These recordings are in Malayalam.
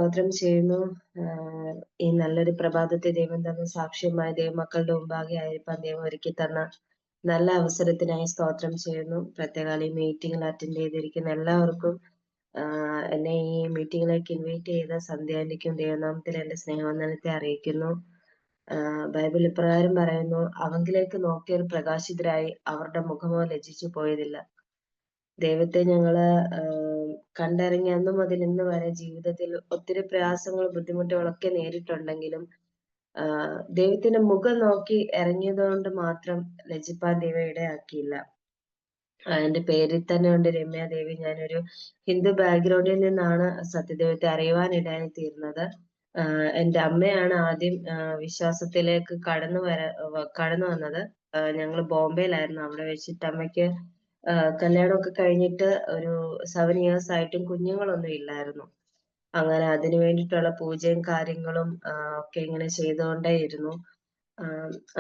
സ്തോത്രം ചെയ്യുന്നു. ഈ നല്ലൊരു പ്രഭാതത്തെ ദൈവം തന്ന സാക്ഷ്യമായ ദൈവമക്കളുടെ മുമ്പാകെ ആയിരിക്കാൻ ദൈവം ഒരുക്കി തന്ന നല്ല അവസരത്തിനായി സ്തോത്രം ചെയ്യുന്നു. പ്രത്യേകം ഈ മീറ്റിംഗിൽ അറ്റൻഡ് ചെയ്തിരിക്കുന്ന എല്ലാവർക്കും എന്നെ ഈ മീറ്റിംഗിലേക്ക് ഇൻവൈറ്റ് ചെയ്ത സന്ധ്യാന്റിക്കും ദൈവനാമത്തിൽ എന്റെ സ്നേഹവന്ദനത്തെ അറിയിക്കുന്നു. ബൈബിൾ ഇപ്രകാരം പറയുന്നു, അവങ്കിലേക്ക് നോക്കിയവർ പ്രകാശിതരായി, അവരുടെ മുഖമോ ലജ്ജിച്ചു പോയതില്ല. ദൈവത്തെ ഞങ്ങള് കണ്ടിറങ്ങി അന്നു മുതൽ ഇന്ന് വരെ ജീവിതത്തിൽ ഒത്തിരി പ്രയാസങ്ങളും ബുദ്ധിമുട്ടുകളൊക്കെ നേരിട്ടുണ്ടെങ്കിലും ദൈവത്തിന്റെ മുഖം നോക്കി ഇറങ്ങിയത് കൊണ്ട് മാത്രം ലജ്ജിപ്പാൻ ദൈവം ഇടയാക്കിയില്ല. എന്റെ പേരിൽ തന്നെ ഉണ്ട് രമ്യ ദേവി. ഞാനൊരു ഹിന്ദു ബാക്ക്ഗ്രൗണ്ടിൽ നിന്നാണ് സത്യദൈവത്തെ അറിയുവാനിടയായി തീർന്നത്. എന്റെ അമ്മയാണ് ആദ്യം വിശ്വാസത്തിലേക്ക് കടന്നു വന്നത്. ഞങ്ങൾ ബോംബെയിലായിരുന്നു. അവിടെ വെച്ചിട്ട് അമ്മയ്ക്ക് കല്യാണമൊക്കെ കഴിഞ്ഞിട്ട് ഒരു 7 years ആയിട്ടും കുഞ്ഞുങ്ങളൊന്നും ഇല്ലായിരുന്നു. അങ്ങനെ അതിനു വേണ്ടിയിട്ടുള്ള പൂജയും കാര്യങ്ങളും ഒക്കെ ഇങ്ങനെ ചെയ്തുകൊണ്ടേയിരുന്നു.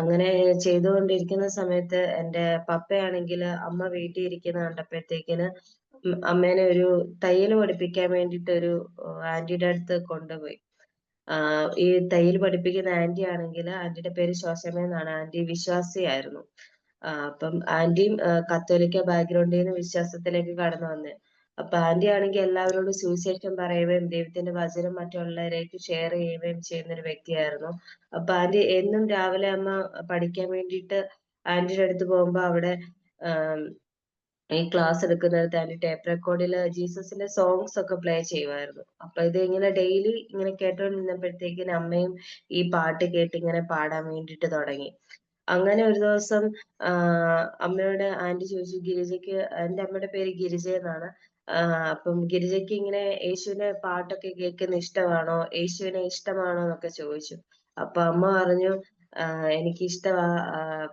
അങ്ങനെ ചെയ്തുകൊണ്ടിരിക്കുന്ന സമയത്ത് എന്റെ പപ്പയാണെങ്കിൽ അമ്മ വീട്ടിൽ ഇരിക്കുന്ന കണ്ടപ്പോഴത്തേക്കിന് അമ്മേനെ ഒരു തയ്യൽ പഠിപ്പിക്കാൻ വേണ്ടിയിട്ട് ഒരു ആന്റിയുടെ അടുത്ത് കൊണ്ടുപോയി. ഈ തയ്യൽ പഠിപ്പിക്കുന്ന ആന്റി ആണെങ്കിൽ, ആന്റിയുടെ പേര് ശോശമ്മ എന്നാണ്. ആന്റി വിശ്വാസിയായിരുന്നു. അപ്പം ആന്റിയും കത്തോലിക്ക ബാക്ക്ഗ്രൗണ്ടിൽ നിന്ന് വിശ്വാസത്തിലേക്ക് കടന്നു വന്നേ. അപ്പൊ ആന്റി ആണെങ്കിൽ എല്ലാവരോടും സുവിശേഷം പറയുകയും ദൈവത്തിന്റെ വചനം മറ്റുള്ളവരേക്ക് ഷെയർ ചെയ്യുകയും ചെയ്യുന്ന ഒരു വ്യക്തിയായിരുന്നു. അപ്പൊ ആന്റി എന്നും രാവിലെ അമ്മ പഠിക്കാൻ വേണ്ടിയിട്ട് ആന്റിയുടെ അടുത്ത് പോകുമ്പോ അവിടെ ഈ ക്ലാസ് എടുക്കുന്നിടത്ത് ആന്റി ടേപ്പ് റെക്കോർഡില് ജീസസിന്റെ സോങ്സ് ഒക്കെ പ്ലേ ചെയ്യുമായിരുന്നു. അപ്പൊ ഇത് ഇങ്ങനെ ഡെയിലി ഇങ്ങനെ കേട്ടോണ്ടിരുന്നപ്പോഴത്തേക്കിന് അമ്മയും ഈ പാട്ട് കേട്ട് ഇങ്ങനെ പാടാൻ വേണ്ടിയിട്ട് തുടങ്ങി. അങ്ങനെ ഒരു ദിവസം അമ്മയോട് ആന്റി ചോദിച്ചു, ഗിരിജയ്ക്ക്, എന്റെ അമ്മയുടെ പേര് ഗിരിജ എന്നാണ്. അപ്പം ഗിരിജയ്ക്ക് ഇങ്ങനെ യേശുവിന്റെ പാട്ടൊക്കെ കേൾക്കുന്ന ഇഷ്ടമാണോ, യേശുവിനെ ഇഷ്ടമാണോ എന്നൊക്കെ ചോദിച്ചു. അപ്പൊ അമ്മ പറഞ്ഞു, എനിക്ക് ഇഷ്ടമാ,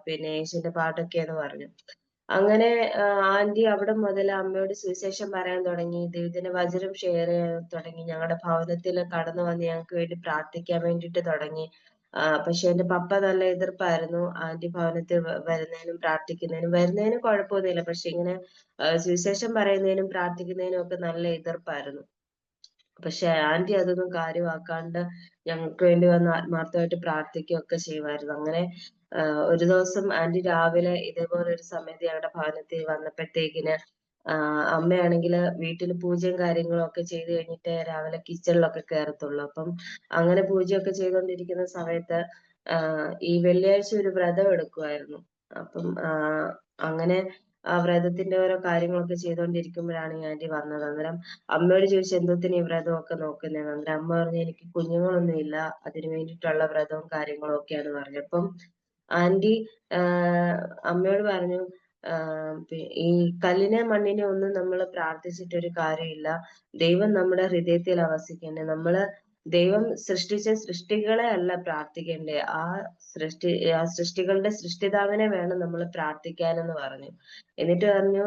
പിന്നെ യേശുവിന്റെ പാട്ടൊക്കെ എന്ന് പറഞ്ഞു. അങ്ങനെ ആന്റി അവിടെ മുതൽ അമ്മയോട് സുവിശേഷം പറയാൻ തുടങ്ങി, ദൈവത്തിന്റെ വചനം ഷെയർ ചെയ്യാൻ തുടങ്ങി. ഞങ്ങളുടെ ഭവനത്തിൽ കടന്നു വന്ന് ഞങ്ങൾക്ക് വേണ്ടി പ്രാർത്ഥിക്കാൻ വേണ്ടിയിട്ട് തുടങ്ങി. പക്ഷെ എന്റെ പപ്പ നല്ല എതിർപ്പായിരുന്നു ആന്റി ഭവനത്തിൽ വരുന്നതിനും പ്രാർത്ഥിക്കുന്നതിനും. വരുന്നതിനും കുഴപ്പമൊന്നുമില്ല, പക്ഷെ ഇങ്ങനെ സുവിശേഷം പറയുന്നതിനും പ്രാർത്ഥിക്കുന്നതിനും ഒക്കെ നല്ല എതിർപ്പായിരുന്നു. പക്ഷെ ആന്റി അതൊന്നും കാര്യമാക്കാണ്ട് ഞങ്ങൾക്ക് വേണ്ടി വന്ന് ആത്മാർത്ഥമായിട്ട് പ്രാർത്ഥിക്കുകയൊക്കെ ചെയ്യുമായിരുന്നു. അങ്ങനെ ഒരു ദിവസം ആന്റി രാവിലെ ഇതേപോലെ ഒരു സമയത്ത് ഞങ്ങളുടെ ഭവനത്തിൽ വന്നപ്പോഴത്തേക്കിന് അമ്മയാണെങ്കിൽ വീട്ടിൽ പൂജയും കാര്യങ്ങളും ഒക്കെ ചെയ്ത് കഴിഞ്ഞിട്ട് രാവിലെ കിച്ചണിലൊക്കെ കയറത്തുള്ളൂ. അപ്പം അങ്ങനെ പൂജയൊക്കെ ചെയ്തുകൊണ്ടിരിക്കുന്ന സമയത്ത് ഈ വെള്ളിയാഴ്ച ഒരു വ്രതം എടുക്കുമായിരുന്നു. അപ്പം അങ്ങനെ ആ വ്രതത്തിന്റെ ഓരോ കാര്യങ്ങളൊക്കെ ചെയ്തുകൊണ്ടിരിക്കുമ്പോഴാണ് ഈ ആന്റി വന്നത്. അന്നേരം അമ്മയോട് ചോദിച്ചു, എന്തോത്തിന് ഈ വ്രതമൊക്കെ നോക്കുന്നതെന്ന്. അന്നേരം അമ്മ പറഞ്ഞു, എനിക്ക് കുഞ്ഞുങ്ങളൊന്നും ഇല്ല, അതിനു വേണ്ടിയിട്ടുള്ള വ്രതവും കാര്യങ്ങളും ഒക്കെയാണ് പറഞ്ഞു. അപ്പം ആന്റി അമ്മയോട് പറഞ്ഞു, ഈ കല്ലിനെ മണ്ണിനെ ഒന്നും നമ്മൾ പ്രാർത്ഥിച്ചിട്ടൊരു കാര്യമില്ല. ദൈവം നമ്മുടെ ഹൃദയത്തിൽ വസിക്കേണ്ടത്. നമ്മള് ദൈവം സൃഷ്ടിച്ച സൃഷ്ടികളെ അല്ല പ്രാർത്ഥിക്കേണ്ടത്, ആ സൃഷ്ടികളുടെ സൃഷ്ടിതാവിനെ വേണം നമ്മൾ പ്രാർത്ഥിക്കാനെന്ന് പറഞ്ഞു. എന്നിട്ട് പറഞ്ഞു,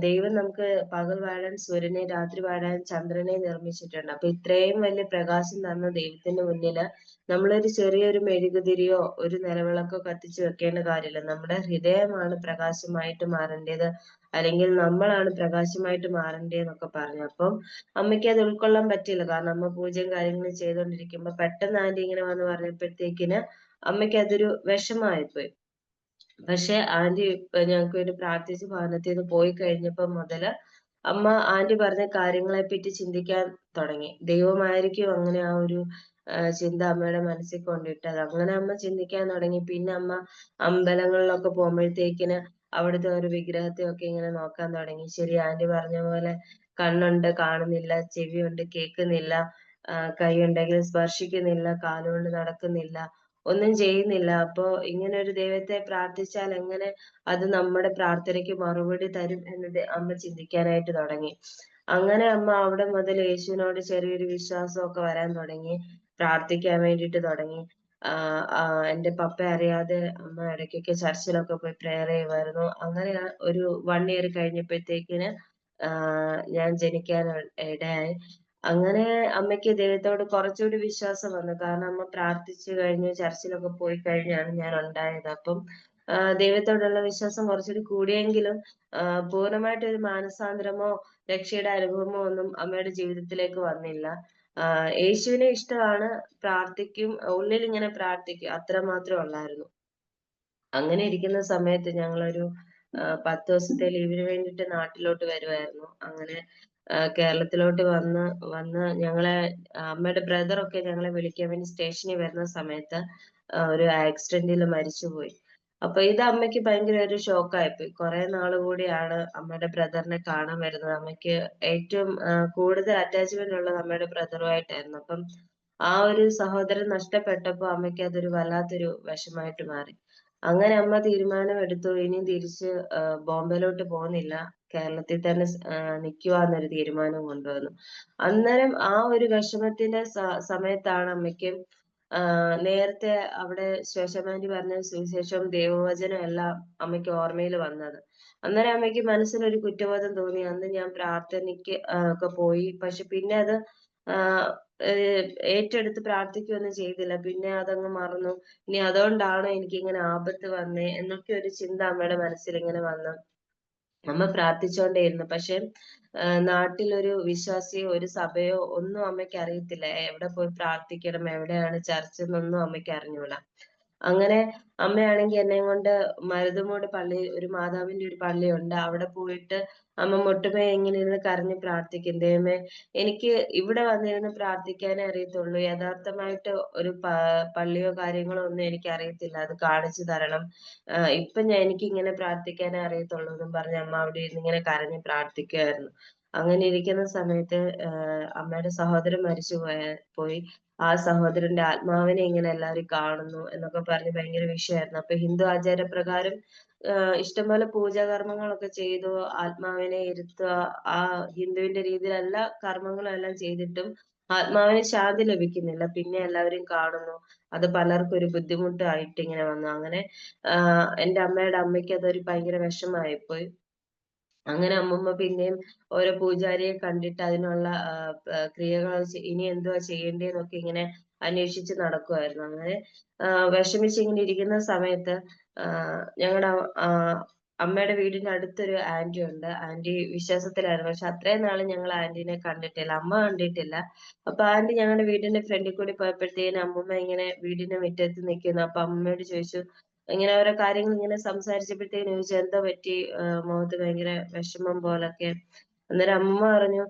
ദൈവം നമുക്ക് പകൽ വാഴാൻ സൂര്യനെ, രാത്രി വാഴാൻ ചന്ദ്രനെ നിർമ്മിച്ചിട്ടുണ്ട്. അപ്പൊ ഇത്രയും വലിയ പ്രകാശം തന്ന ദൈവത്തിന്റെ മുന്നില് നമ്മളൊരു ചെറിയൊരു മെഴുകുതിരിയോ ഒരു നിലവിളക്കോ കത്തിച്ചു വെക്കേണ്ട കാര്യമില്ല. നമ്മുടെ ഹൃദയമാണ് പ്രകാശമായിട്ട് മാറേണ്ടത്, അല്ലെങ്കിൽ നമ്മളാണ് പ്രകാശമായിട്ട് മാറേണ്ടതെന്നൊക്കെ പറഞ്ഞു. അപ്പം അമ്മയ്ക്ക് അത് ഉൾക്കൊള്ളാൻ പറ്റിയില്ല. കാരണം അമ്മ പൂജയും കാര്യങ്ങളും ചെയ്തുകൊണ്ടിരിക്കുമ്പോ പെട്ടെന്ന് ആന്റി ഇങ്ങനെ വന്ന് പറഞ്ഞപ്പോഴത്തേക്കിന് അമ്മയ്ക്ക് അതൊരു വിഷമമായിപ്പോയി. പക്ഷെ ആന്റി ഞങ്ങൾക്ക് വേണ്ടി പ്രാർത്ഥിച്ച് ഭവനത്തിൽ നിന്ന് പോയി കഴിഞ്ഞപ്പോ മുതല് അമ്മ ആന്റി പറഞ്ഞ കാര്യങ്ങളെ പറ്റി ചിന്തിക്കാൻ തുടങ്ങി. ദൈവമായിരിക്കും അങ്ങനെ ആ ഒരു ചിന്ത അമ്മയുടെ മനസ്സിൽ കൊണ്ടിട്ടത്. അങ്ങനെ അമ്മ ചിന്തിക്കാൻ തുടങ്ങി. പിന്നെ അമ്മ അമ്പലങ്ങളിലൊക്കെ പോകുമ്പോഴത്തേക്കിന് അവിടുത്തെ ഒരു വിഗ്രഹത്തെ ഒക്കെ ഇങ്ങനെ നോക്കാൻ തുടങ്ങി. ശരി, ആന്റി പറഞ്ഞ പോലെ കണ്ണുണ്ട് കാണുന്നില്ല, ചെവിയുണ്ട് കേൾക്കുന്നില്ല, കൈയുണ്ടെങ്കിൽ സ്പർശിക്കുന്നില്ല, കാലുകൊണ്ട് നടക്കുന്നില്ല, ഒന്നും ചെയ്യുന്നില്ല. അപ്പൊ ഇങ്ങനെ ഒരു ദൈവത്തെ പ്രാർത്ഥിച്ചാൽ എങ്ങനെ അത് നമ്മുടെ പ്രാർത്ഥനയ്ക്ക് മറുപടി തരും എന്ന് അമ്മ ചിന്തിക്കാനായിട്ട് തുടങ്ങി. അങ്ങനെ അമ്മ അവിടെ മുതൽ യേശുവിനോട് ചെറിയൊരു വിശ്വാസമൊക്കെ വരാൻ തുടങ്ങി, പ്രാർത്ഥിക്കാൻ വേണ്ടിയിട്ട് തുടങ്ങി. എന്റെ പപ്പ അറിയാതെ അമ്മ ഇടയ്ക്കൊക്കെ ചർച്ചിലൊക്കെ പോയി പ്രെയർ ചെയ്യുമായിരുന്നു. അങ്ങനെ ഒരു 1 year കഴിഞ്ഞപ്പോഴത്തേക്കിന് ഞാൻ ജനിക്കാൻ ഇടയായി. അങ്ങനെ അമ്മയ്ക്ക് ദൈവത്തോട് കുറച്ചുകൂടി വിശ്വാസം വന്നു. കാരണം അമ്മ പ്രാർത്ഥിച്ചു കഴിഞ്ഞ് ചർച്ചിലൊക്കെ പോയി കഴിഞ്ഞാണ് ഞാൻ ഉണ്ടായത്. അപ്പം ദൈവത്തോടുള്ള വിശ്വാസം കുറച്ചുകൂടി കൂടിയെങ്കിലും പൂർണ്ണമായിട്ടൊരു മാനസാന്തരമോ രക്ഷയുടെ അനുഭവമോ ഒന്നും അമ്മയുടെ ജീവിതത്തിലേക്ക് വന്നില്ല. യേശുവിനെ ഇഷ്ടമാണ്, പ്രാർത്ഥിക്കും, ഉള്ളിലിങ്ങനെ പ്രാർത്ഥിക്കും. അത്രമാത്രേ ഉള്ളായിരുന്നു. അങ്ങനെ ഇരിക്കുന്ന സമയത്ത് ഞങ്ങളൊരു 10 ദിവസത്തെ ലീവിന് വേണ്ടിയിട്ട് നാട്ടിലോട്ട് വരുവായിരുന്നു. അങ്ങനെ കേരളത്തിലോട്ട് വന്ന് ഞങ്ങളെ അമ്മയുടെ ബ്രദറൊക്കെ ഞങ്ങളെ വിളിക്കാൻ വേണ്ടി സ്റ്റേഷനിൽ വരുന്ന സമയത്ത് ഒരു ആക്സിഡന്റില് മരിച്ചുപോയി. അപ്പൊ ഇത് അമ്മയ്ക്ക് ഭയങ്കര ഒരു ഷോക്കായിപ്പോയി. കുറെ നാള് കൂടിയാണ് അമ്മയുടെ ബ്രദറിനെ കാണാൻ വരുന്നത്. അമ്മയ്ക്ക് ഏറ്റവും കൂടുതൽ അറ്റാച്ച്മെന്റ് ഉള്ളത് അമ്മയുടെ ബ്രദറുമായിട്ടായിരുന്നു. അപ്പം ആ ഒരു സഹോദരൻ നഷ്ടപ്പെട്ടപ്പോ അമ്മയ്ക്ക് അതൊരു വല്ലാത്തൊരു വിഷമായിട്ട് മാറി. അങ്ങനെ അമ്മ തീരുമാനമെടുത്തു ഇനി തിരിച്ച് ബോംബെയിലോട്ട് പോകുന്നില്ല. കേരളത്തിൽ തന്നെ നിക്കുവാന്നൊരു തീരുമാനം കൊണ്ടുവന്നു. അന്നേരം ആ ഒരു വിഷമത്തിന്റെ സമയത്താണ് അമ്മയ്ക്ക് നേരത്തെ അവിടെ ശോശാമ്മ പറഞ്ഞ സുവിശേഷവും ദൈവവചനവും എല്ലാം അമ്മയ്ക്ക് ഓർമ്മയിൽ വന്നത്. അന്നേരം അമ്മയ്ക്ക് മനസ്സിലൊരു കുറ്റബോധം തോന്നി. അന്ന് ഞാൻ പ്രാർത്ഥനയ്ക്ക് ഒക്കെ പോയി. പക്ഷെ പിന്നെ അത് ആഹ് ഏറ്റെടുത്ത് പ്രാർത്ഥിക്കുകയൊന്നും ചെയ്തില്ല. പിന്നെ അതങ്ങ് മറന്നു. ഇനി അതുകൊണ്ടാണോ എനിക്കിങ്ങനെ ആപത്ത് വന്നേ എന്നൊക്കെ ഒരു ചിന്ത അമ്മയുടെ മനസ്സിലിങ്ങനെ വന്നു. അമ്മ പ്രാർത്ഥിച്ചോണ്ടേയിരുന്നു. പക്ഷെ നാട്ടിലൊരു വിശ്വാസിയോ, ഒരു സഭയോ ഒന്നും അമ്മയ്ക്ക് അറിയത്തില്ല. എവിടെ പോയി പ്രാർത്ഥിക്കണം, എവിടെയാണ് ചർച്ച് എന്നൊന്നും അമ്മയ്ക്ക് അറിഞ്ഞൂടാ. അങ്ങനെ അമ്മയാണെങ്കി എന്നെയും കൊണ്ട് മരുതമൂട് പള്ളി ഒരു മാതാവിന്റെ ഒരു പള്ളിയുണ്ട്. അവിടെ പോയിട്ട് അമ്മ മുട്ടുമേ ഇങ്ങനെ ഇരുന്ന് കരഞ്ഞ് പ്രാർത്ഥിക്കും. ദൈവമേ എനിക്ക് ഇവിടെ വന്നിരുന്ന് പ്രാർത്ഥിക്കാനേ അറിയത്തുള്ളൂ. യഥാർത്ഥമായിട്ട് ഒരു പള്ളിയോ കാര്യങ്ങളോ ഒന്നും എനിക്ക് അറിയത്തില്ല. അത് കാണിച്ചു തരണം. ഇപ്പൊ എനിക്കിങ്ങനെ പ്രാർത്ഥിക്കാനേ അറിയത്തുള്ളൂ എന്നും പറഞ്ഞ് അമ്മ അവിടെ ഇരുന്ന് ഇങ്ങനെ കരഞ്ഞ് പ്രാർത്ഥിക്കുവായിരുന്നു. അങ്ങനെ ഇരിക്കുന്ന സമയത്ത് അമ്മയുടെ സഹോദരൻ പോയി. ആ സഹോദരന്റെ ആത്മാവിനെ ഇങ്ങനെ എല്ലാവരും കാണുന്നു എന്നൊക്കെ പറഞ്ഞ് ഭയങ്കര വിഷയമായിരുന്നു. അപ്പൊ ഹിന്ദു ആചാരപ്രകാരം ഇഷ്ടംപോലെ പൂജാകർമ്മങ്ങളൊക്കെ ചെയ്തു. ആത്മാവിനെ ഇരുത്തുക. ആ ഹിന്ദുവിന്റെ രീതിയിൽ എല്ലാ കർമ്മങ്ങളും എല്ലാം ചെയ്തിട്ടും ആത്മാവിന് ശാന്തി ലഭിക്കുന്നില്ല. പിന്നെ എല്ലാവരും കാണുന്നു. അത് പലർക്കും ഒരു ബുദ്ധിമുട്ടായിട്ട് ഇങ്ങനെ വന്നു. അങ്ങനെ എന്റെ അമ്മയുടെ അമ്മയ്ക്ക് അതൊരു ഭയങ്കര വിഷമായിപ്പോയി. അങ്ങനെ അമ്മൂമ്മ പിന്നെയും ഓരോ പൂജാരിയെ കണ്ടിട്ട് അതിനുള്ള ക്രിയകൾ ഇനി എന്തുവാ ചെയ്യേണ്ടതെന്നൊക്കെ ഇങ്ങനെ അന്വേഷിച്ച് നടക്കുവായിരുന്നു. അങ്ങനെ വിഷമിച്ച് ഇങ്ങനെ ഇരിക്കുന്ന സമയത്ത് ഞങ്ങളുടെ അമ്മയുടെ വീടിന്റെ അടുത്തൊരു ആന്റി ഉണ്ട്. ആന്റി വിശ്വാസത്തിലായിരുന്നു. പക്ഷെ അത്രയും നാള് ഞങ്ങൾ ആന്റീനെ കണ്ടിട്ടില്ല. അമ്മ കണ്ടിട്ടില്ല. അപ്പൊ ആന്റി ഞങ്ങളുടെ വീടിന്റെ ഫ്രണ്ടിൽ കൂടി പോയപ്പോഴത്തേനും അമ്മൂമ്മ ഇങ്ങനെ വീടിന്റെ മുറ്റത്ത് നിൽക്കുന്നു. അപ്പൊ അമ്മയോട് ചോദിച്ചു, ഇങ്ങനെ ഓരോ കാര്യങ്ങൾ ഇങ്ങനെ സംസാരിച്ചപ്പോഴത്തേനും ചോദിച്ചു എന്താ പറ്റി മുഖത്ത് ഭയങ്കര വിഷമം പോലൊക്കെ. അന്നേരം അമ്മ പറഞ്ഞു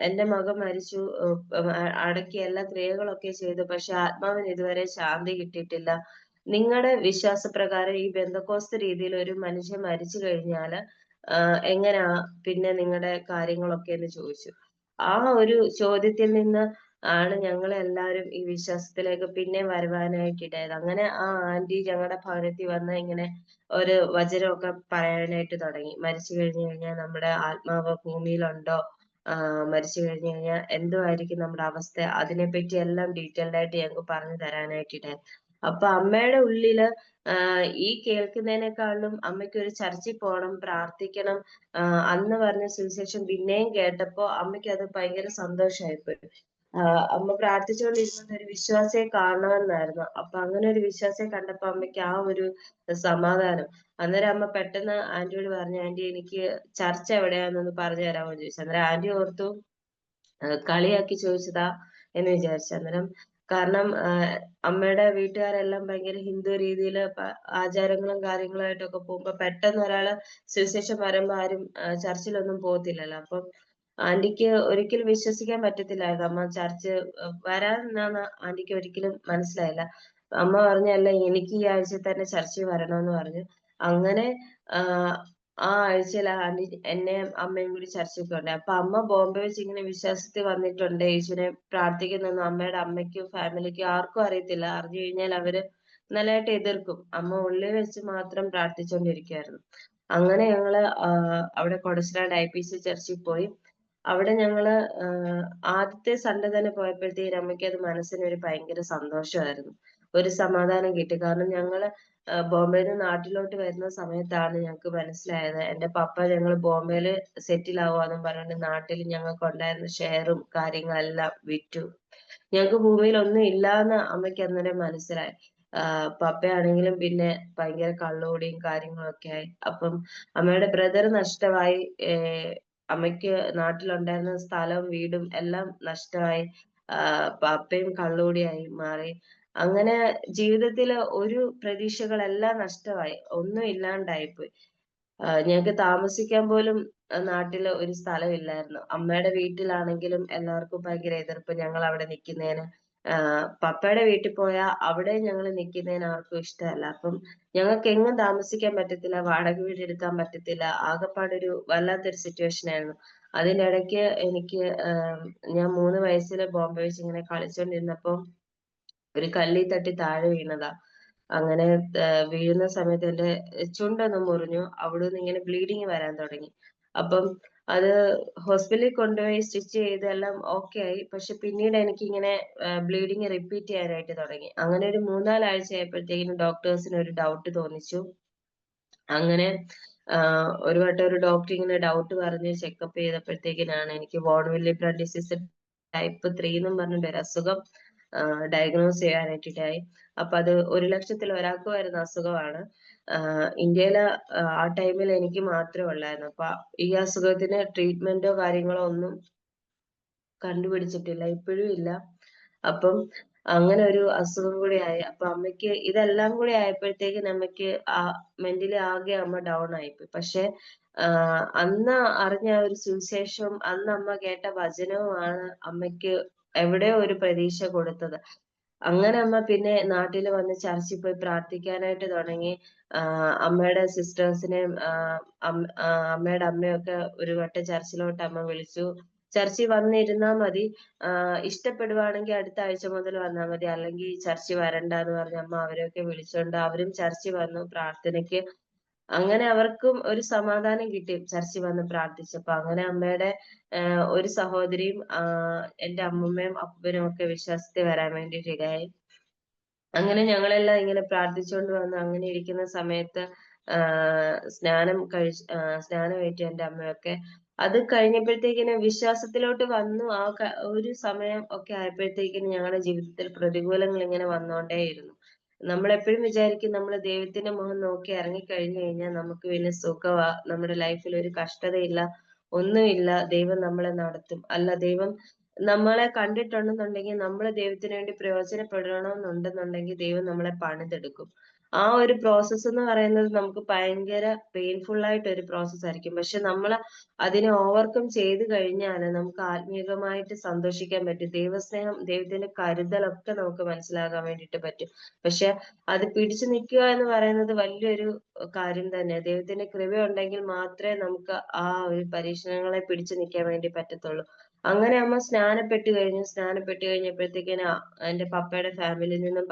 എന്റെ മകൻ മരിച്ചു, അടക്കി എല്ലാ ക്രിയകളൊക്കെ ചെയ്തു, പക്ഷെ ആത്മാവിന് ഇതുവരെ ശാന്തി കിട്ടിയിട്ടില്ല. നിങ്ങളുടെ വിശ്വാസപ്രകാരം ഈ ബെന്തക്കോസ്ത് രീതിയിൽ ഒരു മനുഷ്യൻ മരിച്ചു കഴിഞ്ഞാല് എങ്ങനാ പിന്നെ നിങ്ങളുടെ കാര്യങ്ങളൊക്കെ എന്ന് ചോദിച്ചു. ആ ഒരു ചോദ്യത്തിൽ നിന്ന് ആണ് ഞങ്ങളെല്ലാവരും ഈ വിശ്വാസത്തിലേക്ക് പിന്നെ വരുവാനായിട്ടിടയായത്. അങ്ങനെ ആ ആന്റി ഞങ്ങളുടെ ഭവനത്തിൽ വന്ന് ഇങ്ങനെ ഒരു വചനമൊക്കെ പറയാനായിട്ട് തുടങ്ങി. മരിച്ചു കഴിഞ്ഞു കഴിഞ്ഞാൽ നമ്മുടെ ആത്മാവ് ഭൂമിയിലുണ്ടോ? മരിച്ചു കഴിഞ്ഞു കഴിഞ്ഞാൽ എന്തുവായിരിക്കും നമ്മുടെ അവസ്ഥ? അതിനെപ്പറ്റി എല്ലാം ഡീറ്റെയിൽഡ് ആയിട്ട് ഞങ്ങൾക്ക് പറഞ്ഞു തരാനായിട്ടിടയായി. അപ്പൊ അമ്മയുടെ ഉള്ളില് ഈ കേൾക്കുന്നതിനേക്കാളും അമ്മയ്ക്ക് ഒരു ചർച്ചിൽ പോണം, പ്രാർത്ഥിക്കണം. അന്ന് പറഞ്ഞ സുവിശേഷം പിന്നെയും കേട്ടപ്പോ അമ്മയ്ക്ക് അത് ഭയങ്കര സന്തോഷമായിപ്പോയി. അമ്മ പ്രാർത്ഥിച്ചുകൊണ്ടിരുന്നത് ഒരു വിശ്വാസിയെ കാണണമെന്നായിരുന്നു. അപ്പൊ അങ്ങനെ ഒരു വിശ്വാസിയെ കണ്ടപ്പോ അമ്മയ്ക്ക് ആ ഒരു സമാധാനം. അന്നേരം അമ്മ പെട്ടെന്ന് ആന്റിയോട് പറഞ്ഞു, ആന്റി എനിക്ക് ചർച്ച എവിടെയാന്നൊന്ന് പറഞ്ഞു തരാമോ എന്ന് ചോദിച്ചു. അന്നേരം ആന്റി ഓർത്തു കളിയാക്കി ചോദിച്ചതാ എന്ന് വിചാരിച്ചു. അന്നേരം കാരണം അമ്മയുടെ വീട്ടുകാരെല്ലാം ഭയങ്കര ഹിന്ദു രീതിയില് ആചാരങ്ങളും കാര്യങ്ങളും ആയിട്ടൊക്കെ പോകുമ്പോ പെട്ടെന്ന് ഒരാള് സുവിശേഷം പറയുമ്പോ ആരും ചർച്ചിലൊന്നും പോകത്തില്ലല്ലോ. അപ്പം ആന്റിക്ക് ഒരിക്കലും വിശ്വസിക്കാൻ പറ്റത്തില്ലായിരുന്നു. അമ്മ ചർച്ച് വരാന്നാന്ന് ആന്റിക്ക് ഒരിക്കലും മനസ്സിലായില്ല. അമ്മ പറഞ്ഞു അല്ല എനിക്ക് ഈ ആഴ്ച തന്നെ ചർച്ചിൽ വരണമെന്ന് പറഞ്ഞു. അങ്ങനെ ആ ആഴ്ചയിൽ ആന്റി എന്നെയും അമ്മയും കൂടി ചർച്ചിൽ കൊണ്ടുപോയി. അപ്പൊ അമ്മ ബോംബെ വെച്ച് ഇങ്ങനെ വിശ്വാസത്തിൽ വന്നിട്ടുണ്ട്, യേശുവിനെ പ്രാർത്ഥിക്കുന്നൊന്നും അമ്മയുടെ അമ്മയ്ക്കും ഫാമിലിക്കും ആർക്കും അറിയത്തില്ല. അറിഞ്ഞു കഴിഞ്ഞാൽ അവര് നല്ലതായിട്ട് എതിർക്കും. അമ്മ ഉള്ളിൽ വെച്ച് മാത്രം പ്രാർത്ഥിച്ചുകൊണ്ടിരിക്കുകയായിരുന്നു. അങ്ങനെ ഞങ്ങള് അവിടെ കൊടശ്ശനാട് IPC ചർച്ചിൽ പോയി. അവിടെ ഞങ്ങള് ആദ്യത്തെ സൺഡേ തന്നെ പോയപ്പോഴത്തേക്കും അമ്മയ്ക്ക് അത് മനസ്സിനൊരു ഭയങ്കര സന്തോഷമായിരുന്നു. ഒരു സമാധാനം കിട്ടി. കാരണം ഞങ്ങള് ബോംബെയിൽ നിന്ന് നാട്ടിലോട്ട് വരുന്ന സമയത്താണ് ഞങ്ങൾക്ക് മനസ്സിലായത് എന്റെ പപ്പ ഞങ്ങള് ബോംബെയില് സെറ്റിൽ ആവുകയെന്നും പറഞ്ഞുകൊണ്ട് നാട്ടിൽ ഞങ്ങൾക്ക് ഉണ്ടായിരുന്ന ഷെയറും കാര്യങ്ങളെല്ലാം വിറ്റു. ഞങ്ങൾക്ക് ഭൂമിയിൽ ഒന്നും ഇല്ലാന്ന് അമ്മയ്ക്ക് അന്നേരം മനസ്സിലായി. പപ്പയാണെങ്കിലും പിന്നെ ഭയങ്കര കള്ളുകുടിയും കാര്യങ്ങളൊക്കെ ആയി. അപ്പം അമ്മയുടെ ബ്രദർ നഷ്ടമായി. അമ്മയ്ക്ക് നാട്ടിലുണ്ടായിരുന്ന സ്ഥലവും വീടും എല്ലാം നഷ്ടമായി. പപ്പയും കള്ളുകൂടിയായി മാറി. അങ്ങനെ ജീവിതത്തില് ഒരു പ്രതീക്ഷകളെല്ലാം നഷ്ടമായി. ഒന്നും ഇല്ലാണ്ടായിപ്പോയി. ഞങ്ങക്ക് താമസിക്കാൻ പോലും നാട്ടില് ഒരു സ്ഥലമില്ലായിരുന്നു. അമ്മയുടെ വീട്ടിലാണെങ്കിലും എല്ലാവർക്കും ഭയങ്കര എതിർപ്പ് ഞങ്ങളവിടെ നിക്കുന്നേന്. പപ്പയുടെ വീട്ടിൽ പോയാ അവിടെയും ഞങ്ങള് നിക്കുന്നേന് ആർക്കും ഇഷ്ടമല്ല. അപ്പം ഞങ്ങക്കെങ്ങും താമസിക്കാൻ പറ്റത്തില്ല. വാടക വീട് എടുക്കാൻ പറ്റത്തില്ല. ആകപ്പാടൊരു വല്ലാത്തൊരു സിറ്റുവേഷൻ ആയിരുന്നു. അതിനിടയ്ക്ക് എനിക്ക് ഞാൻ 3 വയസ്സില് ബോംബെ വെച്ച് ഇങ്ങനെ കളിച്ചോണ്ടിരുന്നപ്പം ഒരു കല്ലിൽ തട്ടി താഴെ വീണതാ. അങ്ങനെ വീഴുന്ന സമയത്ത് എന്റെ ചുണ്ടൊന്ന് മുറിഞ്ഞു. അവിടുന്ന് ഇങ്ങനെ ബ്ലീഡിങ് വരാൻ തുടങ്ങി. അപ്പം അത് ഹോസ്പിറ്റലിൽ കൊണ്ടുപോയി സ്റ്റിച്ച് ചെയ്ത് എല്ലാം ഓക്കെ ആയി. പക്ഷെ പിന്നീട് എനിക്കിങ്ങനെ ബ്ലീഡിങ് റിപ്പീറ്റ് ചെയ്യാനായിട്ട് തുടങ്ങി. അങ്ങനെ ഒരു 3, 4 ആഴ്ച ആയപ്പോഴത്തേക്കിനും ഡോക്ടേഴ്സിന് ഒരു ഡൗട്ട് തോന്നിച്ചു. അങ്ങനെ ഒരു വട്ടം ഒരു ഡോക്ടർ ഇങ്ങനെ ഡൗട്ട് പറഞ്ഞ് ചെക്കപ്പ് ചെയ്തപ്പോഴത്തേക്കിനാണ് എനിക്ക് ബോൺവില്ലേ ബ്ലഡ് ഡിസീസ് ടൈപ്പ് 3 എന്നും പറഞ്ഞിട്ട് ഒരു അസുഖം ഡയഗ്നോസ് ചെയ്യാനായിട്ടിട്ടായി. അപ്പൊ അത് 1,00,000-ൽ ഒരാൾക്ക് വരുന്ന അസുഖമാണ്. ഇന്ത്യയില് ആ ടൈമിൽ എനിക്ക് മാത്രമേ ഉള്ളായിരുന്നു. അപ്പൊ ഈ അസുഖത്തിന് ട്രീറ്റ്മെന്റോ കാര്യങ്ങളോ ഒന്നും കണ്ടുപിടിച്ചിട്ടില്ല. ഇപ്പോഴും ഇല്ല. അപ്പം അങ്ങനെ ഒരു അസുഖം കൂടി ആയി. അപ്പൊ അമ്മയ്ക്ക് ഇതെല്ലാം കൂടി ആയപ്പോഴത്തേക്കും അമ്മയ്ക്ക് മെന്റലി ആകെ അമ്മ ഡൗൺ ആയിപ്പോയി. പക്ഷെ അന്ന് അറിഞ്ഞ ആ ഒരു സുവിശേഷവും അന്ന് അമ്മ കേട്ട വചനവുമാണ് അമ്മയ്ക്ക് എവിടെയോ ഒരു പ്രതീക്ഷ കൊടുത്തത്. അങ്ങനെ അമ്മ പിന്നെ നാട്ടില് വന്ന് ചർച്ചിൽ പോയി പ്രാർത്ഥിക്കാനായിട്ട് തുടങ്ങി. അമ്മയുടെ സിസ്റ്റേഴ്സിനെയും അമ്മയുടെ അമ്മയൊക്കെ ഒരു വട്ടം ചർച്ചിലോട്ട് അമ്മ വിളിച്ചു. ചർച്ചിൽ വന്നിരുന്നാ മതി. ഇഷ്ടപ്പെടുവാണെങ്കിൽ അടുത്ത ആഴ്ച മുതൽ വന്നാ മതി. അല്ലെങ്കിൽ ചർച്ചിൽ വരണ്ടാന്ന് പറഞ്ഞ് അമ്മ അവരെയൊക്കെ വിളിച്ചോണ്ട് അവരും ചർച്ചിൽ വന്നു പ്രാർത്ഥനയ്ക്ക്. അങ്ങനെ അവർക്കും ഒരു സമാധാനം കിട്ടി ചർച്ചിൽ വന്ന് പ്രാർത്ഥിച്ചപ്പോ. അങ്ങനെ അമ്മയുടെ ഒരു സഹോദരിയും എന്റെ അമ്മൂമ്മയും അപ്പൂപ്പനും ഒക്കെ വിശ്വാസത്തിൽ വരാൻ വേണ്ടിയിട്ട് ഇടയായി. അങ്ങനെ ഞങ്ങളെല്ലാം ഇങ്ങനെ പ്രാർത്ഥിച്ചുകൊണ്ട് വന്ന് അങ്ങനെ ഇരിക്കുന്ന സമയത്ത് സ്നാനമേറ്റു എന്റെ അമ്മയൊക്കെ. അത് കഴിഞ്ഞപ്പോഴത്തേക്കിനും വിശ്വാസത്തിലോട്ട് വന്നു. ഒരു സമയം ഒക്കെ ആയപ്പോഴത്തേക്കിനും ഞങ്ങളുടെ ജീവിതത്തിൽ പ്രതികൂലങ്ങൾ ഇങ്ങനെ വന്നുകൊണ്ടേയിരുന്നു. നമ്മളെപ്പോഴും വിചാരിക്കും നമ്മള് ദൈവത്തിന്റെ മുഖം നോക്കി ഇറങ്ങിക്കഴിഞ്ഞു കഴിഞ്ഞാൽ നമുക്ക് പിന്നെ സുഖവാ, നമ്മുടെ ലൈഫിൽ ഒരു കഷ്ടതയില്ല, ഒന്നുമില്ല, ദൈവം നമ്മളെ നടത്തും. അല്ല, ദൈവം നമ്മളെ കണ്ടിട്ടുണ്ടെന്നുണ്ടെങ്കിൽ നമ്മള് ദൈവത്തിന് വേണ്ടി പ്രയോജനപ്പെടണമെന്നുണ്ടെന്നുണ്ടെങ്കിൽ ദൈവം നമ്മളെ പണിതെടുക്കും. ആ ഒരു പ്രോസസ്സ് എന്ന് പറയുന്നത് നമുക്ക് ഭയങ്കര പെയിൻഫുൾ ആയിട്ട് ഒരു പ്രോസസ്സ് ആയിരിക്കും. പക്ഷെ നമ്മള് അതിനെ ഓവർകം ചെയ്ത് കഴിഞ്ഞാല് നമുക്ക് ആത്മീയമായിട്ട് സന്തോഷിക്കാൻ പറ്റും. ദൈവസ്നേഹം, ദൈവത്തിന്റെ കരുതലൊക്കെ നമുക്ക് മനസ്സിലാക്കാൻ വേണ്ടിയിട്ട് പറ്റും. പക്ഷെ അത് പിടിച്ചു നിൽക്കുക എന്ന് പറയുന്നത് വലിയൊരു കാര്യം തന്നെ. ദൈവത്തിന്റെ കൃപയുണ്ടെങ്കിൽ മാത്രമേ നമുക്ക് ആ ഒരു പരീക്ഷണങ്ങളെ പിടിച്ചു നിൽക്കാൻ വേണ്ടി പറ്റത്തുള്ളൂ. അങ്ങനെ അമ്മ സ്നാനപ്പെട്ട് കഴിഞ്ഞു. സ്നാനപ്പെട്ട് കഴിഞ്ഞപ്പോഴത്തേക്കിന് എന്റെ പപ്പയുടെ ഫാമിലിയിൽ നിന്നും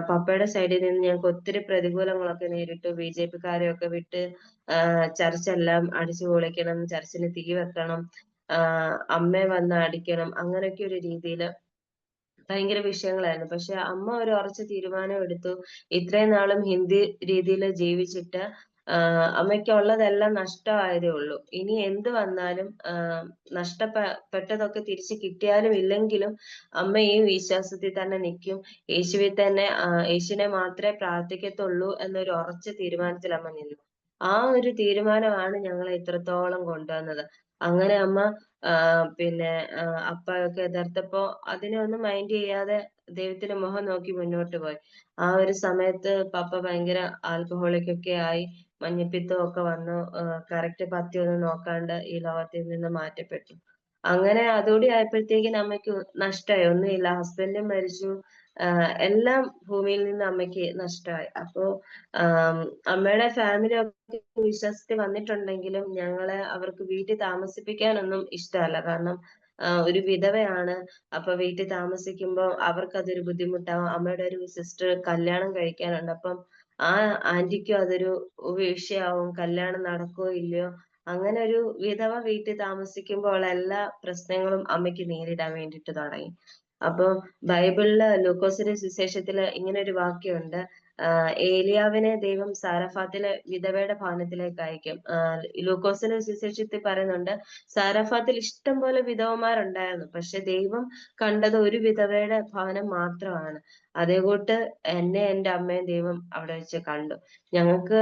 പപ്പയുടെ സൈഡിൽ നിന്ന് ഞങ്ങൾക്ക് ഒത്തിരി പ്രതികൂലങ്ങളൊക്കെ നേരിട്ടു. ബിജെപിക്കാരെയൊക്കെ വിട്ട് ചർച്ചെല്ലാം അടിച്ചു പൊളിക്കണം, ചർച്ചിന് തീ വെക്കണം, അമ്മയെ വന്ന് അടിക്കണം, അങ്ങനെയൊക്കെ ഒരു രീതിയില് ഭയങ്കര വിഷയങ്ങളായിരുന്നു. പക്ഷെ അമ്മ ഒരു ഉറച്ച തീരുമാനം എടുത്തു. ഇത്രയും നാളും ഹിന്ദി രീതിയിൽ ജീവിച്ചിട്ട് അമ്മയ്ക്കുള്ളതെല്ലാം നഷ്ടമായതേ ഉള്ളൂ. ഇനി എന്ത് വന്നാലും നഷ്ടപ്പെട്ടതൊക്കെ തിരിച്ച് കിട്ടിയാലും ഇല്ലെങ്കിലും അമ്മ ഈ വിശ്വാസത്തിൽ തന്നെ നിൽക്കും. യേശുവിനെ മാത്രമേ പ്രാർത്ഥിക്കത്തുള്ളൂ എന്നൊരു ഉറച്ച തീരുമാനത്തിൽ അമ്മ നിന്നു. ആ ഒരു തീരുമാനമാണ് ഞങ്ങളെ ഇത്രത്തോളം കൊണ്ടുവന്നത്. അങ്ങനെ അമ്മ പിന്നെ അപ്പയൊക്കെ എതിർത്തപ്പോ അതിനെ ഒന്നും മൈൻഡ് ചെയ്യാതെ ദൈവത്തിന്റെ മുഖം നോക്കി മുന്നോട്ട് പോയി. ആ ഒരു സമയത്ത് പപ്പ ഭയങ്കര ആൽക്കഹോളിക് ഒക്കെ ആയി, മഞ്ഞപ്പിത്തം ഒക്കെ വന്നു. കറക്റ്റ് പഥ്യമൊന്നും നോക്കാണ്ട് ഈ ലോകത്തിൽ നിന്ന് മാറ്റപ്പെട്ടു. അങ്ങനെ അതോടെ ആയപ്പോഴത്തേക്കും അമ്മയ്ക്ക് നഷ്ടമായി. ഒന്നുമില്ല, ഹസ്ബൻഡും മരിച്ചു, എല്ലാം ഭൂമിയിൽ നിന്ന് അമ്മയ്ക്ക് നഷ്ടമായി. അപ്പോ അമ്മയുടെ ഫാമിലി ഒക്കെ വിശ്വാസത്തിൽ വന്നിട്ടുണ്ടെങ്കിലും ഞങ്ങളെ അവർക്ക് വീട്ടിൽ താമസിപ്പിക്കാനൊന്നും ഇഷ്ടമല്ല. കാരണം ഒരു വിധവയാണ്. അപ്പൊ വീട്ടിൽ താമസിക്കുമ്പോൾ അവർക്കതൊരു ബുദ്ധിമുട്ടാവും. അമ്മയുടെ ഒരു സിസ്റ്റർ കല്യാണം കഴിക്കാനുണ്ട്. അപ്പം ആ ആന്റിക്കും അതൊരു വിഷയാവും. കല്യാണം നടക്കുവോ ഇല്ലയോ? അങ്ങനെ ഒരു വിധവ വീട്ടിൽ താമസിക്കുമ്പോൾ ഉള്ള എല്ലാ പ്രശ്നങ്ങളും അമ്മയ്ക്ക് നേരിടാൻ വേണ്ടിയിട്ട് തുടങ്ങി. അപ്പൊ ബൈബിളില് ലൂക്കോസിന്റെ സുവിശേഷത്തില് ഇങ്ങനെ ഒരു വാക്യമുണ്ട്. ഏലിയാവിനെ ദൈവം സാരഫാത്തിലെ വിധവയുടെ ഭവനത്തിലേക്ക് അയക്കും. ലൂക്കോസിന്റെ സുവിശേഷത്തിൽ പറയുന്നുണ്ട്, സാരഫാത്തിൽ ഇഷ്ടം പോലെ വിധവമാരുണ്ടായിരുന്നു, പക്ഷെ ദൈവം കണ്ടത് ഒരു വിധവയുടെ ഭവനം മാത്രമാണ്. അതേകൂട്ട് എന്നെ എന്റെ അമ്മയും ദൈവം അവിടെ വെച്ച് കണ്ടു. ഞങ്ങൾക്ക്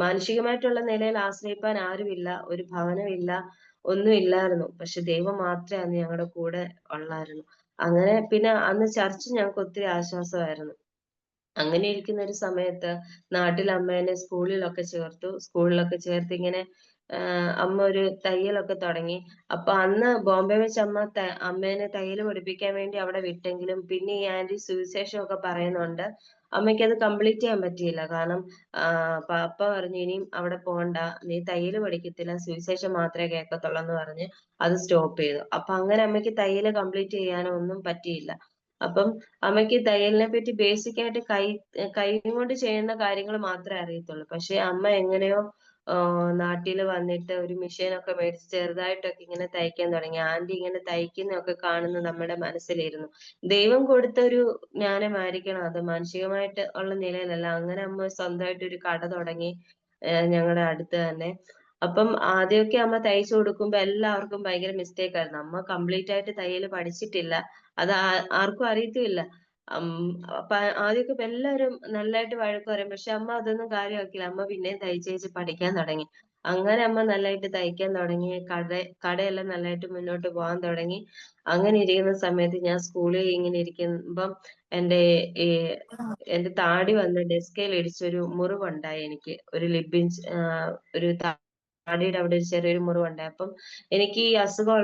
മാനുഷികമായിട്ടുള്ള നിലയിൽ ആശ്രയിപ്പാൻ ആരുമില്ല, ഒരു ഭവനമില്ല, ഒന്നും ഇല്ലായിരുന്നു. പക്ഷെ ദൈവം മാത്രമേ അന്ന് ഞങ്ങളുടെ കൂടെ ഉള്ളായിരുന്നു. അങ്ങനെ പിന്നെ അന്ന് ചർച്ച് ഞങ്ങൾക്ക് ഒത്തിരി ആശ്വാസമായിരുന്നു. അങ്ങനെ ഇരിക്കുന്ന ഒരു സമയത്ത് നാട്ടിൽ അമ്മേനെ സ്കൂളിലൊക്കെ ചേർത്തു. സ്കൂളിലൊക്കെ ചേർത്ത് ഇങ്ങനെ അമ്മ ഒരു തയ്യലൊക്കെ തുടങ്ങി. അപ്പൊ അന്ന് ബോംബെ വെച്ച് അമ്മേനെ തയ്യൽ പഠിപ്പിക്കാൻ വേണ്ടി അവിടെ വിട്ടെങ്കിലും പിന്നെ ഈ ആന്റി സുവിശേഷം ഒക്കെ പറയുന്നുണ്ട്. അമ്മയ്ക്ക് അത് കംപ്ലീറ്റ് ചെയ്യാൻ പറ്റിയില്ല. കാരണം പപ്പ പറഞ്ഞു, ഇനിയും അവിടെ പോകണ്ട, നീ തയ്യൽ പഠിക്കത്തില്ല, സുവിശേഷം മാത്രമേ കേൾക്കത്തുള്ളൂ എന്ന് പറഞ്ഞ് അത് സ്റ്റോപ്പ് ചെയ്തു. അപ്പൊ അങ്ങനെ അമ്മയ്ക്ക് തയ്യൽ കംപ്ലീറ്റ് ചെയ്യാനോ ഒന്നും പറ്റിയില്ല. അപ്പം അമ്മയ്ക്ക് തയ്യലിനെ പറ്റി ബേസിക് ആയിട്ട് കൈ കൊണ്ട് ചെയ്യുന്ന കാര്യങ്ങൾ മാത്രമേ അറിയത്തുള്ളൂ. പക്ഷെ അമ്മ എങ്ങനെയോ നാട്ടിൽ വന്നിട്ട് ഒരു മെഷീനൊക്കെ മേടിച്ച് ചെറുതായിട്ടൊക്കെ ഇങ്ങനെ തയ്ക്കാൻ തുടങ്ങി. ആന്റി ഇങ്ങനെ തയ്ക്കുന്നതൊക്കെ കാണുന്നത് നമ്മുടെ മനസ്സിലിരുന്നു. ദൈവം കൊടുത്ത ഒരു ജ്ഞാനമായിരിക്കണം അത്, മാനസികമായിട്ട് ഉള്ള നിലയിലല്ല. അങ്ങനെ അമ്മ സ്വന്തമായിട്ട് ഒരു കട തുടങ്ങി ഞങ്ങളുടെ അടുത്ത് തന്നെ. അപ്പം ആദ്യമൊക്കെ അമ്മ തയ്ച്ചു കൊടുക്കുമ്പോ എല്ലാവർക്കും ഭയങ്കര മിസ്റ്റേക്ക് ആയിരുന്നു. അമ്മ കംപ്ലീറ്റ് ആയിട്ട് തയ്യൽ പഠിച്ചിട്ടില്ല, അത് ആർക്കും അറിയത്തുമില്ല. അപ്പൊ ആദ്യമൊക്കെ എല്ലാവരും നല്ലതായിട്ട് വഴക്ക് പറയും, പക്ഷെ അമ്മ അതൊന്നും കാര്യമാക്കില്ല. അമ്മ പിന്നെയും തയ്ച്ച് പഠിക്കാൻ തുടങ്ങി. അങ്ങനെ അമ്മ നല്ലതായിട്ട് തയ്ക്കാൻ തുടങ്ങി, കടയെല്ലാം നല്ലതായിട്ട് മുന്നോട്ട് പോകാൻ തുടങ്ങി. അങ്ങനെ ഇരിക്കുന്ന സമയത്ത് ഞാൻ സ്കൂളിൽ ഇങ്ങനെ ഇരിക്കുമ്പം എന്റെ ഈ എന്റെ താടി വന്ന് ഡെസ്കയിൽ ഇടിച്ചൊരു മുറിവുണ്ടായി എനിക്ക്. ഒരു ഒരു താടിയുടെ അവിടെ ഒരു ചെറിയൊരു മുറിവുണ്ടായി. അപ്പം എനിക്ക് ഈ അസുഖം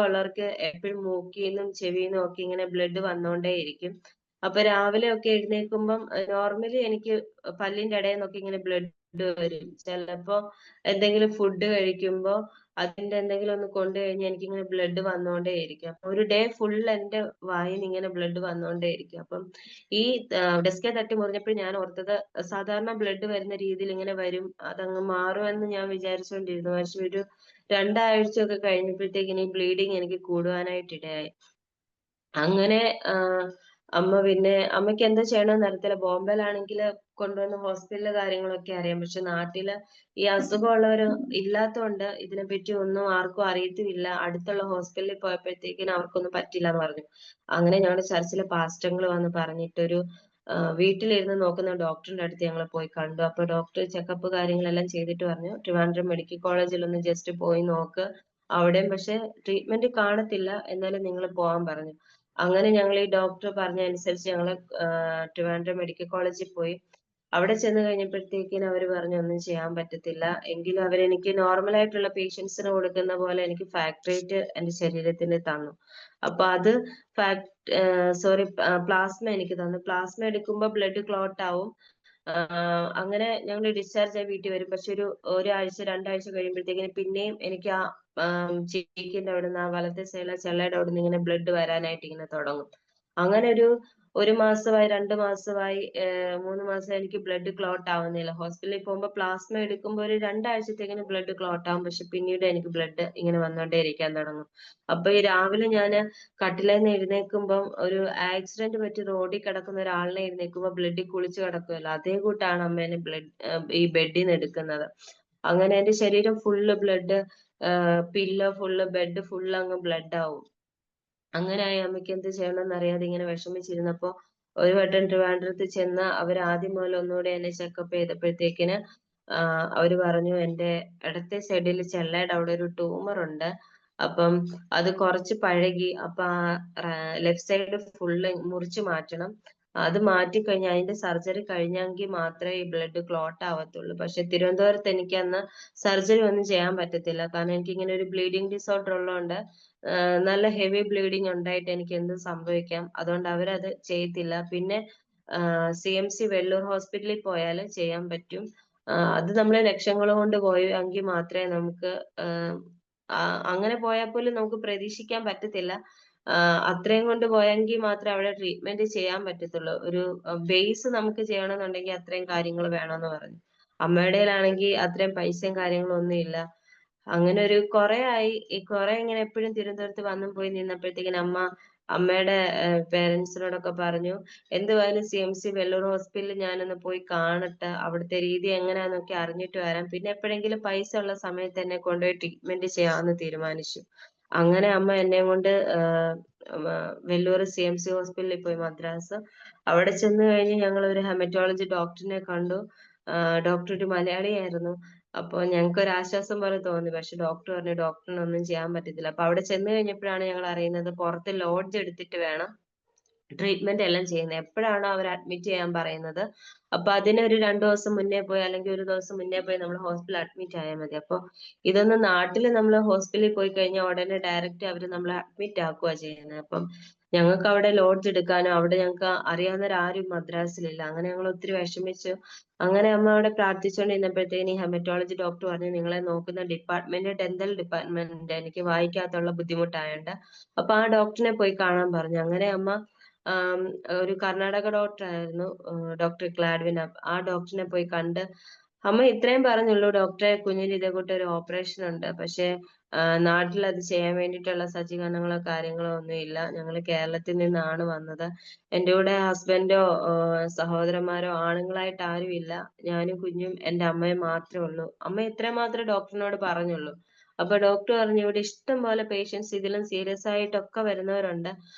ഉള്ളവർക്ക് എപ്പോഴും മൂക്കിന്നും ചെവിന്നും ഒക്കെ ഇങ്ങനെ ബ്ലഡ് വന്നോണ്ടേയിരിക്കും. അപ്പൊ രാവിലെ ഒക്കെ എഴുന്നേൽക്കുമ്പം നോർമലി എനിക്ക് പല്ലിന്റെ ഇടയിൽ നിന്നൊക്കെ ഇങ്ങനെ ബ്ലഡ് വരും. ചിലപ്പോ എന്തെങ്കിലും ഫുഡ് കഴിക്കുമ്പോ അതിന്റെ എന്തെങ്കിലും ഒന്ന് കൊണ്ടു കഴിഞ്ഞാൽ എനിക്കിങ്ങനെ ബ്ലഡ് വന്നോണ്ടേയിരിക്കും. അപ്പൊ ഒരു ഡേ ഫുൾ എന്റെ വായിന്ന് ഇങ്ങനെ ബ്ലഡ് വന്നോണ്ടേയിരിക്കും. അപ്പം ഈ ഡെസ്കെ തട്ടി മുറിഞ്ഞപ്പോൾ ഞാൻ ഓർത്തത് സാധാരണ ബ്ലഡ് വരുന്ന രീതിയിൽ ഇങ്ങനെ വരും, അതങ്ങ് മാറുമെന്ന് ഞാൻ വിചാരിച്ചുകൊണ്ടിരുന്നു. പക്ഷെ ഒരു 2 ആഴ്ചയൊക്കെ കഴിഞ്ഞപ്പോഴത്തേക്കിന് ഈ ബ്ലീഡിങ് എനിക്ക് കൂടുവാനായിട്ട് ഇടയായി. അങ്ങനെ അമ്മയ്ക്ക് എന്താ ചെയ്യണമെന്ന് അറിയത്തില്ല. ബോംബെയിലാണെങ്കിൽ കൊണ്ടുവന്ന് ഹോസ്പിറ്റലിലെ കാര്യങ്ങളൊക്കെ അറിയാം. പക്ഷെ നാട്ടില് ഈ അസുഖമുള്ളവര് ഇല്ലാത്തതുകൊണ്ട് ഇതിനെപ്പറ്റി ഒന്നും ആർക്കും അറിയത്തുമില്ല. അടുത്തുള്ള ഹോസ്പിറ്റലിൽ പോയപ്പോഴത്തേക്കിനും അവർക്കൊന്നും പറ്റില്ല എന്ന് പറഞ്ഞു. അങ്ങനെ ഞങ്ങളുടെ ചർച്ചിലെ പാസ്റ്ററുകൾ വന്ന് പറഞ്ഞിട്ടൊരു വീട്ടിലിരുന്ന് നോക്കുന്ന ഡോക്ടറിന്റെ അടുത്ത് ഞങ്ങൾ പോയി കണ്ടു. അപ്പൊ ഡോക്ടർ ചെക്കപ്പ് കാര്യങ്ങളെല്ലാം ചെയ്തിട്ട് പറഞ്ഞു, ട്രിവാൻഡ്രം മെഡിക്കൽ കോളേജിൽ ഒന്ന് ജസ്റ്റ് പോയി നോക്ക്, അവിടെയും പക്ഷെ ട്രീറ്റ്മെന്റ് കാണത്തില്ല, എന്നാലും നിങ്ങൾ പോകാൻ പറഞ്ഞു. അങ്ങനെ ഞങ്ങൾ ഈ ഡോക്ടർ പറഞ്ഞ അനുസരിച്ച് ഞങ്ങൾ ട്രിവാൻഡ്രം മെഡിക്കൽ കോളേജിൽ പോയി. അവിടെ ചെന്ന് കഴിഞ്ഞപ്പോഴത്തേക്കിനും അവർ പറഞ്ഞു ഒന്നും ചെയ്യാൻ പറ്റത്തില്ല. എങ്കിലും അവരെനിക്ക് നോർമൽ ആയിട്ടുള്ള പേഷ്യൻസിന് കൊടുക്കുന്ന പോലെ എനിക്ക് ഫാക്ടറേറ്റ് എന്റെ ശരീരത്തിന് തന്നു. അപ്പൊ അത് പ്ലാസ്മ എനിക്ക് തന്നു. പ്ലാസ്മ എടുക്കുമ്പോൾ ബ്ലഡ് ക്ലോട്ട് ആവും. അങ്ങനെ ഞങ്ങൾ ഡിസ്ചാർജ് ആയി വീട്ടിൽ വരും. പക്ഷെ ഒരാഴ്ച 2 ആഴ്ച കഴിയുമ്പോഴത്തേക്കിനും പിന്നെയും എനിക്ക് ആ ചീക്കിന്റെ അവിടുന്ന്, ആ വലത്തെ സൈഡിലെ ചെള്ളയുടെ അവിടുന്ന് ഇങ്ങനെ ബ്ലഡ് വരാനായിട്ട് ഇങ്ങനെ തുടങ്ങും. അങ്ങനെ ഒരു മാസമായി, 2 മാസമായി, 3 മാസമായി എനിക്ക് ബ്ലഡ് ക്ലോട്ട് ആവുന്നില്ല. ഹോസ്പിറ്റലിൽ പോകുമ്പോൾ പ്ലാസ്മ എടുക്കുമ്പോൾ ഒരു 2 ആഴ്ചത്തേക്കിന് ബ്ലഡ് ക്ലോട്ട് ആവും. പക്ഷെ പിന്നീട് എനിക്ക് ബ്ലഡ് ഇങ്ങനെ വന്നോണ്ടേ ഇരിക്കാൻ തുടങ്ങും. അപ്പൊ ഈ രാവിലെ ഞാന് കട്ടിലേന്ന് എഴുന്നേൽക്കുമ്പം ഒരു ആക്സിഡന്റ് പറ്റി റോഡിൽ കിടക്കുന്ന ഒരാളിനെ എഴുന്നേൽക്കുമ്പോൾ ബ്ലഡിൽ കുളിച്ച് കിടക്കുമല്ലോ, അതേ കൂട്ടാണ് അമ്മേനെ ഈ ബെഡിൽ നിന്ന് എടുക്കുന്നത്. അങ്ങനെ എന്റെ ശരീരം full blood, pillow full, bed full അങ്ങ് ബ്ലഡ് ആവും. അങ്ങനായി അമ്മയ്ക്ക് എന്ത് ചെയ്യണമെന്ന് അറിയാതെ ഇങ്ങനെ വിഷമിച്ചിരുന്നപ്പോ ഒരു വട്ടം ട്രിവാൻഡ്രത്ത് ചെന്ന് അവർ ആദ്യം മുതൽ ഒന്നുകൂടെ എന്നെ ചെക്കപ്പ് ചെയ്തപ്പോഴത്തേക്കിന് അവര് പറഞ്ഞു എന്റെ ഇടത്തെ സൈഡിൽ ചെള്ളയുടെ അവിടെ ഒരു ട്യൂമർ ഉണ്ട്. അപ്പം അത് കുറച്ച് പഴകി. അപ്പൊ ലെഫ്റ്റ് സൈഡ് ഫുള്ള് മുറിച്ചു മാറ്റണം. അത് മാറ്റിക്കഴിഞ്ഞാൽ അതിന്റെ സർജറി കഴിഞ്ഞെങ്കിൽ മാത്രമേ ഈ ബ്ലഡ് ക്ലോട്ട് ആവത്തുള്ളൂ. പക്ഷെ തിരുവനന്തപുരത്ത് എനിക്ക് അന്ന് സർജറി ഒന്നും ചെയ്യാൻ പറ്റത്തില്ല. കാരണം എനിക്ക് ഇങ്ങനെ ഒരു ബ്ലീഡിങ് ഡിസോർഡർ ഉള്ളതുകൊണ്ട് നല്ല ഹെവി ബ്ലീഡിങ് ഉണ്ടായിട്ട് എനിക്ക് എന്തും സംഭവിക്കാം. അതുകൊണ്ട് അവരത് ചെയ്യത്തില്ല. പിന്നെ CMC വെള്ളൂർ ഹോസ്പിറ്റലിൽ പോയാൽ ചെയ്യാൻ പറ്റും. അത് നമ്മൾ ലക്ഷങ്ങൾ കൊണ്ട് പോയെങ്കിൽ മാത്രമേ നമുക്ക് അങ്ങനെ പോയാൽ പോലും നമുക്ക് പ്രതീക്ഷിക്കാൻ പറ്റത്തില്ല. അത്രയും കൊണ്ട് പോയെങ്കിൽ മാത്രമേ അവിടെ ട്രീറ്റ്മെന്റ് ചെയ്യാൻ പറ്റത്തുള്ളൂ. ഒരു ബേസ് നമുക്ക് ചെയ്യണമെന്നുണ്ടെങ്കിൽ അത്രയും കാര്യങ്ങൾ വേണമെന്ന് പറഞ്ഞു. അമ്മയുടെയിലാണെങ്കിൽ അത്രയും പൈസയും കാര്യങ്ങളും ഒന്നും ഇല്ല. അങ്ങനെ ഒരു കുറെ ആയി. ഈ കുറെ ഇങ്ങനെ എപ്പോഴും തിരുവനന്തപുരത്ത് വന്നും പോയി നിന്നപ്പോഴത്തേക്കിന് അമ്മയുടെ പേരൻസിനോടൊക്കെ പറഞ്ഞു, എന്തുവായാലും CMC വെല്ലൂർ ഹോസ്പിറ്റലിൽ ഞാനൊന്ന് പോയി കാണട്ടെ, അവിടുത്തെ രീതി എങ്ങനെയാന്നൊക്കെ അറിഞ്ഞിട്ട് വരാം, പിന്നെ എപ്പോഴെങ്കിലും പൈസ ഉള്ള സമയത്ത് എന്നെ കൊണ്ടുപോയി ട്രീറ്റ്മെന്റ് ചെയ്യാമെന്ന് തീരുമാനിച്ചു. അങ്ങനെ അമ്മ എന്നെ കൊണ്ട് വെല്ലൂർ CMC ഹോസ്പിറ്റലിൽ പോയി, മദ്രാസ്. അവിടെ ചെന്ന് കഴിഞ്ഞ് ഞങ്ങൾ ഒരു ഹെമറ്റോളജി ഡോക്ടറിനെ കണ്ടു. ഡോക്ടർ ഒരു മലയാളിയായിരുന്നു. അപ്പൊ ഞങ്ങൾക്ക് ഒരു ആശ്വാസം പോലെ തോന്നി. പക്ഷെ ഡോക്ടർ പറഞ്ഞു ഡോക്ടറിനൊന്നും ചെയ്യാൻ പറ്റത്തില്ല. അപ്പൊ അവിടെ ചെന്ന് കഴിഞ്ഞപ്പോഴാണ് ഞങ്ങൾ അറിയുന്നത് പുറത്ത് ലോഡ്ജ് എടുത്തിട്ട് വേണം ട്രീറ്റ്മെന്റ് എല്ലാം ചെയ്യുന്നത്. എപ്പോഴാണോ അവർ അഡ്മിറ്റ് ചെയ്യാൻ പറയുന്നത്, അപ്പൊ അതിനൊരു 2 ദിവസം മുന്നേ പോയി അല്ലെങ്കിൽ ഒരു ദിവസം മുന്നേ പോയി നമ്മൾ ഹോസ്പിറ്റലിൽ അഡ്മിറ്റ് ആയാൽ മതി. അപ്പൊ ഇതൊന്ന് നാട്ടിൽ നമ്മൾ ഹോസ്പിറ്റലിൽ പോയി കഴിഞ്ഞാൽ ഉടനെ ഡയറക്റ്റ് അവർ നമ്മളെ അഡ്മിറ്റ് ആക്കുക ചെയ്യുന്നത്. അപ്പം ഞങ്ങൾക്ക് അവിടെ ലോഡ്ജ് എടുക്കാനോ അവിടെ ഞങ്ങൾക്ക് അറിയാവുന്നവരാരും മദ്രാസിലില്ല. അങ്ങനെ ഞങ്ങൾ ഒത്തിരി വിഷമിച്ചു. അങ്ങനെ അമ്മ അവിടെ പ്രാർത്ഥിച്ചുകൊണ്ടിരുന്നപ്പോഴത്തേന് ഈ ഹെമറ്റോളജി ഡോക്ടർ പറഞ്ഞു, നിങ്ങളെ നോക്കുന്ന ഡിപ്പാർട്ട്മെന്റ് ഡെന്റൽ ഡിപ്പാർട്ട്മെന്റ്, എനിക്ക് വായിക്കാത്തുള്ള ബുദ്ധിമുട്ടായോണ്ട് അപ്പൊ ആ ഡോക്ടറിനെ പോയി കാണാൻ പറഞ്ഞു. അങ്ങനെ അമ്മ ആം, ഒരു കർണാടക ഡോക്ടർ ആയിരുന്നു, ഡോക്ടർ ക്ലാഡ്വിൻ. ആ ഡോക്ടറിനെ പോയി കണ്ട് അമ്മ ഇത്രയും പറഞ്ഞുള്ളൂ, ഡോക്ടറെ കുഞ്ഞിന് ഇതേ കൂട്ട് ഒരു ഓപ്പറേഷൻ ഉണ്ട്, പക്ഷെ നാട്ടിൽ അത് ചെയ്യാൻ വേണ്ടിയിട്ടുള്ള സജ്ജീകരണങ്ങളോ കാര്യങ്ങളോ ഒന്നും ഇല്ല. ഞങ്ങൾ കേരളത്തിൽ നിന്നാണ് വന്നത്. എന്റെ കൂടെ ഹസ്ബൻഡോ സഹോദരന്മാരോ ആണുങ്ങളായിട്ട് ആരും ഇല്ല. ഞാനും കുഞ്ഞും എന്റെ അമ്മയും മാത്രമേ ഉള്ളൂ. അമ്മ ഇത്രയും മാത്രമേ ഡോക്ടറിനോട് പറഞ്ഞുള്ളൂ. അപ്പൊ ഡോക്ടർ പറഞ്ഞു, ഇവിടെ ഇഷ്ടം പോലെ പേഷ്യൻസ് ഇതിലും സീരിയസ് ആയിട്ടൊക്കെ വരുന്നവരുണ്ട്.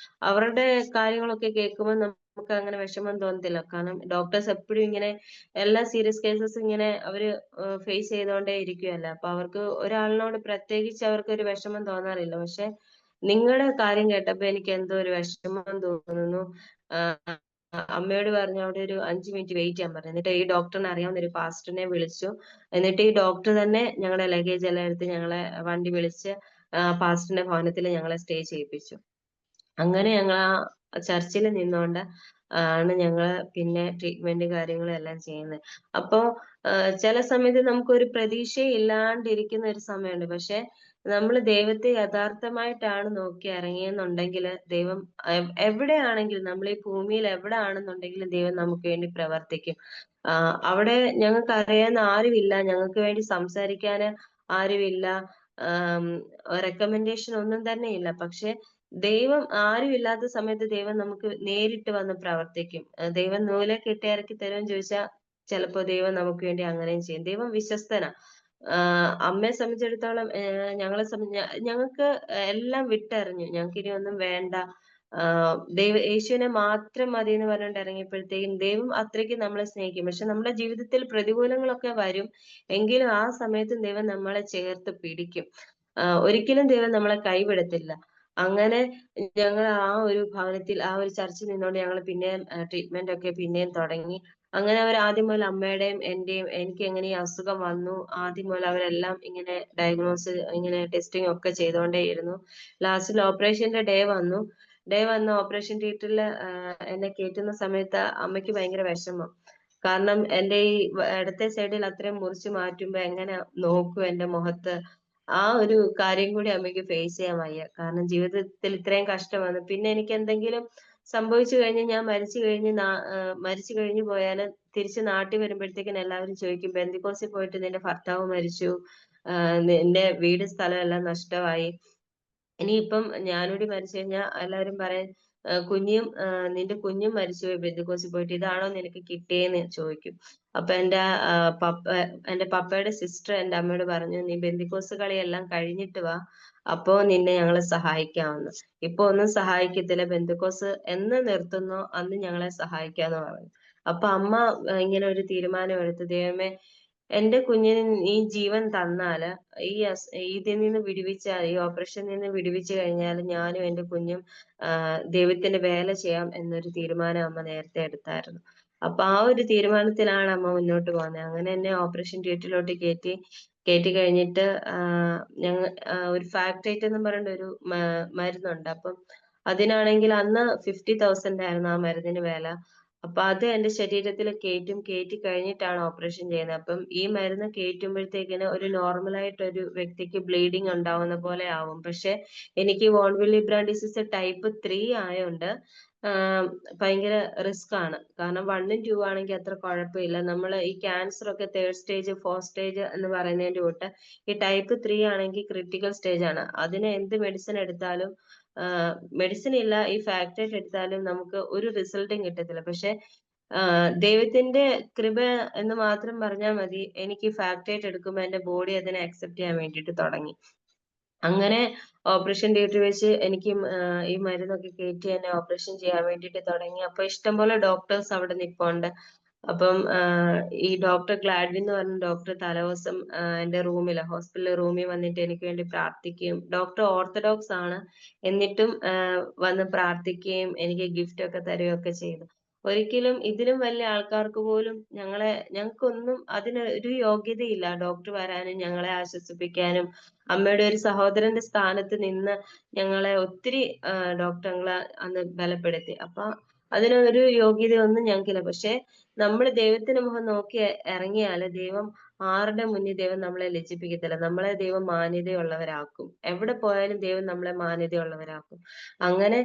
അവരുടെ കാര്യങ്ങളൊക്കെ കേൾക്കുമ്പോൾ നമുക്ക് അങ്ങനെ വിഷമം തോന്നത്തില്ല. കാരണം ഡോക്ടേഴ്സ് എപ്പോഴും ഇങ്ങനെ എല്ലാ സീരിയസ് കേസസും ഇങ്ങനെ അവര് ഫേസ് ചെയ്തുകൊണ്ടേ ഇരിക്കുകയല്ല. അപ്പൊ അവർക്ക് ഒരാളിനോട് പ്രത്യേകിച്ച് അവർക്ക് ഒരു വിഷമം തോന്നാറില്ല. പക്ഷെ നിങ്ങളുടെ കാര്യം കേട്ടപ്പോ എനിക്ക് എന്തോ ഒരു വിഷമം തോന്നുന്നു. അമ്മയോട് പറഞ്ഞു അവിടെ ഒരു 5 മിനിറ്റ് വെയിറ്റ് ചെയ്യാൻ പറഞ്ഞു. എന്നിട്ട് ഈ ഡോക്ടറിനെ അറിയാവുന്ന ഒരു പാസ്റ്ററിനെ വിളിച്ചു. എന്നിട്ട് ഈ ഡോക്ടർ തന്നെ ഞങ്ങളുടെ ലഗേജ് എല്ലാം എടുത്ത് ഞങ്ങളെ വണ്ടി വിളിച്ച് പാസ്റ്ററിന്റെ ഭവനത്തിൽ ഞങ്ങളെ സ്റ്റേ ചെയ്യിപ്പിച്ചു. അങ്ങനെ ഞങ്ങൾ ആ ചർച്ചിൽ നിന്നുകൊണ്ട് ആണ് ഞങ്ങള് പിന്നെ ട്രീറ്റ്മെന്റ് കാര്യങ്ങളും എല്ലാം ചെയ്യുന്നത്. അപ്പോ ചില സമയത്ത് നമുക്കൊരു പ്രതീക്ഷയും ഇല്ലാണ്ടിരിക്കുന്ന ഒരു സമയമുണ്ട്. പക്ഷെ നമ്മൾ ദൈവത്തെ യഥാർത്ഥമായിട്ടാണ് നോക്കി ഇറങ്ങിയെന്നുണ്ടെങ്കിൽ ദൈവം എവിടെയാണെങ്കിലും, നമ്മൾ ഈ ഭൂമിയിൽ എവിടെ ആണെന്നുണ്ടെങ്കിലും ദൈവം നമുക്ക് വേണ്ടി പ്രവർത്തിക്കും. അവിടെ ഞങ്ങൾക്ക് അറിയാവുന്ന ആരുമില്ല, ഞങ്ങൾക്ക് വേണ്ടി സംസാരിക്കാൻ ആരുമില്ല, റെക്കമെൻഡേഷൻ ഒന്നും തന്നെ ഇല്ല. പക്ഷെ ദൈവം ആരുമില്ലാത്ത സമയത്ത് ദൈവം നമുക്ക് നേരിട്ട് വന്ന് പ്രവർത്തിക്കും. ദൈവം നൂലെ കെട്ടി ഇറക്കി തരുമെന്ന് ചോദിച്ചാൽ ചിലപ്പോ ദൈവം നമുക്ക് വേണ്ടി അങ്ങനെയും ചെയ്യും. ദൈവം വിശ്വസ്തനാ. അമ്മയെ സംബന്ധിച്ചിടത്തോളം ഞങ്ങൾക്ക് എല്ലാം വിട്ടെറിഞ്ഞു. ഞങ്ങൾക്ക് ഇനി ഒന്നും വേണ്ട, യേശുവിനെ മാത്രം മതി എന്ന് പറഞ്ഞിട്ട് ഇറങ്ങിയപ്പോഴത്തേക്കും ദൈവം അത്രയ്ക്ക് നമ്മളെ സ്നേഹിക്കും. പക്ഷെ നമ്മുടെ ജീവിതത്തിൽ പ്രതികൂലങ്ങളൊക്കെ വരും. എങ്കിലും ആ സമയത്തും ദൈവം നമ്മളെ ചേർത്ത് പിടിക്കും. ഒരിക്കലും ദൈവം നമ്മളെ കൈവിടത്തില്ല. അങ്ങനെ ഞങ്ങൾ ആ ഒരു ഭവനത്തിൽ, ആ ഒരു ചർച്ചിൽ നിന്നുകൊണ്ട് ഞങ്ങൾ പിന്നെയും ട്രീറ്റ്മെന്റ് ഒക്കെ പിന്നെയും തുടങ്ങി. അങ്ങനെ അവർ ആദ്യം മുതൽ അമ്മയുടെയും എന്റെയും, എനിക്ക് എങ്ങനെ ഈ അസുഖം വന്നു, ആദ്യം മുതൽ അവരെല്ലാം ഇങ്ങനെ ഡയഗ്നോസ്, ഇങ്ങനെ ടെസ്റ്റിംഗ് ഒക്കെ ചെയ്തുകൊണ്ടേയിരുന്നു. ലാസ്റ്റിൽ ഓപ്പറേഷന്റെ ഡേ വന്ന് ഓപ്പറേഷൻ തിയേറ്ററിൽ എന്നെ കയറ്റുന്ന സമയത്ത് അമ്മയ്ക്ക് ഭയങ്കര വിഷമം. കാരണം എന്റെ ഈ ഇടത്തെ സൈഡിൽ അത്രയും മുറിച്ച് മാറ്റുമ്പോ എങ്ങനെ നോക്കും എന്റെ മുഖത്ത്, ആ ഒരു കാര്യം കൂടി അമ്മയ്ക്ക് ഫേസ് ചെയ്യാൻ വയ്യ. കാരണം ജീവിതത്തിൽ ഇത്രയും കഷ്ടം വന്നു. പിന്നെ എനിക്ക് എന്തെങ്കിലും സംഭവിച്ചു കഴിഞ്ഞ് ഞാൻ മരിച്ചു കഴിഞ്ഞു പോയാൽ തിരിച്ച് നാട്ടിൽ വരുമ്പോഴത്തേക്കിന് എല്ലാവരും ചോദിക്കും, ബെന്തിക്കോസിൽ പോയിട്ട് നിന്റെ ഭർത്താവ് മരിച്ചു, നിന്റെ വീട് സ്ഥലം എല്ലാം നഷ്ടമായി, ഇനിയിപ്പം ഞാനൂടി മരിച്ചു കഴിഞ്ഞാൽ എല്ലാവരും പറയും, നിന്റെ കുഞ്ഞും മരിച്ചുപോയി ബന്ധുക്കോസി പോയിട്ട്, ഇതാണോ നിനക്ക് കിട്ടിയെന്ന് ചോദിക്കും. അപ്പൊ പപ്പ എന്റെ പപ്പയുടെ സിസ്റ്റർ എന്റെ അമ്മയോട് പറഞ്ഞു, നീ ബന്ധുക്കോസ് കളിയെല്ലാം കഴിഞ്ഞിട്ട് വാ, അപ്പോ നിന്നെ ഞങ്ങളെ സഹായിക്കാമെന്ന്. ഇപ്പൊ ഒന്നും സഹായിക്കത്തില്ല, ബന്ധുക്കോസ് എന്ന് നിർത്തുന്നോ അന്ന് ഞങ്ങളെ സഹായിക്കാന്ന് പറഞ്ഞു. അപ്പൊ അമ്മ ഇങ്ങനെ ഒരു തീരുമാനം എടുത്തു, ദൈവമേ എന്റെ കുഞ്ഞിന് നീ ജീവൻ തന്നാല്, ഇതിൽ നിന്ന് വിടുവിച്ചാൽ, ഈ ഓപ്പറേഷനിൽ നിന്ന് വിടുവിച്ചു കഴിഞ്ഞാൽ ഞാനും എന്റെ കുഞ്ഞും ദൈവത്തിന്റെ വേല ചെയ്യാം എന്നൊരു തീരുമാനം അമ്മ നേരത്തെ എടുത്തായിരുന്നു. അപ്പൊ ആ ഒരു തീരുമാനത്തിലാണ് അമ്മ മുന്നോട്ട് പോകുന്നത്. അങ്ങനെ എന്നെ ഓപ്പറേഷൻ തിയേറ്ററിലോട്ട് കയറ്റി കഴിഞ്ഞിട്ട് ഞങ്ങൾ ഒരു ഫാക്ടേറ്റ് എന്ന് പറയുന്ന ഒരു മരുന്നുണ്ട്. അപ്പം അതിനാണെങ്കിൽ അന്ന് 50,000 ആയിരുന്നു ആ മരുന്നിന് വില. അപ്പൊ അത് എന്റെ ശരീരത്തിൽ കയറ്റി കഴിഞ്ഞിട്ടാണ് ഓപ്പറേഷൻ ചെയ്യുന്നത്. അപ്പം ഈ മരുന്ന് കയറ്റുമ്പോഴത്തേക്കിന് ഒരു നോർമലായിട്ട് ഒരു വ്യക്തിക്ക് ബ്ലീഡിങ് ഉണ്ടാവുന്ന പോലെ ആവും. പക്ഷെ എനിക്ക് von Willebrand disease type 3 ആയോണ്ട് ഭയങ്കര റിസ്ക് ആണ്. കാരണം 1ഉം 2 ആണെങ്കി അത്ര കുഴപ്പമില്ല. നമ്മള് ഈ ക്യാൻസർ ഒക്കെ 3rd സ്റ്റേജ്, 4th സ്റ്റേജ് എന്ന് പറയുന്നതിന്റെ കൂട്ട് ഈ ടൈപ്പ് 3 ആണെങ്കി ക്രിട്ടിക്കൽ സ്റ്റേജ് ആണ്. അതിന് എന്ത് മെഡിസിൻ എടുത്താലും മെഡിസിൻ ഇല്ല, ഈ ഫാക്ടേറ്റ് എടുത്താലും നമുക്ക് ഒരു റിസൾട്ടും കിട്ടത്തില്ല. പക്ഷെ ദൈവത്തിന്റെ കൃപ എന്ന് മാത്രം പറഞ്ഞാൽ മതി. എനിക്ക് ഫാക്ടേറ്റ് എടുക്കുമ്പോ എന്റെ ബോഡി അതിനെ അക്സെപ്റ്റ് ചെയ്യാൻ വേണ്ടിയിട്ട് തുടങ്ങി. അങ്ങനെ ഓപ്പറേഷൻ തിയേറ്ററിൽ വെച്ച് എനിക്ക് ഈ മരുന്നൊക്കെ കേറ്റി എന്നെ ഓപ്പറേഷൻ ചെയ്യാൻ വേണ്ടിയിട്ട് തുടങ്ങി. അപ്പൊ ഇഷ്ടംപോലെ ഡോക്ടേഴ്സ് അവിടെ നിപ്പുണ്ട്. അപ്പം ഈ ഡോക്ടർ ഗ്ലാഡ്വിൻ എന്ന് പറഞ്ഞ ഡോക്ടർ തലേദിവസം എന്റെ റൂമില് ഹോസ്പിറ്റൽ റൂമിൽ വന്നിട്ട് എനിക്ക് വേണ്ടി പ്രാർത്ഥിക്കുകയും, ഡോക്ടർ ഓർത്തഡോക്സ് ആണ്, എന്നിട്ടും വന്ന് പ്രാർത്ഥിക്കുകയും എനിക്ക് ഗിഫ്റ്റ് ഒക്കെ തരികയൊക്കെ ചെയ്തു. ഒരിക്കലും ഇതിലും വലിയ ആൾക്കാർക്ക് പോലും ഞങ്ങൾക്കൊന്നും അതിന് ഒരു യോഗ്യതയില്ല ഡോക്ടർ വരാനും ഞങ്ങളെ ആശ്വസിപ്പിക്കാനും. അമ്മയുടെ ഒരു സഹോദരന്റെ സ്ഥാനത്ത് നിന്ന് ഞങ്ങളെ ഒത്തിരി ഡോക്ടർ ഞങ്ങളെ അന്ന് ബലപ്പെടുത്തി. അപ്പൊ അതിനൊരു യോഗ്യതയൊന്നും ഞങ്ങൾക്കില്ല. പക്ഷെ നമ്മൾ ദൈവത്തിന്റെ മുഖം നോക്കി ഇറങ്ങിയാല് ദൈവം ആരുടെ മുന്നിൽ ദൈവം നമ്മളെ ലജ്ജിപ്പിക്കത്തില്ല. നമ്മളെ ദൈവം മാന്യതയുള്ളവരാക്കും. എവിടെ പോയാലും ദൈവം നമ്മളെ മാന്യതയുള്ളവരാക്കും. അങ്ങനെ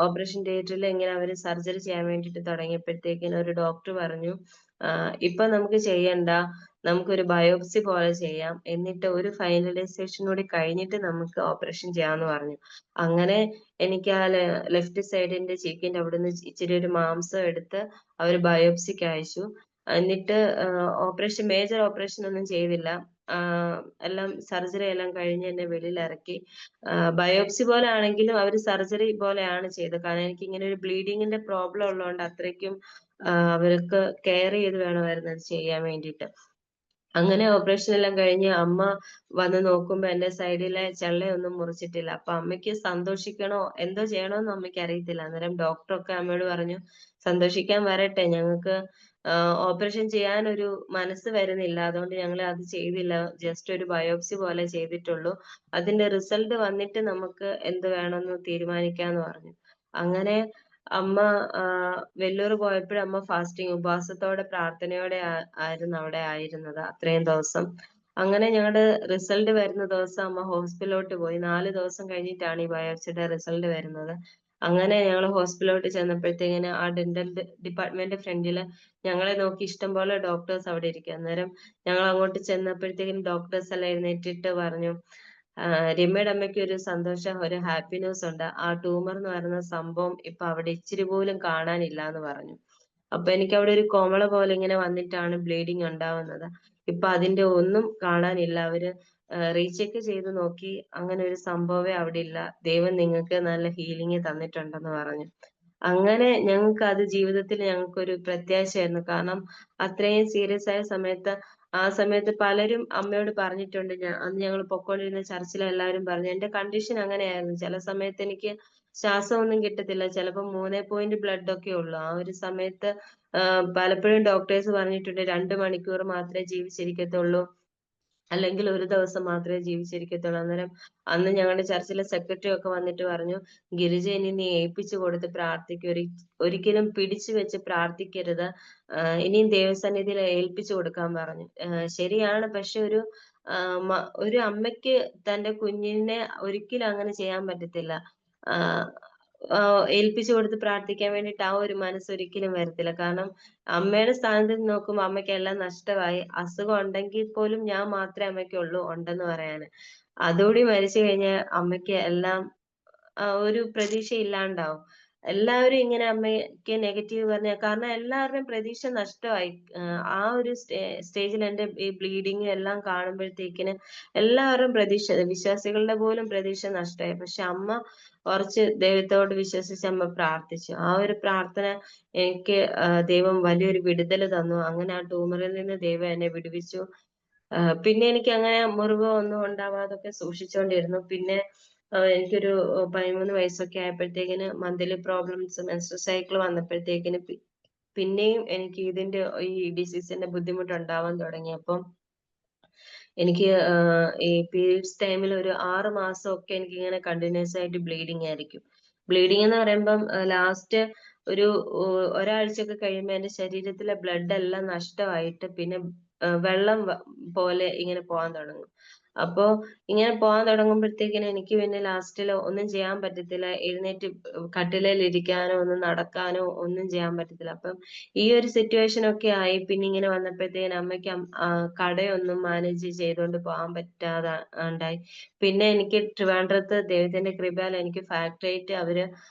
ഓപ്പറേഷൻ തിയേറ്ററിൽ ഇങ്ങനെ അവര് സർജറി ചെയ്യാൻ വേണ്ടിയിട്ട് തുടങ്ങിയപ്പോഴത്തേക്കിനും ഒരു ഡോക്ടർ പറഞ്ഞു, ഇപ്പൊ നമുക്ക് ചെയ്യണ്ട, നമുക്കൊരു ബയോപ്സി പോലെ ചെയ്യാം, എന്നിട്ട് ഒരു ഫൈനലൈസേഷൻ കൂടി കഴിഞ്ഞിട്ട് നമുക്ക് ഓപ്പറേഷൻ ചെയ്യാന്ന് പറഞ്ഞു. അങ്ങനെ എനിക്ക് ആ ലെഫ്റ്റ് സൈഡിന്റെ ചീക്കിന്റെ അവിടുന്ന് ഇച്ചിരി ഒരു മാംസം എടുത്ത് അവര് ബയോപ്സിക്ക് അയച്ചു. എന്നിട്ട് മേജർ ഓപ്പറേഷൻ ഒന്നും ചെയ്തില്ല. എല്ലാം സർജറി എല്ലാം കഴിഞ്ഞ് എന്നെ വെളിയിൽ ഇറക്കി. ബയോപ്സി പോലെ ആണെങ്കിലും അവര് സർജറി പോലെയാണ് ചെയ്തത്. കാരണം എനിക്ക് ഇങ്ങനെ ഒരു ബ്ലീഡിങ്ങിന്റെ പ്രോബ്ലം ഉള്ളതുകൊണ്ട് അത്രയ്ക്കും അവർക്ക് കെയർ ചെയ്ത് വേണമായിരുന്നു അത് ചെയ്യാൻ വേണ്ടിയിട്ട്. അങ്ങനെ ഓപ്പറേഷൻ എല്ലാം കഴിഞ്ഞ് അമ്മ വന്ന് നോക്കുമ്പോ എന്റെ സൈഡിലെ ചെള്ളയൊന്നും മുറിച്ചിട്ടില്ല. അപ്പൊ അമ്മയ്ക്ക് സന്തോഷിക്കണോ എന്തോ ചെയ്യണോന്ന് അമ്മയ്ക്ക് അറിയത്തില്ല. അന്നേരം ഡോക്ടറൊക്കെ അമ്മയോട് പറഞ്ഞു, സന്തോഷിക്കാൻ വരട്ടെ, ഞങ്ങൾക്ക് ഓപ്പറേഷൻ ചെയ്യാൻ ഒരു മനസ്സ് വരുന്നില്ല, അതുകൊണ്ട് ഞങ്ങൾ അത് ചെയ്തില്ല, ജസ്റ്റ് ഒരു ബയോപ്സി പോലെ ചെയ്തിട്ടുള്ളൂ, അതിന്റെ റിസൾട്ട് വന്നിട്ട് നമുക്ക് എന്ത് വേണമെന്ന് തീരുമാനിക്കാന്ന് പറഞ്ഞു. അങ്ങനെ അമ്മ വെല്ലൂർ പോയപ്പോഴും അമ്മ ഫാസ്റ്റിംഗ്, ഉപവാസത്തോടെ പ്രാർത്ഥനയോടെ ആയിരുന്നു അവിടെ ആയിരുന്നത് അത്രയും ദിവസം. അങ്ങനെ ഞങ്ങളുടെ റിസൾട്ട് വരുന്ന ദിവസം അമ്മ ഹോസ്പിറ്റലിലോട്ട് പോയി. 4 ദിവസം കഴിഞ്ഞിട്ടാണ് ഈ ബയോപ്സിയുടെ റിസൾട്ട് വരുന്നത്. അങ്ങനെ ഞങ്ങൾ ഹോസ്പിറ്റലിലോട്ട് ചെന്നപ്പോഴത്തേക്കിന് ആ ഡെന്റൽ ഡിപ്പാർട്ട്മെന്റ് ഫ്രണ്ടില് ഞങ്ങളെ നോക്കി ഇഷ്ടംപോലെ ഡോക്ടേഴ്സ് അവിടെ ഇരിക്കുക. അന്നേരം ഞങ്ങൾ അങ്ങോട്ട് ചെന്നപ്പോഴത്തേക്കും ഡോക്ടേഴ്സ് എല്ലാം എഴുന്നേറ്റിട്ട് പറഞ്ഞു, രമ്യയുടെ അമ്മയ്ക്ക് ഒരു സന്തോഷം, ഒരു ഹാപ്പി ന്യൂസ് ഉണ്ട്. ആ ട്യൂമർ എന്ന് പറയുന്ന സംഭവം ഇപ്പൊ അവിടെ ഇച്ചിരി പോലും കാണാനില്ല എന്ന് പറഞ്ഞു. അപ്പൊ എനിക്ക് അവിടെ ഒരു കോമള പോലെ ഇങ്ങനെ വന്നിട്ടാണ് ബ്ലീഡിങ് ഉണ്ടാവുന്നത്. ഇപ്പൊ അതിന്റെ ഒന്നും കാണാനില്ല. അവര് റീചെക്ക് ചെയ്ത് നോക്കി, അങ്ങനെ ഒരു സംഭവമേ അവിടെ ഇല്ല. ദൈവം നിങ്ങൾക്ക് നല്ല ഹീലിംഗ് തന്നിട്ടുണ്ടെന്ന് പറഞ്ഞു. അങ്ങനെ ഞങ്ങൾക്ക് അത് ജീവിതത്തിൽ ഞങ്ങൾക്കൊരു പ്രത്യാശയായിരുന്നു. കാരണം അത്രയും സീരിയസ് ആയ സമയത്ത്, ആ സമയത്ത് പലരും അമ്മയോട് പറഞ്ഞിട്ടുണ്ട്. അന്ന് ഞങ്ങൾ പൊക്കോണ്ടിരുന്ന ചർച്ചിൽ എല്ലാവരും പറഞ്ഞു, എന്റെ കണ്ടീഷൻ അങ്ങനെയായിരുന്നു. ചില സമയത്ത് എനിക്ക് ശ്വാസമൊന്നും കിട്ടത്തില്ല. ചിലപ്പോ 3 പോയിന്റ് ബ്ലഡ് ഒക്കെ ഉള്ളു. ആ ഒരു സമയത്ത് പലപ്പോഴും ഡോക്ടേഴ്സ് പറഞ്ഞിട്ടുണ്ട് 2 മണിക്കൂർ മാത്രമേ ജീവിച്ചിരിക്കത്തുള്ളൂ, അല്ലെങ്കിൽ ഒരു ദിവസം മാത്രമേ ജീവിച്ചിരിക്കത്തുള്ളൂ. അന്നേരം അന്ന് ഞങ്ങളുടെ ചർച്ചിലെ സെക്രട്ടറി ഒക്കെ വന്നിട്ട് പറഞ്ഞു, ഗിരിജ ഇനി നീ ഏൽപ്പിച്ചു കൊടുത്ത് പ്രാർത്ഥിക്കും, ഒരിക്കലും പിടിച്ചു വെച്ച് പ്രാർത്ഥിക്കരുത്, ഇനിയും ദൈവസന്നിധിയിൽ ഏൽപ്പിച്ചു കൊടുക്കാൻ പറഞ്ഞു. ശരിയാണ്. പക്ഷെ ഒരു അമ്മയ്ക്ക് തന്റെ കുഞ്ഞിനെ ഒരിക്കലും അങ്ങനെ ചെയ്യാൻ പറ്റത്തില്ല. ഏൽപ്പിച്ചു കൊടുത്ത് പ്രാർത്ഥിക്കാൻ വേണ്ടിയിട്ട് ആ ഒരു മനസ്സ് ഒരിക്കലും വരത്തില്ല. കാരണം അമ്മയുടെ സ്ഥാനത്ത് നിന്ന് നോക്കുമ്പോ അമ്മയ്ക്ക് എല്ലാം നഷ്ടമായി. അസുഖം ഉണ്ടെങ്കിൽ പോലും ഞാൻ മാത്രമേ അമ്മയ്ക്കുള്ളൂ ഉണ്ടെന്ന് പറയാന്. അതുകൂടി മരിച്ചു കഴിഞ്ഞാൽ അമ്മയ്ക്ക് എല്ലാം ഒരു പ്രതീക്ഷ ഇല്ലാണ്ടാവും. എല്ലാവരും ഇങ്ങനെ അമ്മയ്ക്ക് നെഗറ്റീവ് പറഞ്ഞ, കാരണം എല്ലാവരുടെയും പ്രതീക്ഷ നഷ്ടമായി. ആ ഒരു സ്റ്റേജിൽ എന്റെ ഈ ബ്ലീഡിങ് എല്ലാം കാണുമ്പോഴത്തേക്കിന് എല്ലാവരുടെയും പ്രതീക്ഷ, വിശ്വാസികളുടെ പോലും പ്രതീക്ഷ നഷ്ടമായി. പക്ഷെ അമ്മ കുറച്ച് ദൈവത്തോട് വിശ്വസിച്ച് അമ്മ പ്രാർത്ഥിച്ചു. ആ ഒരു പ്രാർത്ഥന എനിക്ക് ദൈവം വലിയൊരു വിടുതൽ തന്നു. അങ്ങനെ ആ ട്യൂമറിൽ നിന്ന് ദൈവം എന്നെ വിടുവിച്ചു. പിന്നെ എനിക്ക് അങ്ങനെ മുറിവ് ഒന്നും ഉണ്ടാവാതൊക്കെ സൂക്ഷിച്ചുകൊണ്ടിരുന്നു. പിന്നെ എനിക്കൊരു 13 വയസ്സൊക്കെ ആയപ്പോഴത്തേക്കിന് മന്ത്ലി പ്രോബ്ലംസ്, മെൻസ്ട്രുവൽ സൈക്കിൾ വന്നപ്പോഴത്തേക്കിന് പിന്നെയും എനിക്ക് ഇതിന്റെ ഈ ഡിസീസിന്റെ ബുദ്ധിമുട്ട് ഉണ്ടാവാൻ തുടങ്ങി. അപ്പം എനിക്ക് ഈ പീരീഡ്സ് ടൈമിൽ ഒരു 6 മാസമൊക്കെ എനിക്ക് ഇങ്ങനെ കണ്ടിന്യൂസ് ആയിട്ട് ബ്ലീഡിങ് ആയിരിക്കും. ബ്ലീഡിങ് എന്ന് പറയുമ്പം ലാസ്റ്റ് ഒരു ഒരാഴ്ചയൊക്കെ കഴിയുമ്പോൾ എന്റെ ശരീരത്തിലെ ബ്ലഡ് എല്ലാം നഷ്ടമായിട്ട് പിന്നെ വെള്ളം പോലെ ഇങ്ങനെ പോകാൻ തുടങ്ങും. അപ്പൊ ഇങ്ങനെ പോകാൻ തുടങ്ങുമ്പോഴത്തേക്കിന് എനിക്ക് പിന്നെ ലാസ്റ്റില് ഒന്നും ചെയ്യാൻ പറ്റത്തില്ല. എഴുന്നേറ്റ് കട്ടിലേൽ ഇരിക്കാനോ ഒന്നും നടക്കാനോ ഒന്നും ചെയ്യാൻ പറ്റത്തില്ല. അപ്പം ഈ ഒരു സിറ്റുവേഷൻ ഒക്കെ ആയി. പിന്നെ ഇങ്ങനെ വന്നപ്പോഴത്തേക്കിന് അമ്മയ്ക്ക് കടയൊന്നും മാനേജ് ചെയ്തുകൊണ്ട് പോകാൻ പറ്റാതെ ഉണ്ടായി. പിന്നെ എനിക്ക് ട്രിവാൻഡ്രത്ത് ദൈവത്തിന്റെ കൃപയാൽ എനിക്ക് ഫാക്ടറിയേറ്റ് അവര്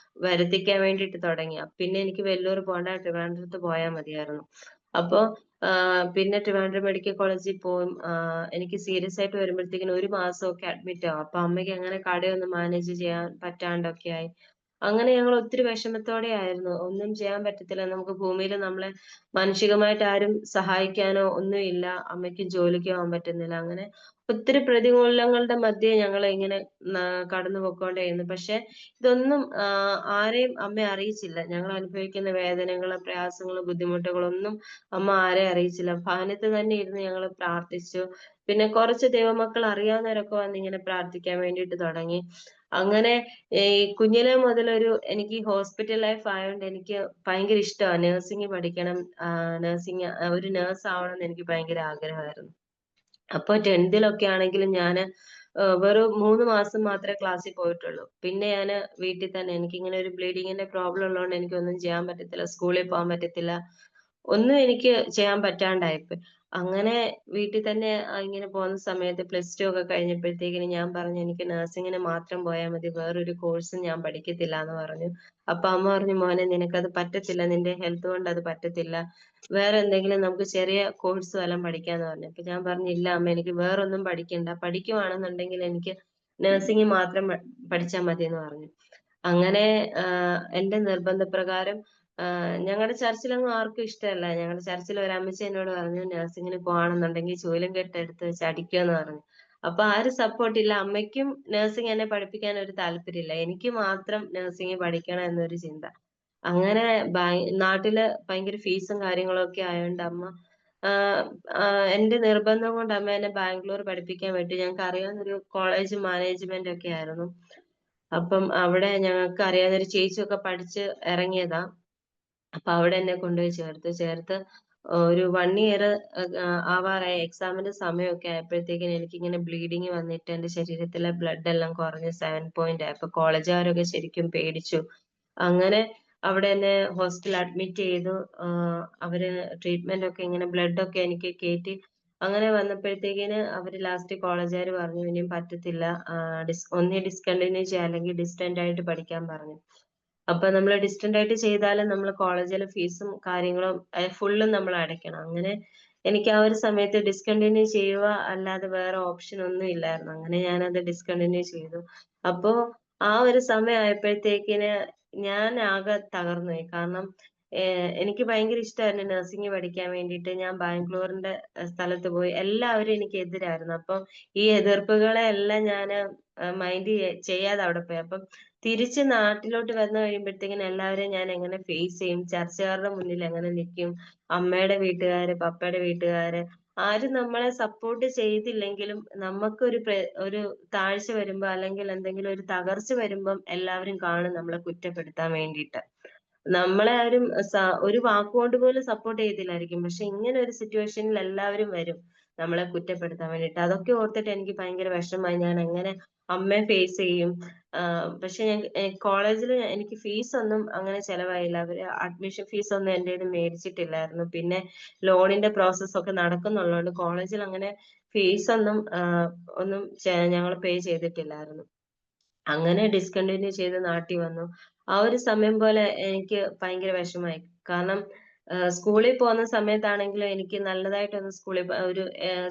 വരുത്തിക്കാൻ വേണ്ടിയിട്ട് തുടങ്ങി. പിന്നെ എനിക്ക് വെല്ലൂർ പോണ്ട, ട്രിവാൻഡ്രത്ത് പോയാൽ മതിയായിരുന്നു. അപ്പൊ പിന്നെ ട്രിവാൻഡ്രം മെഡിക്കൽ കോളേജിൽ പോവും. എനിക്ക് സീരിയസ് ആയിട്ട് വരുമ്പോഴത്തേക്കിനും 1 മാസമൊക്കെ അഡ്മിറ്റ് ആവും. അപ്പൊ അമ്മയ്ക്ക് അങ്ങനെ കടയൊന്നും മാനേജ് ചെയ്യാൻ പറ്റാണ്ടൊക്കെ ആയി. അങ്ങനെ ഞങ്ങൾ ഒത്തിരി വിഷമത്തോടെ ആയിരുന്നു. ഒന്നും ചെയ്യാൻ പറ്റത്തില്ല. നമുക്ക് ഭൂമിയിൽ നമ്മളെ മാനുഷികമായിട്ട് ആരും സഹായിക്കാനോ ഒന്നുമില്ല. അമ്മയ്ക്ക് ജോലിക്ക് പോകാൻ പറ്റുന്നില്ല. അങ്ങനെ ഒത്തിരി പ്രതികൂലങ്ങളുടെ മധ്യേ ഞങ്ങൾ ഇങ്ങനെ കടന്നു പൊക്കോണ്ടേയിരുന്നു. പക്ഷെ ഇതൊന്നും ആരെയും അമ്മയെ അറിയിച്ചില്ല. ഞങ്ങൾ അനുഭവിക്കുന്ന വേദനകളും പ്രയാസങ്ങളും ബുദ്ധിമുട്ടുകളും ഒന്നും അമ്മ ആരെയും അറിയിച്ചില്ല. ഭവനത്തിൽ തന്നെ ഇരുന്ന് ഞങ്ങള് പ്രാർത്ഥിച്ചു. പിന്നെ കുറച്ച് ദൈവമക്കൾ അറിയാവുന്നവരൊക്കെ വന്ന് ഇങ്ങനെ പ്രാർത്ഥിക്കാൻ വേണ്ടിയിട്ട് തുടങ്ങി. അങ്ങനെ ഈ കുഞ്ഞിലെ മുതലൊരു എനിക്ക് ഹോസ്പിറ്റൽ ലൈഫ് ആയതുകൊണ്ട് എനിക്ക് ഭയങ്കര ഇഷ്ടമാണ്. നഴ്സിംഗ് പഠിക്കണം, ഒരു നേഴ്സ് ആവണം എന്ന് എനിക്ക് ഭയങ്കര ആഗ്രഹമായിരുന്നു. അപ്പൊ 10th ആണെങ്കിലും ഞാന് വെറും 3 മാസം മാത്രമേ ക്ലാസ്സിൽ പോയിട്ടുള്ളൂ. പിന്നെ ഞാന് വീട്ടിൽ തന്നെ എനിക്കിങ്ങനെ ഒരു ബ്ലീഡിങ്ങിന്റെ പ്രോബ്ലം ഉള്ളതുകൊണ്ട് എനിക്കൊന്നും ചെയ്യാൻ പറ്റത്തില്ല. സ്കൂളിൽ പോകാൻ പറ്റത്തില്ല. ഒന്നും എനിക്ക് ചെയ്യാൻ പറ്റാണ്ടായിപ്പോയി. അങ്ങനെ വീട്ടിൽ തന്നെ ഇങ്ങനെ പോകുന്ന സമയത്ത് +2 ഒക്കെ കഴിഞ്ഞപ്പോഴത്തേക്കിന് ഞാൻ പറഞ്ഞു എനിക്ക് നഴ്സിങ്ങിന് മാത്രം പോയാൽ മതി. വേറൊരു കോഴ്സും ഞാൻ പഠിക്കത്തില്ലാന്ന് പറഞ്ഞു. അപ്പൊ അമ്മ പറഞ്ഞു മോനെ നിനക്കത് പറ്റത്തില്ല. നിന്റെ ഹെൽത്ത് കൊണ്ട് അത് പറ്റത്തില്ല. വേറെ എന്തെങ്കിലും നമുക്ക് ചെറിയ കോഴ്സ് വല്ലോം പഠിക്കാന്ന് പറഞ്ഞു. അപ്പൊ ഞാൻ പറഞ്ഞു ഇല്ല അമ്മ എനിക്ക് വേറൊന്നും പഠിക്കണ്ട. പഠിക്കുവാണെന്നുണ്ടെങ്കിൽ എനിക്ക് നഴ്സിംഗ് മാത്രം പഠിച്ചാൽ മതി എന്ന് പറഞ്ഞു. അങ്ങനെ എന്റെ നിർബന്ധപ്രകാരം ഞങ്ങളുടെ ചർച്ചിലൊന്നും ആർക്കും ഇഷ്ടമല്ല. ഞങ്ങളുടെ ചർച്ചിൽ ഒരു അമ്മച്ചി എന്നോട് പറഞ്ഞു നഴ്സിങ്ങിന് പോവാണെന്നുണ്ടെങ്കിൽ ചൂലും കെട്ടെടുത്ത് വെച്ച് അടിക്കുമെന്ന് പറഞ്ഞു. അപ്പൊ ആരും സപ്പോർട്ട് ഇല്ല. അമ്മയ്ക്കും നഴ്സിംഗ് എന്നെ പഠിപ്പിക്കാൻ ഒരു താല്പര്യമില്ല. എനിക്ക് മാത്രം നഴ്സിംഗ് പഠിക്കണം എന്നൊരു ചിന്ത. അങ്ങനെ നാട്ടില് ഭയങ്കര ഫീസും കാര്യങ്ങളും ഒക്കെ ആയതുകൊണ്ട് അമ്മ ആഹ് എന്റെ നിർബന്ധം കൊണ്ട് അമ്മ എന്നെ ബാംഗ്ലൂർ പഠിപ്പിക്കാൻ വിട്ടു. ഞങ്ങൾക്ക് അറിയാവുന്നൊരു കോളേജ് മാനേജ്മെന്റ് ഒക്കെ ആയിരുന്നു. അപ്പം അവിടെ ഞങ്ങൾക്ക് അറിയാവുന്ന ഒരു ചേച്ചിയൊക്കെ പഠിച്ച് ഇറങ്ങിയതാ. അപ്പൊ അവിടെ എന്നെ കൊണ്ടുപോയി ചേർത്ത് ഒരു 1 ഇയർ ആവാറായി. എക്സാമിന്റെ സമയമൊക്കെ ആയപ്പോഴത്തേക്കിന് എനിക്കിങ്ങനെ ബ്ലീഡിങ് വന്നിട്ട് എന്റെ ശരീരത്തിലെ ബ്ലഡ് എല്ലാം കുറഞ്ഞ് 7 പോയിന്റ് ആയി. അപ്പൊ കോളേജുകാരൊക്കെ ശരിക്കും പേടിച്ചു. അങ്ങനെ അവിടെ എന്നെ ഹോസ്പിറ്റലിൽ അഡ്മിറ്റ് ചെയ്തു. അവര് ട്രീറ്റ്മെന്റ് ഒക്കെ ഇങ്ങനെ ബ്ലഡ് ഒക്കെ എനിക്ക് കേറ്റി. അങ്ങനെ വന്നപ്പോഴത്തേക്കിന് അവര് ലാസ്റ്റ് കോളേജുകാര് പറഞ്ഞു ഇനിയും പറ്റത്തില്ല. ഒന്നീ ഡിസ്കണ്ടിന്യൂ ചെയ്യാം അല്ലെങ്കിൽ ഡിസ്റ്റന്റ് ആയിട്ട് പഠിക്കാൻ പറഞ്ഞു. അപ്പൊ നമ്മള് ഡിസ്റ്റന്റ് ആയിട്ട് ചെയ്താലും നമ്മള് കോളേജിലെ ഫീസും കാര്യങ്ങളും ഫുള്ളും നമ്മൾ അടയ്ക്കണം. അങ്ങനെ എനിക്ക് ആ ഒരു സമയത്ത് ഡിസ്കണ്ടിന്യൂ ചെയ്യുക അല്ലാതെ വേറെ ഓപ്ഷൻ ഒന്നും ഇല്ലായിരുന്നു. അങ്ങനെ ഞാനത് ഡിസ്കണ്ടിന്യൂ ചെയ്തു. അപ്പോ ആ ഒരു സമയം ആയപ്പോഴത്തേക്കിന് ഞാൻ ആകെ തകർന്നുപോയി. കാരണം എനിക്ക് ഭയങ്കര ഇഷ്ടമായിരുന്നു നഴ്സിംഗ് പഠിക്കാൻ വേണ്ടിയിട്ട്. ഞാൻ ബാംഗ്ലൂരിന്റെ സ്ഥലത്ത് പോയി. എല്ലാവരും എനിക്ക് എതിരായിരുന്നു. അപ്പം ഈ എതിർപ്പുകളെ എല്ലാം ഞാന് മൈൻഡ് ചെയ്യാതെ അവിടെ പോയി. അപ്പം തിരിച്ച് നാട്ടിലോട്ട് വന്നു കഴിയുമ്പോഴത്തേക്കിന് എല്ലാവരെയും ഞാൻ എങ്ങനെ ഫേസ് ചെയ്യും? ചർച്ചക്കാരുടെ മുന്നിൽ എങ്ങനെ നിൽക്കും? അമ്മയുടെ വീട്ടുകാര്, പപ്പയുടെ വീട്ടുകാര് ആരും നമ്മളെ സപ്പോർട്ട് ചെയ്തില്ലെങ്കിലും നമുക്കൊരു ഒരു താഴ്ച വരുമ്പോ അല്ലെങ്കിൽ എന്തെങ്കിലും ഒരു തകർച്ച വരുമ്പം എല്ലാവരും കാണും നമ്മളെ കുറ്റപ്പെടുത്താൻ വേണ്ടിയിട്ട്. നമ്മളെ ആരും ഒരു വാക്കുകൊണ്ട് പോലും സപ്പോർട്ട് ചെയ്തില്ലായിരിക്കും. പക്ഷെ ഇങ്ങനെ ഒരു സിറ്റുവേഷനിൽ എല്ലാവരും വരും നമ്മളെ കുറ്റപ്പെടുത്താൻ വേണ്ടിയിട്ട്. അതൊക്കെ ഓർത്തിട്ട് എനിക്ക് ഭയങ്കര വിഷമമായി. ഞാൻ എങ്ങനെ അമ്മയെ ഫേസ് ചെയ്യും? പക്ഷെ ഞാൻ കോളേജിൽ എനിക്ക് ഫീസ് ഒന്നും അങ്ങനെ ചെലവായില്ല. അവര് അഡ്മിഷൻ ഫീസ് ഒന്നും എന്റേന്ന് മേടിച്ചിട്ടില്ലായിരുന്നു. പിന്നെ ലോണിന്റെ പ്രോസസ് ഒക്കെ നടക്കുന്നുള്ളതുകൊണ്ട് കോളേജിൽ അങ്ങനെ ഫീസ് ഒന്നും ഞങ്ങൾ പേ ചെയ്തിട്ടില്ലായിരുന്നു. അങ്ങനെ ഡിസ്കണ്ടിന്യൂ ചെയ്ത് നാട്ടിൽ വന്നു. ആ ഒരു സമയം പോലെ എനിക്ക് ഭയങ്കര വിഷമായി. കാരണം സ്കൂളിൽ പോകുന്ന സമയത്താണെങ്കിലും എനിക്ക് നല്ലതായിട്ടൊന്ന് ഒരു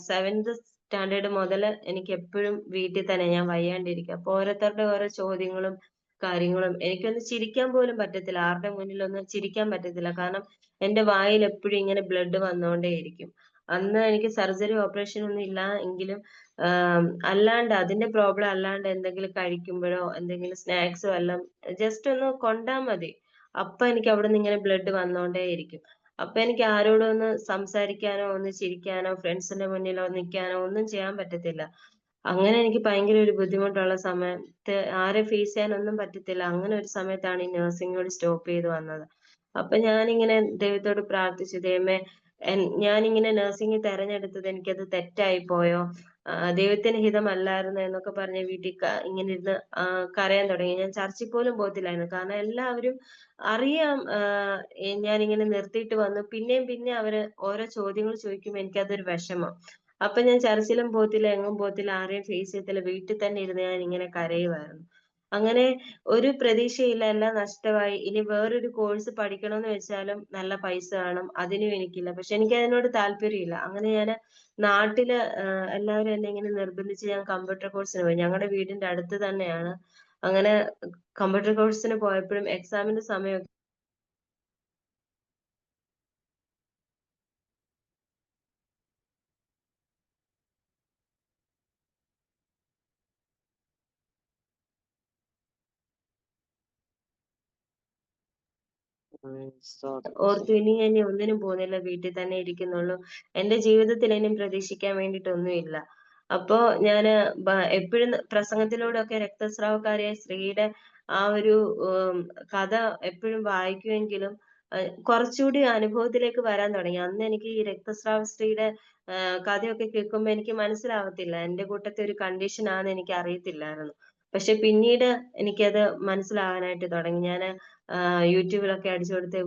7th സ്റ്റാൻഡേർഡ് മുതല് എനിക്ക് എപ്പോഴും വീട്ടിൽ തന്നെ ഞാൻ വയ്യാണ്ടിരിക്കും. അപ്പൊ ഓരോരുത്തരുടെ ഓരോ ചോദ്യങ്ങളും കാര്യങ്ങളും എനിക്കൊന്ന് ചിരിക്കാൻ പോലും പറ്റത്തില്ല. ആരുടെ മുന്നിലൊന്നും ചിരിക്കാൻ പറ്റത്തില്ല. കാരണം എന്റെ വായിൽ എപ്പോഴും ഇങ്ങനെ ബ്ലഡ് വന്നുകൊണ്ടേയിരിക്കും. അന്ന് എനിക്ക് സർജറി ഓപ്പറേഷൻ ഒന്നും ഇല്ല എങ്കിലും അല്ലാണ്ട് അതിന്റെ പ്രോബ്ലം അല്ലാണ്ട് എന്തെങ്കിലും കഴിക്കുമ്പോഴോ എന്തെങ്കിലും സ്നാക്സ് വല്ലതും ജസ്റ്റ് ഒന്ന് കൊണ്ടാ മതി. അപ്പൊ എനിക്ക് അവിടുന്ന് ഇങ്ങനെ ബ്ലഡ് വന്നോണ്ടേയിരിക്കും. അപ്പൊ എനിക്ക് ആരോടും ഒന്ന് സംസാരിക്കാനോ ഒന്ന് ചിരിക്കാനോ ഫ്രണ്ട്സിന്റെ മുന്നിലോ നിൽക്കാനോ ഒന്നും ചെയ്യാൻ പറ്റത്തില്ല. അങ്ങനെ എനിക്ക് ഭയങ്കര ഒരു ബുദ്ധിമുട്ടുള്ള സമയത്ത് ആരെ ഫേസ് ചെയ്യാനൊന്നും പറ്റത്തില്ല. അങ്ങനെ ഒരു സമയത്താണ് ഈ നഴ്സിംഗ് കൂടി സ്റ്റോപ്പ് ചെയ്ത് വന്നത്. അപ്പൊ ഞാനിങ്ങനെ ദൈവത്തോട് പ്രാർത്ഥിച്ചു ദൈവമേ ഞാനിങ്ങനെ നഴ്സിംഗ് തെരഞ്ഞെടുത്തത് എനിക്കത് തെറ്റായി പോയോ? ദൈവത്തിന് ഹിതമല്ലായിരുന്നു എന്നൊക്കെ പറഞ്ഞ് വീട്ടിൽ ഇങ്ങനെ ഇരുന്ന് കരയാൻ തുടങ്ങി. ഞാൻ ചർച്ചിൽ പോലും പോകത്തില്ലായിരുന്നു. കാരണം എല്ലാവരും അറിയാം, ഞാനിങ്ങനെ നിർത്തിയിട്ട് വന്നു. പിന്നെയും പിന്നെ അവര് ഓരോ ചോദ്യങ്ങൾ ചോദിക്കുമ്പോൾ എനിക്കതൊരു വിഷമം. അപ്പൊ ഞാൻ ചർച്ചിലും പോകത്തില്ല, എങ്ങും പോകത്തില്ല, ആരെയും ഫേസ് ചെയ്യത്തില്ല. വീട്ടിൽ തന്നെ ഇരുന്ന് ഞാൻ ഇങ്ങനെ കരയുമായിരുന്നു. അങ്ങനെ ഒരു പ്രതീക്ഷയില്ല, എല്ലാം നഷ്ടമായി. ഇനി വേറൊരു കോഴ്സ് പഠിക്കണമെന്ന് വെച്ചാലും നല്ല പൈസ വേണം. അതിനും എനിക്കില്ല. പക്ഷെ എനിക്ക് അതിനോട് താല്പര്യമില്ല. അങ്ങനെ ഞാൻ നാട്ടില് എല്ലാവരും എന്നെ ഇങ്ങനെ നിർബന്ധിച്ച് ഞാൻ കമ്പ്യൂട്ടർ കോഴ്സിന് പോയി. ഞങ്ങളുടെ വീടിന്റെ അടുത്ത് തന്നെയാണ്. അങ്ങനെ കമ്പ്യൂട്ടർ കോഴ്സിന് പോയപ്പോഴും എക്സാമിന്റെ സമയം ഓർത്തു ഇനി ഞാൻ ഇനി ഒന്നിനും പോകുന്നില്ല, വീട്ടിൽ തന്നെ ഇരിക്കുന്നുള്ളൂ. എന്റെ ജീവിതത്തിൽ ഇനിയും പ്രതീക്ഷിക്കാൻ വേണ്ടിയിട്ടൊന്നുമില്ല. അപ്പോ ഞാന് എപ്പോഴും പ്രസംഗത്തിലൂടെ ഒക്കെ രക്തസ്രാവക്കാരിയായ സ്ത്രീയുടെ ആ ഒരു കഥ എപ്പോഴും വായിക്കുമെങ്കിലും കുറച്ചുകൂടി അനുഭവത്തിലേക്ക് വരാൻ തുടങ്ങി. അന്ന് എനിക്ക് ഈ രക്തസ്രാവ സ്ത്രീയുടെ കഥയൊക്കെ കേൾക്കുമ്പോൾ എനിക്ക് മനസ്സിലാവത്തില്ല. എന്റെ കൂട്ടത്തെ ഒരു കണ്ടീഷൻ ആണെന്ന് എനിക്ക് അറിയത്തില്ലായിരുന്നു. പക്ഷെ പിന്നീട് എനിക്കത് മനസ്സിലാവാനായിട്ട് തുടങ്ങി. ഞാന് യൂട്യൂബിലൊക്കെ അടിച്ചു കൊടുത്ത്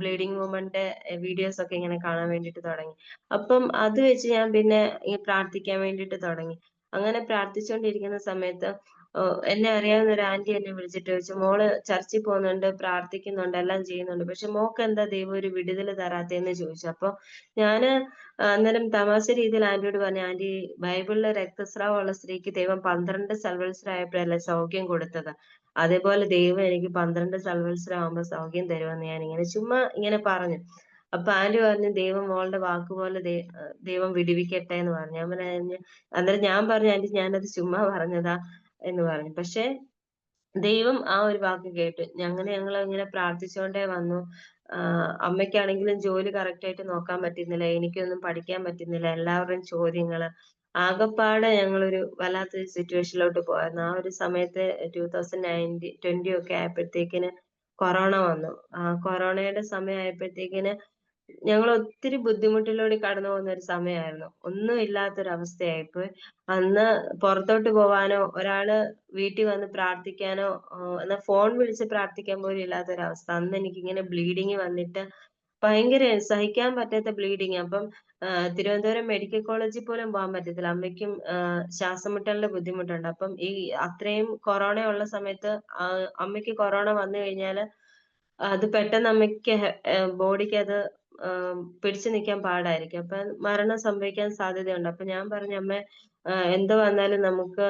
ബ്ലീഡിങ് വുമന്റെ വീഡിയോസ് ഒക്കെ ഇങ്ങനെ കാണാൻ വേണ്ടിയിട്ട് തുടങ്ങി. അപ്പം അത് വെച്ച് ഞാൻ പിന്നെ ഈ പ്രാർത്ഥിക്കാൻ വേണ്ടിയിട്ട് തുടങ്ങി. അങ്ങനെ പ്രാർത്ഥിച്ചുകൊണ്ടിരിക്കുന്ന സമയത്ത് എന്നെ അറിയാവുന്ന ഒരു ആന്റി എന്നെ വിളിച്ചിട്ട് ചോദിച്ചു, മോള് ചർച്ചിൽ പോകുന്നുണ്ട്, പ്രാർത്ഥിക്കുന്നുണ്ട്, എല്ലാം ചെയ്യുന്നുണ്ട്, പക്ഷെ മോക്ക് എന്താ ദൈവം ഒരു വിടുതൽ തരാത്തേന്ന് ചോദിച്ചു. അപ്പൊ ഞാന് അന്നേരം തമാശ രീതിയിൽ ആന്റിയോട് പറഞ്ഞു, ആന്റി, ബൈബിളിലെ രക്തസ്രാവമുള്ള സ്ത്രീക്ക് ദൈവം 12 സൽവത്സരായപ്പോഴല്ലേ സൗഖ്യം കൊടുത്തത്. അതേപോലെ ദൈവം എനിക്ക് 12 സൽവത്സരം ആവുമ്പോ സൗഖ്യം തരുമെന്ന് ഞാൻ ഇങ്ങനെ ചുമ്മാ ഇങ്ങനെ പറഞ്ഞു. അപ്പൊ ആന്റി പറഞ്ഞു, ദൈവം മോളുടെ വാക്കുപോലെ ദൈവം വിടുവിക്കട്ടെ എന്ന് പറഞ്ഞു. ഞാൻ പറഞ്ഞു, അന്നേരം ഞാൻ പറഞ്ഞു, ആന്റി ഞാനത് ചുമ്മാ പറഞ്ഞതാ എന്ന് പറഞ്ഞു. പക്ഷെ ദൈവം ആ ഒരു വാക്ക് കേട്ടു. ഞങ്ങൾ ഇങ്ങനെ പ്രാർത്ഥിച്ചുകൊണ്ടേ വന്നു. അമ്മയ്ക്കാണെങ്കിലും ജോലി കറക്റ്റ് ആയിട്ട് നോക്കാൻ പറ്റുന്നില്ല. എനിക്കൊന്നും പഠിക്കാൻ പറ്റുന്നില്ല. എല്ലാവരുടെയും ചോദ്യങ്ങള്. ആകപ്പാടെ ഞങ്ങളൊരു വല്ലാത്തൊരു സിറ്റുവേഷനിലോട്ട് പോയിരുന്നു. ആ ഒരു സമയത്ത് 2020 ഒക്കെ ആയപ്പോഴത്തേക്കിന് കൊറോണ വന്നു. കൊറോണയുടെ സമയമായപ്പോഴത്തേക്കിന് ഞങ്ങൾ ഒത്തിരി ബുദ്ധിമുട്ടിലൂടെ കടന്നു പോകുന്ന ഒരു സമയമായിരുന്നു. ഒന്നും ഇല്ലാത്തൊരവസ്ഥയായിപ്പോയി. അന്ന് പുറത്തോട്ട് പോവാനോ ഒരാള് വീട്ടിൽ വന്ന് പ്രാർത്ഥിക്കാനോ എന്നാ ഫോൺ വിളിച്ച് പ്രാർത്ഥിക്കാൻ പോലും ഇല്ലാത്തൊരവസ്ഥ. അന്ന് എനിക്കിങ്ങനെ ബ്ലീഡിങ് വന്നിട്ട് ഭയങ്കര സഹിക്കാൻ പറ്റാത്ത ബ്ലീഡിങ്. അപ്പം തിരുവനന്തപുരം മെഡിക്കൽ കോളേജിൽ പോലും പോകാൻ പറ്റത്തില്ല. അമ്മയ്ക്കും ശ്വാസം മുട്ടലിന്റെ ബുദ്ധിമുട്ടുണ്ട്. അപ്പം ഈ അത്രയും കൊറോണ ഉള്ള സമയത്ത് അമ്മയ്ക്ക് കൊറോണ വന്നു കഴിഞ്ഞാല് അത് പെട്ടെന്ന് അമ്മയ്ക്ക് ബോഡിക്ക് അത് പിടിച്ചു നിൽക്കാൻ പാടായിരിക്കും. അപ്പൊ മരണം സംഭവിക്കാൻ സാധ്യതയുണ്ട്. അപ്പൊ ഞാൻ പറഞ്ഞു, അമ്മേ, എന്ത് വന്നാലും നമുക്ക്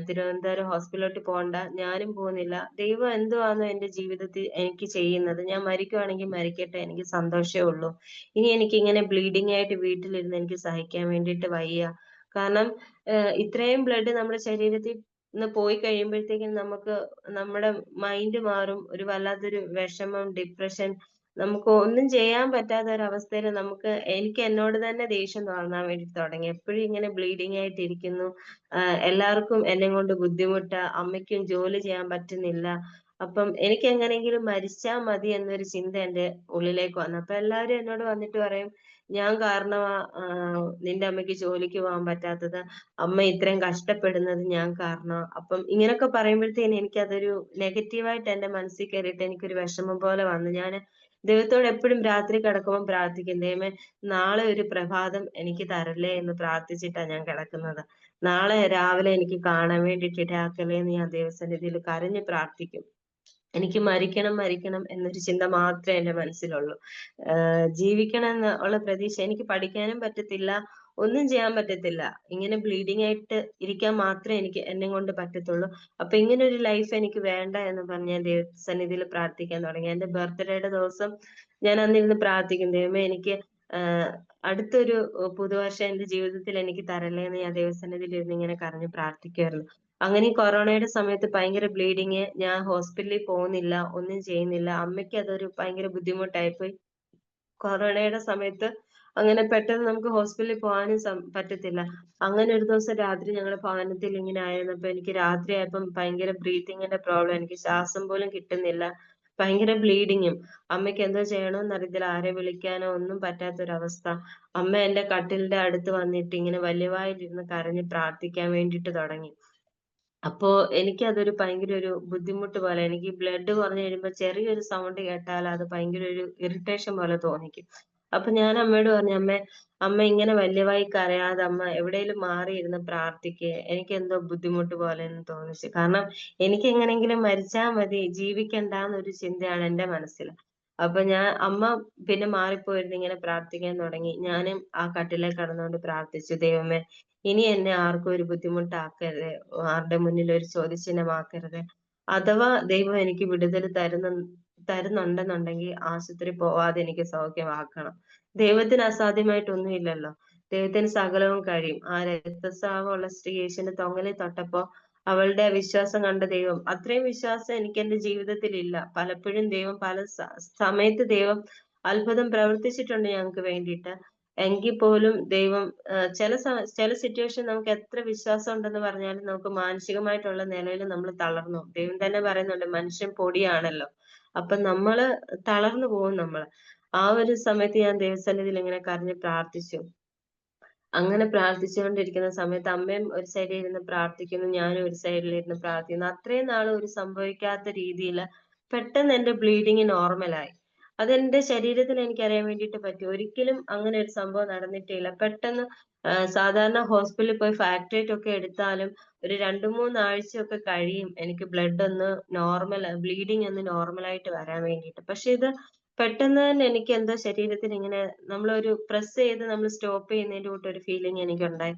തിരുവനന്തപുരം ഹോസ്പിറ്റലിലോട്ട് പോകണ്ട, ഞാനും പോകുന്നില്ല. ദൈവം എന്തുവാണോ എന്റെ ജീവിതത്തിൽ എനിക്ക് ചെയ്യുന്നത്, ഞാൻ മരിക്കുവാണെങ്കിൽ മരിക്കട്ടെ, എനിക്ക് സന്തോഷമേ ഉള്ളൂ. ഇനി എനിക്ക് ഇങ്ങനെ ബ്ലീഡിംഗ് ആയിട്ട് വീട്ടിലിരുന്ന് എനിക്ക് സഹിക്കാൻ വേണ്ടിയിട്ട് വയ്യ. കാരണം ഇത്രയും ബ്ലഡ് നമ്മുടെ ശരീരത്തിൽ നിന്ന് പോയി കഴിയുമ്പോഴത്തേക്കും നമുക്ക് നമ്മുടെ മൈൻഡ് മാറും. ഒരു വല്ലാത്തൊരു വിഷമം, ഡിപ്രഷൻ, നമുക്ക് ഒന്നും ചെയ്യാൻ പറ്റാത്ത ഒരവസ്ഥയിൽ എനിക്ക് എന്നോട് തന്നെ ദേഷ്യം തോന്നാൻ വേണ്ടി തുടങ്ങി. എപ്പോഴും ഇങ്ങനെ ബ്ലീഡിങ് ആയിട്ട് ഇരിക്കുന്നു. എല്ലാവർക്കും എന്നെ കൊണ്ട് ബുദ്ധിമുട്ടാ. അമ്മയ്ക്കും ജോലി ചെയ്യാൻ പറ്റുന്നില്ല. അപ്പം എനിക്ക് എങ്ങനെയെങ്കിലും മരിച്ചാ മതി എന്നൊരു ചിന്ത എന്റെ ഉള്ളിലേക്ക് വന്നു. അപ്പൊ എല്ലാവരും എന്നോട് വന്നിട്ട് പറയും, ഞാൻ കാരണമാ നിന്റെ അമ്മയ്ക്ക് ജോലിക്ക് പോകാൻ പറ്റാത്തത്, അമ്മ ഇത്രയും കഷ്ടപ്പെടുന്നത് ഞാൻ കാരണമാ. അപ്പം ഇങ്ങനൊക്കെ പറയുമ്പോഴത്തേന് എനിക്കതൊരു നെഗറ്റീവായിട്ട് എന്റെ മനസ്സിൽ കയറിയിട്ട് എനിക്കൊരു വിഷമം പോലെ വന്നു. ഞാൻ ദൈവത്തോട് എപ്പോഴും രാത്രി കിടക്കുമ്പോൾ പ്രാർത്ഥിക്കും, ദൈവമേ, നാളെ ഒരു പ്രഭാതം എനിക്ക് തരല്ലേ എന്ന് പ്രാർത്ഥിച്ചിട്ടാ ഞാൻ കിടക്കുന്നത്. നാളെ രാവിലെ എനിക്ക് കാണാൻ വേണ്ടിയിട്ട് ഇടയാക്കലേ എന്ന് ഞാൻ ദൈവസന്നിധിയിൽ കരഞ്ഞ് പ്രാർത്ഥിക്കും. എനിക്ക് മരിക്കണം മരിക്കണം എന്നൊരു ചിന്ത മാത്രമേ എന്റെ മനസ്സിലുള്ളൂ. ജീവിക്കണം എന്നുള്ള പ്രതീക്ഷ. എനിക്ക് പഠിക്കാനും പറ്റത്തില്ല, ഒന്നും ചെയ്യാൻ പറ്റത്തില്ല. ഇങ്ങനെ ബ്ലീഡിംഗ് ആയിട്ട് ഇരിക്കാൻ മാത്രമേ എനിക്ക് എന്നെ കൊണ്ട് പറ്റത്തുള്ളൂ. അപ്പൊ ഇങ്ങനെ ഒരു ലൈഫ് എനിക്ക് വേണ്ട എന്ന് പറഞ്ഞ് ഞാൻ ദൈവസന്നിധിയിൽ പ്രാർത്ഥിക്കാൻ തുടങ്ങി. എന്റെ ബർത്ത്ഡേയുടെ ദിവസം ഞാൻ അന്നിരുന്ന് പ്രാർത്ഥിക്കും, ദൈവമേ, എനിക്ക് ആഹ് അടുത്തൊരു പുതുവർഷം എന്റെ ജീവിതത്തിൽ എനിക്ക് തരല്ലേ എന്ന് ഞാൻ ദൈവസന്നിധിയിൽ ഇരുന്ന് ഇങ്ങനെ കരഞ്ഞ് പ്രാർത്ഥിക്കുമായിരുന്നു. അങ്ങനെ ഈ കൊറോണയുടെ സമയത്ത് ഭയങ്കര ബ്ലീഡിങ്, ഞാൻ ഹോസ്പിറ്റലിൽ പോകുന്നില്ല, ഒന്നും ചെയ്യുന്നില്ല. അമ്മയ്ക്ക് അതൊരു ഭയങ്കര ബുദ്ധിമുട്ടായിപ്പോയി. കൊറോണയുടെ സമയത്ത് അങ്ങനെ പെട്ടെന്ന് നമുക്ക് ഹോസ്പിറ്റലിൽ പോകാനും പറ്റത്തില്ല. അങ്ങനെ ഒരു ദിവസം രാത്രി ഞങ്ങളുടെ ഭവനത്തിൽ ഇങ്ങനെ ആയിരുന്നപ്പോ എനിക്ക് രാത്രിയായപ്പം ഭയങ്കര ബ്രീത്തിങ്ങിന്റെ പ്രോബ്ലം, എനിക്ക് ശ്വാസം പോലും കിട്ടുന്നില്ല. ഭയങ്കര ബ്ലീഡിങ്ങും. അമ്മയ്ക്ക് എന്തോ ചെയ്യണമെന്ന് അറിയത്തില്ല. ആരെ വിളിക്കാനോ ഒന്നും പറ്റാത്തൊരവസ്ഥ. അമ്മ എന്റെ കട്ടിലിന്റെ അടുത്ത് വന്നിട്ട് ഇങ്ങനെ വലിയവായിലിരുന്ന് കരഞ്ഞ് പ്രാർത്ഥിക്കാൻ വേണ്ടിയിട്ട് തുടങ്ങി. അപ്പോ എനിക്കതൊരു ഭയങ്കര ഒരു ബുദ്ധിമുട്ട് പോലെ, എനിക്ക് ബ്ലഡ് കുറഞ്ഞു കഴിയുമ്പോ ചെറിയൊരു സൗണ്ട് കേട്ടാൽ അത് ഭയങ്കര ഒരു ഇറിറ്റേഷൻ പോലെ തോന്നിക്കും. അപ്പൊ ഞാൻ അമ്മയോട് പറഞ്ഞു, അമ്മ ഇങ്ങനെ വല്യവായി കരയാതെ അമ്മ എവിടെയെങ്കിലും മാറിയിരുന്ന് പ്രാർത്ഥിക്ക്. എനിക്കെന്തോ ബുദ്ധിമുട്ട് പോലെന്ന് തോന്നിച്ചു. കാരണം എനിക്ക് എങ്ങനെങ്കിലും മരിച്ചാ മതി, ജീവിക്കണ്ടാന്നൊരു ചിന്തയാണ് എന്റെ മനസ്സിൽ. അപ്പൊ അമ്മ പിന്നെ മാറിപ്പോയിരുന്ന് ഇങ്ങനെ പ്രാർത്ഥിക്കാൻ തുടങ്ങി. ഞാനും ആ കട്ടിലിൽ കിടന്നുകൊണ്ട് പ്രാർത്ഥിച്ചു, ദൈവമേ ഇനി എന്നെ ആർക്കും ഒരു ബുദ്ധിമുട്ടാക്കരുത്. ആരുടെ മുന്നിൽ ഒരു ചോദ്യചിഹ്നമാക്കരുത്. അഥവാ ദൈവം എനിക്ക് വിടുതൽ തരുന്നുണ്ടെന്നുണ്ടെങ്കിൽ ആശുപത്രി പോവാതെ എനിക്ക് സൗഖ്യമാക്കണം. ദൈവത്തിന് അസാധ്യമായിട്ടൊന്നുമില്ലല്ലോ. ദൈവത്തിന് സകലവും കഴിയും. ആ രക്തസ്രാവമുള്ള സ്ത്രീ യേശുവിന്റെ തൊങ്ങലിൽ തൊട്ടപ്പോ അവളുടെ വിശ്വാസം കണ്ട ദൈവം, അത്രയും വിശ്വാസം എനിക്ക് എന്റെ ജീവിതത്തിൽ ഇല്ല. പലപ്പോഴും ദൈവം പല സമയത്ത് ദൈവം അത്ഭുതം പ്രവർത്തിച്ചിട്ടുണ്ട് ഞങ്ങൾക്ക് വേണ്ടിയിട്ട്. എങ്കിൽ പോലും ദൈവം ചില സിറ്റുവേഷൻ നമുക്ക് എത്ര വിശ്വാസം ഉണ്ടെന്ന് പറഞ്ഞാലും നമുക്ക് മാനസികമായിട്ടുള്ള നിലയിൽ നമ്മൾ തളർന്നു പോകും. ദൈവം തന്നെ പറയുന്നുണ്ട്, മനുഷ്യൻ പൊടിയാണല്ലോ. അപ്പൊ നമ്മള് തളർന്നു പോകും നമ്മള്. ആ ഒരു സമയത്ത് ഞാൻ ദൈവസന്നിധിയിൽ ഇങ്ങനെ കരഞ്ഞ് പ്രാർത്ഥിച്ചു. അങ്ങനെ പ്രാർത്ഥിച്ചുകൊണ്ടിരിക്കുന്ന സമയത്ത് അമ്മയും ഒരു സൈഡിൽ ഇരുന്ന് പ്രാർത്ഥിക്കുന്നു, ഞാനും ഒരു സൈഡിൽ ഇരുന്ന് പ്രാർത്ഥിക്കുന്നു. അത്രയും നാൾ ഒരു സംഭവിക്കാത്ത രീതിയിൽ പെട്ടെന്ന് എന്റെ ബ്ലീഡിങ് നോർമലായി. അതെന്റെ ശരീരത്തിൽ എനിക്കറിയാൻ വേണ്ടിയിട്ട് പറ്റി. ഒരിക്കലും അങ്ങനെ ഒരു സംഭവം നടന്നിട്ടില്ല. പെട്ടെന്ന് സാധാരണ ഹോസ്പിറ്റലിൽ പോയി ഫാക്ടറേറ്റ് ഒക്കെ എടുത്താലും ഒരു 2-3 ആഴ്ചയൊക്കെ കഴിയും എനിക്ക് ബ്ലഡ് ഒന്ന് ബ്ലീഡിങ് ഒന്ന് നോർമലായിട്ട് വരാൻ വേണ്ടിയിട്ട്. പക്ഷെ ഇത് പെട്ടെന്ന് തന്നെ എനിക്ക് എന്തോ ശരീരത്തിന് ഇങ്ങനെ നമ്മളൊരു പ്രസ് ചെയ്ത് നമ്മൾ സ്റ്റോപ്പ് ചെയ്യുന്നതിന്റെ കൂട്ടൊരു ഫീലിംഗ് എനിക്കുണ്ടായി.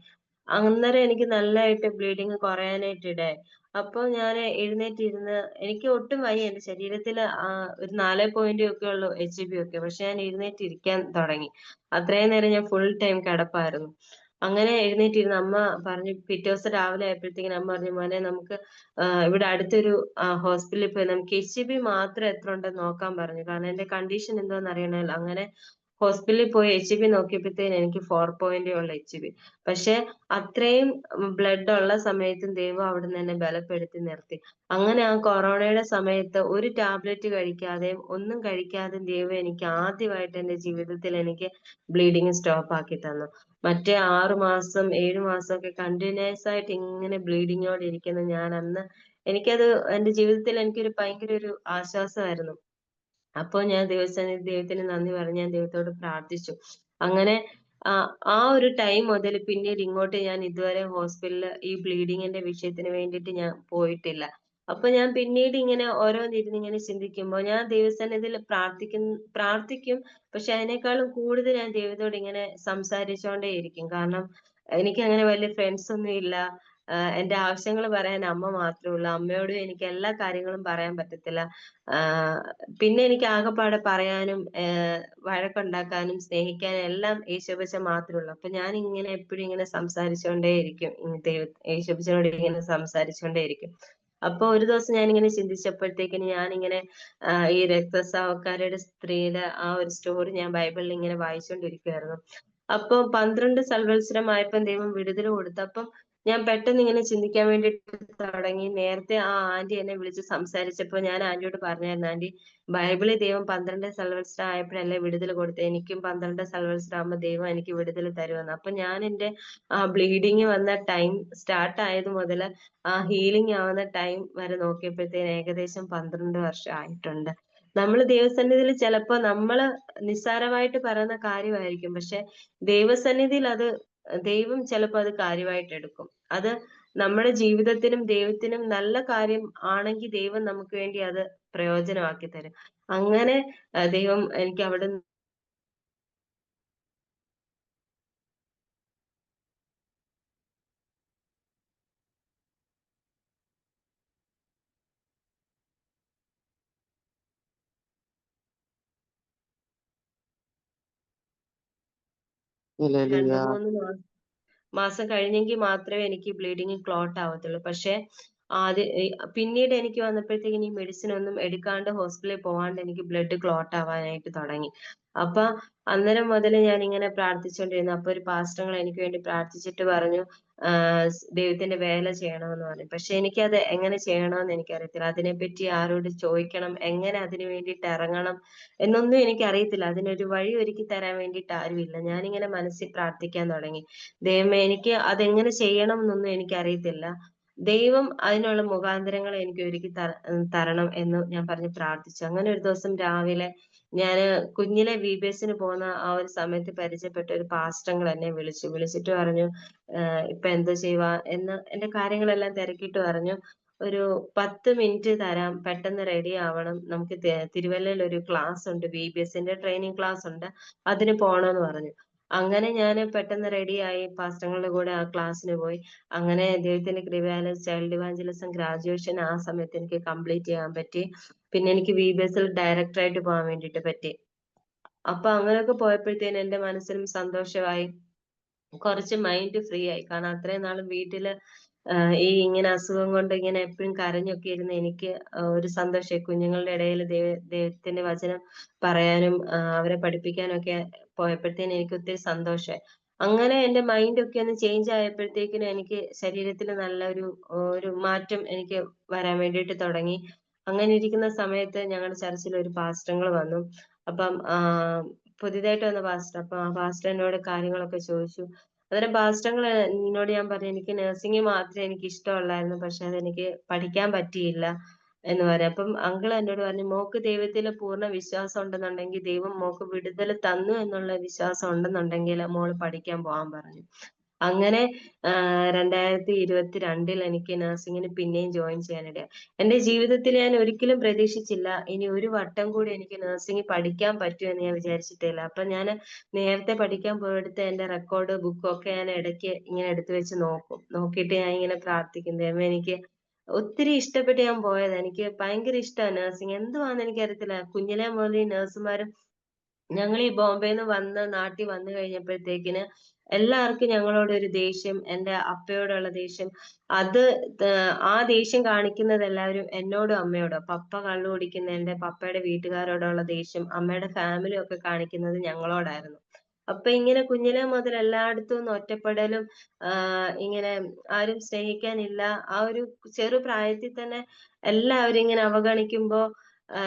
അന്നേരം എനിക്ക് നല്ലതായിട്ട് ബ്ലീഡിങ് കുറയാനായിട്ട് ഇടയായി. അപ്പൊ ഞാൻ എഴുന്നേറ്റിരുന്ന് എനിക്ക് ഒട്ടും വയ്യ. എന്റെ ശരീരത്തില് ഒരു 4 പോയിന്റ് ഒക്കെ ഉള്ളൂ HB ഒക്കെ. പക്ഷെ ഞാൻ എഴുന്നേറ്റിരിക്കാൻ തുടങ്ങി. അത്രയും നേരം ഞാൻ ഫുൾ ടൈം കിടപ്പായിരുന്നു. അങ്ങനെ എഴുന്നേറ്റിരുന്ന് അമ്മ പറഞ്ഞു, പിറ്റേ ദിവസം രാവിലെ ആയപ്പോഴത്തേക്കിനും അമ്മ പറഞ്ഞു, മോനെ നമുക്ക് ഇവിടെ അടുത്തൊരു ഹോസ്പിറ്റലിൽ പോയി നമുക്ക് HB മാത്രം എത്ര ഉണ്ടെന്ന് നോക്കാൻ പറഞ്ഞു. കാരണം എന്റെ കണ്ടീഷൻ എന്തോന്ന് അറിയണമല്ലോ. അങ്ങനെ ഹോസ്പിറ്റലിൽ പോയി HB നോക്കിയപ്പോഴത്തേന് എനിക്ക് 4 പോയിന്റേ ഉള്ളൂ HB. പക്ഷെ അത്രയും ബ്ലഡ് ഉള്ള സമയത്തും ദൈവം അവിടുന്ന് എന്നെ ബലപ്പെടുത്തി നിർത്തി. അങ്ങനെ ആ കൊറോണയുടെ സമയത്ത് ഒരു ടാബ്ലറ്റ് കഴിക്കാതെയും ഒന്നും കഴിക്കാതെയും ദൈവം എനിക്ക് ആദ്യമായിട്ട് എന്റെ ജീവിതത്തിൽ എനിക്ക് ബ്ലീഡിങ് സ്റ്റോപ്പ് ആക്കി തന്നു. മറ്റേ 6 മാസം 7 മാസം ഒക്കെ കണ്ടിന്യൂസ് ആയിട്ട് ഇങ്ങനെ ബ്ലീഡിങ്ങോടെ ഇരിക്കുന്ന ഞാൻ അന്ന്, എനിക്കത് എന്റെ ജീവിതത്തിൽ എനിക്കൊരു ഭയങ്കര ഒരു ആശ്വാസമായിരുന്നു. അപ്പൊ ഞാൻ ദൈവത്തിന് നന്ദി പറഞ്ഞ് ഞാൻ ദൈവത്തോട് പ്രാർത്ഥിച്ചു. അങ്ങനെ ആ ഒരു ടൈം മുതൽ പിന്നീട് ഇങ്ങോട്ട് ഞാൻ ഇതുവരെ ഹോസ്പിറ്റലില് ഈ ബ്ലീഡിങ്ങിന്റെ വിഷയത്തിന് വേണ്ടിയിട്ട് ഞാൻ പോയിട്ടില്ല. അപ്പൊ ഞാൻ പിന്നീട് ഇങ്ങനെ ഓരോന്നിരുന്ന് ഇങ്ങനെ ചിന്തിക്കുമ്പോ ഞാൻ ദൈവസന്നിധിയിൽ പ്രാർത്ഥിക്കും. പക്ഷെ അതിനേക്കാളും കൂടുതൽ ഞാൻ ദൈവത്തോട് ഇങ്ങനെ സംസാരിച്ചോണ്ടേയിരിക്കും. കാരണം എനിക്ക് അങ്ങനെ വലിയ ഫ്രണ്ട്സ് ഒന്നും ഇല്ല. എന്റെ ആവശ്യങ്ങൾ പറയാൻ അമ്മ മാത്രമേ ഉള്ളൂ. അമ്മയോടും എനിക്ക് എല്ലാ കാര്യങ്ങളും പറയാൻ പറ്റത്തില്ല. ആഹ് പിന്നെ എനിക്ക് ആകെപ്പാടെ പറയാനും വഴക്കുണ്ടാക്കാനും സ്നേഹിക്കാനും എല്ലാം യേശുപ്പച്ചൻ മാത്രമേ ഉള്ളൂ. അപ്പൊ ഞാൻ ഇങ്ങനെ എപ്പോഴും ഇങ്ങനെ സംസാരിച്ചുകൊണ്ടേയിരിക്കും. യേശുപ്പച്ചനോട് ഇങ്ങനെ സംസാരിച്ചുകൊണ്ടേയിരിക്കും. അപ്പൊ ഒരു ദിവസം ഞാനിങ്ങനെ ചിന്തിച്ചപ്പോഴത്തേക്കിന് ഞാനിങ്ങനെ ഈ രക്തസ്രാവക്കാരുടെ സ്ത്രീയുടെ ആ ഒരു സ്റ്റോറി ഞാൻ ബൈബിളിൽ ഇങ്ങനെ വായിച്ചുകൊണ്ടിരിക്കുകയായിരുന്നു. അപ്പൊ 12 സൽവത്സരമായപ്പം ദൈവം വിടുതൽ കൊടുത്തപ്പം ഞാൻ പെട്ടെന്ന് ഇങ്ങനെ ചിന്തിക്കാൻ വേണ്ടിയിട്ട് തുടങ്ങി. നേരത്തെ ആ ആന്റി എന്നെ വിളിച്ച് സംസാരിച്ചപ്പോ ഞാൻ ആന്റിയോട് പറഞ്ഞായിരുന്നു, ആന്റി ബൈബിളിൽ ദൈവം 12 സൽവത്സരം ആയപ്പോഴല്ലേ വിടുതൽ കൊടുത്തത്. എനിക്കും 12 സൽവത്സരം ആകുമ്പോൾ ദൈവം എനിക്ക് വിടുതൽ തരുമെന്ന്. അപ്പൊ ഞാൻ എന്റെ ആ ബ്ലീഡിങ് വന്ന ടൈം സ്റ്റാർട്ട് ആയത് മുതൽ ആ ഹീലിംഗ് ആവുന്ന ടൈം വരെ നോക്കിയപ്പോഴത്തേന് ഏകദേശം 12 വർഷം ആയിട്ടുണ്ട്. നമ്മൾ ദൈവസന്നിധിയിൽ ചിലപ്പോ നമ്മള് നിസ്സാരമായിട്ട് പറയുന്ന കാര്യമായിരിക്കും. പക്ഷെ ദൈവസന്നിധിയിൽ അത് ദൈവം ചിലപ്പോ അത് കാര്യമായിട്ട് എടുക്കും. അത് നമ്മുടെ ജീവിതത്തിനും ദൈവത്തിനും നല്ല കാര്യം ആണെങ്കിൽ ദൈവം നമുക്ക് വേണ്ടി അത് പ്രയോജനമാക്കി തരും. അങ്ങനെ ദൈവം എനിക്ക് അവിടെ ഹല്ലേലൂയ. 2-3 മാസം കഴിഞ്ഞെങ്കിൽ മാത്രമേ എനിക്ക് ബ്ലീഡിങ് ക്ലോട്ട് ആവത്തുള്ളൂ. പക്ഷെ പിന്നീട് എനിക്ക് വന്നപ്പോഴത്തേക്കിന് ഈ മെഡിസിൻ ഒന്നും എടുക്കാണ്ട് ഹോസ്പിറ്റലിൽ പോവാണ്ട് എനിക്ക് ബ്ലഡ് ക്ലോട്ട് ആവാനായിട്ട് തുടങ്ങി. അപ്പൊ അന്നേരം മുതൽ ഞാൻ ഇങ്ങനെ പ്രാർത്ഥിച്ചുകൊണ്ടിരുന്നു. അപ്പൊ ഒരു പാസ്റ്റർ എനിക്ക് വേണ്ടി പ്രാർത്ഥിച്ചിട്ട് പറഞ്ഞു, ദൈവത്തിന്റെ വേല ചെയ്യണമെന്ന് പറഞ്ഞു. പക്ഷെ എനിക്കത് എങ്ങനെ ചെയ്യണമെന്ന് എനിക്കറിയത്തില്ല. അതിനെപ്പറ്റി ആരോട് ചോദിക്കണം, എങ്ങനെ അതിന് വേണ്ടിയിട്ട് ഇറങ്ങണം എന്നൊന്നും എനിക്കറിയത്തില്ല. അതിനൊരു വഴി ഒരുക്കി തരാൻ വേണ്ടിയിട്ട് ആരുമില്ല. ഞാനിങ്ങനെ മനസ്സിൽ പ്രാർത്ഥിക്കാൻ തുടങ്ങി. ദൈവമേ, എനിക്ക് അതെങ്ങനെ ചെയ്യണം എന്നൊന്നും എനിക്കറിയത്തില്ല. ദൈവം അതിനുള്ള മുഖാന്തരങ്ങൾ എനിക്ക് ഒരുക്കി തരണം എന്ന് ഞാൻ പറഞ്ഞ് പ്രാർത്ഥിച്ചു. അങ്ങനെ ഒരു ദിവസം രാവിലെ ഞാന് കുഞ്ഞിലെ VBSന് പോകുന്ന ആ ഒരു സമയത്ത് പരിചയപ്പെട്ട ഒരു പാസ്റ്റർ എന്നെ വിളിച്ചിട്ട് പറഞ്ഞു, ഇപ്പൊ എന്തോ ചെയ്യുവാ എന്ന് എന്റെ കാര്യങ്ങളെല്ലാം തിരക്കിയിട്ട് പറഞ്ഞു, ഒരു 10 മിനിറ്റ് തരാം, പെട്ടെന്ന് റെഡി ആവണം, നമുക്ക് തിരുവല്ലയിൽ ഒരു ക്ലാസ് ഉണ്ട്, VBSന്റെ ട്രെയിനിങ് ക്ലാസ് ഉണ്ട്, അതിന് പോണമെന്ന് പറഞ്ഞു. അങ്ങനെ ഞാൻ പെട്ടെന്ന് റെഡിയായി പാസ്റ്ററുടെ കൂടെ ആ ക്ലാസ്സിന് പോയി. അങ്ങനെ ദൈവത്തിന്റെ കൃപയാല് ചൈൽഡ് ഇവാഞ്ചലിസം ഗ്രാജുവേഷൻ ആ സമയത്ത് എനിക്ക് കംപ്ലീറ്റ് ചെയ്യാൻ പറ്റി. പിന്നെ എനിക്ക് VBSൽ ഡയറക്ടറായിട്ട് പോകാൻ വേണ്ടിയിട്ട് പറ്റി. അപ്പൊ അങ്ങനെയൊക്കെ പോയപ്പോഴത്തേന് എന്റെ മനസ്സിനും സന്തോഷമായി, കുറച്ച് മൈൻഡ് ഫ്രീ ആയി. കാരണം അത്രയും നാളും വീട്ടില് ഈ ഇങ്ങനെ അസുഖം കൊണ്ട് ഇങ്ങനെ എപ്പോഴും കരഞ്ഞൊക്കെ ഇരുന്ന് എനിക്ക് ഒരു സന്തോഷമായി. കുഞ്ഞുങ്ങളുടെ ഇടയിൽ ദൈവത്തിന്റെ വചനം പറയാനും അവരെ പഠിപ്പിക്കാനും ഒക്കെ പോയപ്പോഴത്തേന് എനിക്ക് ഒത്തിരി സന്തോഷമായി. അങ്ങനെ എന്റെ മൈൻഡ് ഒക്കെ ഒന്ന് ചേഞ്ച് ആയപ്പോഴത്തേക്കിനും എനിക്ക് ശരീരത്തിൽ നല്ലൊരു ഒരു മാറ്റം എനിക്ക് വരാൻ വേണ്ടിയിട്ട് തുടങ്ങി. അങ്ങനെ ഇരിക്കുന്ന സമയത്ത് ഞങ്ങളുടെ ചർച്ചിൽ ഒരു പാസ്റ്റർ വന്നു. അപ്പം പുതിയതായിട്ട് വന്ന പാസ്റ്റർ. അപ്പൊ ആ പാസ്റ്റർ എന്നോട് കാര്യങ്ങളൊക്കെ ചോദിച്ചു. അന്നേരം പാസ്റ്ററിനോട് ഞാൻ പറഞ്ഞു, എനിക്ക് നഴ്സിംഗ് മാത്രമേ എനിക്ക് ഇഷ്ടമുള്ളായിരുന്നു, പക്ഷെ അതെനിക്ക് പഠിക്കാൻ പറ്റിയില്ല എന്ന് പറയാം. അപ്പം അങ്കിൾ എന്നോട് പറഞ്ഞു, മോക്ക് ദൈവത്തിൽ പൂർണ്ണ വിശ്വാസം ഉണ്ടെന്നുണ്ടെങ്കിൽ, ദൈവം മോക്ക് വിടുതൽ തന്നു എന്നുള്ള വിശ്വാസം ഉണ്ടെന്നുണ്ടെങ്കിൽ മോള് പഠിക്കാൻ പോകാൻ പറഞ്ഞു. അങ്ങനെ 2022 എനിക്ക് നഴ്സിംഗിന് പിന്നെയും ജോയിൻ ചെയ്യാനിടയായി. എന്റെ ജീവിതത്തിൽ ഞാൻ ഒരിക്കലും പ്രതീക്ഷിച്ചില്ല ഇനി ഒരു വട്ടം കൂടി എനിക്ക് നഴ്സിംഗ് പഠിക്കാൻ പറ്റുമെന്ന് ഞാൻ വിചാരിച്ചിട്ടില്ല. അപ്പൊ ഞാൻ നേരത്തെ പഠിക്കാൻ പോയെടുത്ത എന്റെ റെക്കോർഡ് ബുക്കും ഒക്കെ ഞാൻ ഇടയ്ക്ക് ഇങ്ങനെ എടുത്തു വെച്ച് നോക്കും. നോക്കിയിട്ട് ഞാൻ ഇങ്ങനെ പ്രാർത്ഥിക്കും, ദൈവമേ എനിക്ക് ഒത്തിരി ഇഷ്ടപ്പെട്ട് ഞാൻ പോയത്. എനിക്ക് ഭയങ്കര ഇഷ്ടമാണ് നഴ്സിംഗ്. എന്തുവാന്ന് എനിക്കറിയത്തില്ല. കുഞ്ഞിലെ മുതൽ ഈ നഴ്സുമാരും, ഞങ്ങൾ ഈ ബോംബെന്ന് വന്ന് നാട്ടിൽ വന്നു കഴിഞ്ഞപ്പോഴത്തേക്കിന് എല്ലാവർക്കും ഞങ്ങളോട് ഒരു ദേഷ്യം, എന്റെ അപ്പയോടുള്ള ദേഷ്യം, അത് ആ ദേഷ്യം കാണിക്കുന്നത് എല്ലാവരും എന്നോടും അമ്മയോടും. പപ്പ കള്ളു കുടിക്കുന്ന എന്റെ പപ്പയുടെ വീട്ടുകാരോടുള്ള ദേഷ്യം അമ്മയുടെ ഫാമിലി ഒക്കെ കാണിക്കുന്നത് ഞങ്ങളോടായിരുന്നു. അപ്പൊ ഇങ്ങനെ കുഞ്ഞിലെ മുതൽ എല്ലായിടത്തും നിന്ന് ഒറ്റപ്പെടലും, ഇങ്ങനെ ആരും സ്നേഹിക്കാനില്ല, ആ ഒരു ചെറു പ്രായത്തിൽ തന്നെ എല്ലാവരും ഇങ്ങനെ അവഗണിക്കുമ്പോ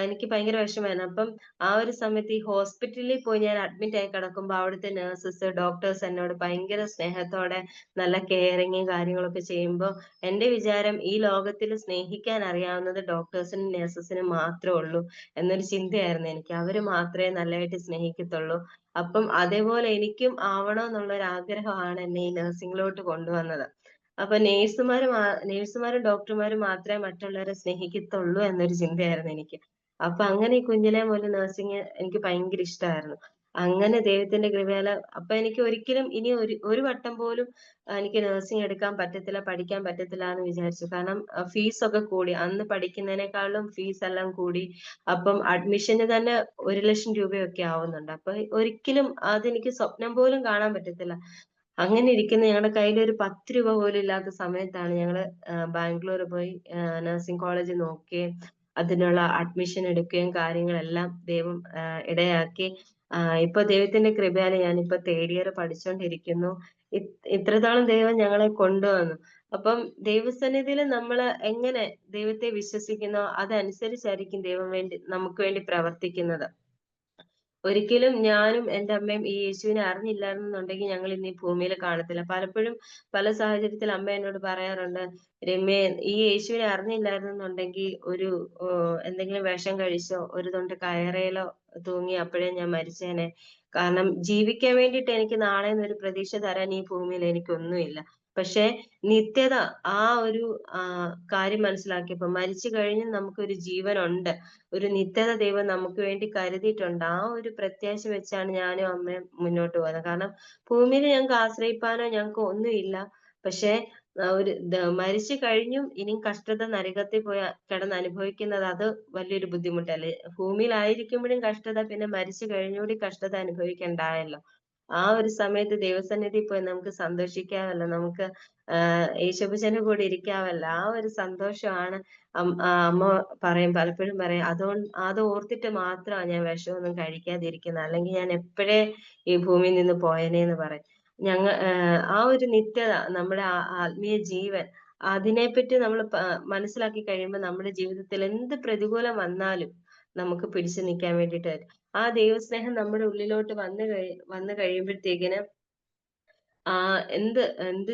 എനിക്ക് ഭയങ്കര വിഷമായിരുന്നു. അപ്പം ആ ഒരു സമയത്ത് ഈ ഹോസ്പിറ്റലിൽ പോയി ഞാൻ അഡ്മിറ്റ് ആയി കിടക്കുമ്പോ അവിടുത്തെ നഴ്സസ്, ഡോക്ടേഴ്സ് എന്നോട് ഭയങ്കര സ്നേഹത്തോടെ നല്ല കെയറിങ്ങും കാര്യങ്ങളൊക്കെ ചെയ്യുമ്പോ എന്റെ വിചാരം ഈ ലോകത്തിൽ സ്നേഹിക്കാൻ അറിയാവുന്നത് ഡോക്ടേഴ്സിനും നഴ്സസിനും മാത്രമേ ഉള്ളൂ എന്നൊരു ചിന്തയായിരുന്നു എനിക്ക്. അവര് മാത്രമേ നല്ലതായിട്ട് സ്നേഹിക്കത്തുള്ളൂ. അപ്പം അതേപോലെ എനിക്കും ആവണമെന്നുള്ള ഒരു ആഗ്രഹമാണ് എന്നെ ഈ നഴ്സിംഗിലോട്ട് കൊണ്ടുവന്നത്. അപ്പൊ നേഴ്സുമാരും ഡോക്ടർമാരും മാത്രമേ മറ്റുള്ളവരെ സ്നേഹിക്കത്തുള്ളൂ എന്നൊരു ചിന്തയായിരുന്നു എനിക്ക്. അപ്പൊ അങ്ങനെ ഈ കുഞ്ഞിലെ മുതൽ നഴ്സിംഗ് എനിക്ക് ഭയങ്കര ഇഷ്ടമായിരുന്നു. അങ്ങനെ ദൈവത്തിന്റെ കൃപയാല് അപ്പൊ എനിക്ക് ഒരിക്കലും ഇനി ഒരു വട്ടം പോലും എനിക്ക് നഴ്സിംഗ് എടുക്കാൻ പറ്റത്തില്ല, പഠിക്കാൻ പറ്റത്തില്ല എന്ന് വിചാരിച്ചു. കാരണം ഫീസ് ഒക്കെ കൂടി. അന്ന് പഠിക്കുന്നതിനേക്കാളും ഫീസ് എല്ലാം കൂടി. അപ്പം അഡ്മിഷന് തന്നെ 1,00,000 രൂപയൊക്കെ ആവുന്നുണ്ട്. അപ്പൊ ഒരിക്കലും അതെനിക്ക് സ്വപ്നം പോലും കാണാൻ പറ്റത്തില്ല. അങ്ങനെ ഇരിക്കുന്ന ഞങ്ങളുടെ കയ്യിൽ ഒരു 10 രൂപ പോലും ഇല്ലാത്ത സമയത്താണ് ഞങ്ങള് ബാംഗ്ലൂർ പോയി നഴ്സിംഗ് കോളേജ് നോക്കുകയും അതിനുള്ള അഡ്മിഷൻ എടുക്കുകയും കാര്യങ്ങളെല്ലാം ദൈവം ഇടയാക്കി. ഇപ്പൊ ദൈവത്തിന്റെ കൃപയാല് ഞാനിപ്പോ തേർഡ് ഇയർ പഠിച്ചുകൊണ്ടിരിക്കുന്നു. ഇത്രത്തോളം ദൈവം ഞങ്ങളെ കൊണ്ടുവന്നു. അപ്പം ദൈവസന്നിധിയിൽ നമ്മള് എങ്ങനെ ദൈവത്തെ വിശ്വസിക്കുന്നോ അതനുസരിച്ചായിരിക്കും ദൈവം നമുക്ക് വേണ്ടി പ്രവർത്തിക്കുന്നത്. ഒരിക്കലും ഞാനും എന്റെ അമ്മയും ഈ യേശുവിനെ അറിഞ്ഞില്ലായിരുന്നുണ്ടെങ്കിൽ ഞങ്ങൾ ഇന്ന് ഈ ഭൂമിയിൽ കാണത്തില്ല. പലപ്പോഴും പല സാഹചര്യത്തിൽ അമ്മ എന്നോട് പറയാറുണ്ട്, രമ്യേ, ഈ യേശുവിനെ അറിഞ്ഞില്ലായിരുന്നുണ്ടെങ്കിൽ ഒരു എന്തെങ്കിലും വിഷം കഴിച്ചോ ഒരു തുണ്ട് കയറയിലോ തൂങ്ങി അപ്പോഴേ ഞാൻ മരിച്ചേനെ. കാരണം ജീവിക്കാൻ വേണ്ടിയിട്ട് എനിക്ക് നാളെ ഒരു പ്രതീക്ഷ തരാൻ ഈ ഭൂമിയിൽ എനിക്കൊന്നുമില്ല. പക്ഷെ നിത്യത, ആ ഒരു കാര്യം മനസ്സിലാക്കിയപ്പോ മരിച്ചു കഴിഞ്ഞ് നമുക്കൊരു ജീവനുണ്ട്, ഒരു നിത്യത ദൈവം നമുക്ക് വേണ്ടി കരുതിയിട്ടുണ്ട്. ആ ഒരു പ്രത്യാശ വെച്ചാണ് ഞാനും അമ്മയും മുന്നോട്ട് പോകുന്നത്. കാരണം ഭൂമിയിൽ ഞങ്ങൾക്ക് ആശ്രയിപ്പാനോ ഞങ്ങൾക്ക് ഒന്നുമില്ല. പക്ഷെ മരിച്ചു കഴിഞ്ഞും ഇനിയും കഷ്ടത നരകത്തിൽ പോയി കിടന്ന് അനുഭവിക്കുന്നത് അത് വലിയൊരു ബുദ്ധിമുട്ടല്ലേ. ഭൂമിയിലായിരിക്കുമ്പോഴും കഷ്ടത, പിന്നെ മരിച്ചു കഴിഞ്ഞുകൂടി കഷ്ടത അനുഭവിക്കണ്ടായല്ലോ. ആ ഒരു സമയത്ത് ദൈവസന്നിധിയിൽ പോയി നമുക്ക് സന്തോഷിക്കാമല്ലോ. നമുക്ക് യേശുപ്പച്ചന്റെ കൂടെ ഇരിക്കാമല്ലോ. ആ ഒരു സന്തോഷമാണ് അമ്മ പറയും, പലപ്പോഴും പറയും. അത് ഓർത്തിട്ട് മാത്രമാണ് ഞാൻ വിഷമൊന്നും കഴിക്കാതിരിക്കുന്നത്. അല്ലെങ്കിൽ ഞാൻ എപ്പോഴേ ഈ ഭൂമിയിൽ നിന്ന് പോയനേന്ന് പറയും. ആ ഒരു നിത്യത, നമ്മുടെ ആത്മീയ ജീവൻ, അതിനെപ്പറ്റി നമ്മൾ മനസ്സിലാക്കി കഴിയുമ്പോൾ നമ്മുടെ ജീവിതത്തിൽ എന്ത് പ്രതികൂലം വന്നാലും നമുക്ക് പിടിച്ചു നിൽക്കാൻ വേണ്ടിയിട്ട് പറ്റും. ആ ദൈവസ്നേഹം നമ്മുടെ ഉള്ളിലോട്ട് വന്നു കഴിയുമ്പോഴത്തേക്കിന് എന്ത് എന്ത്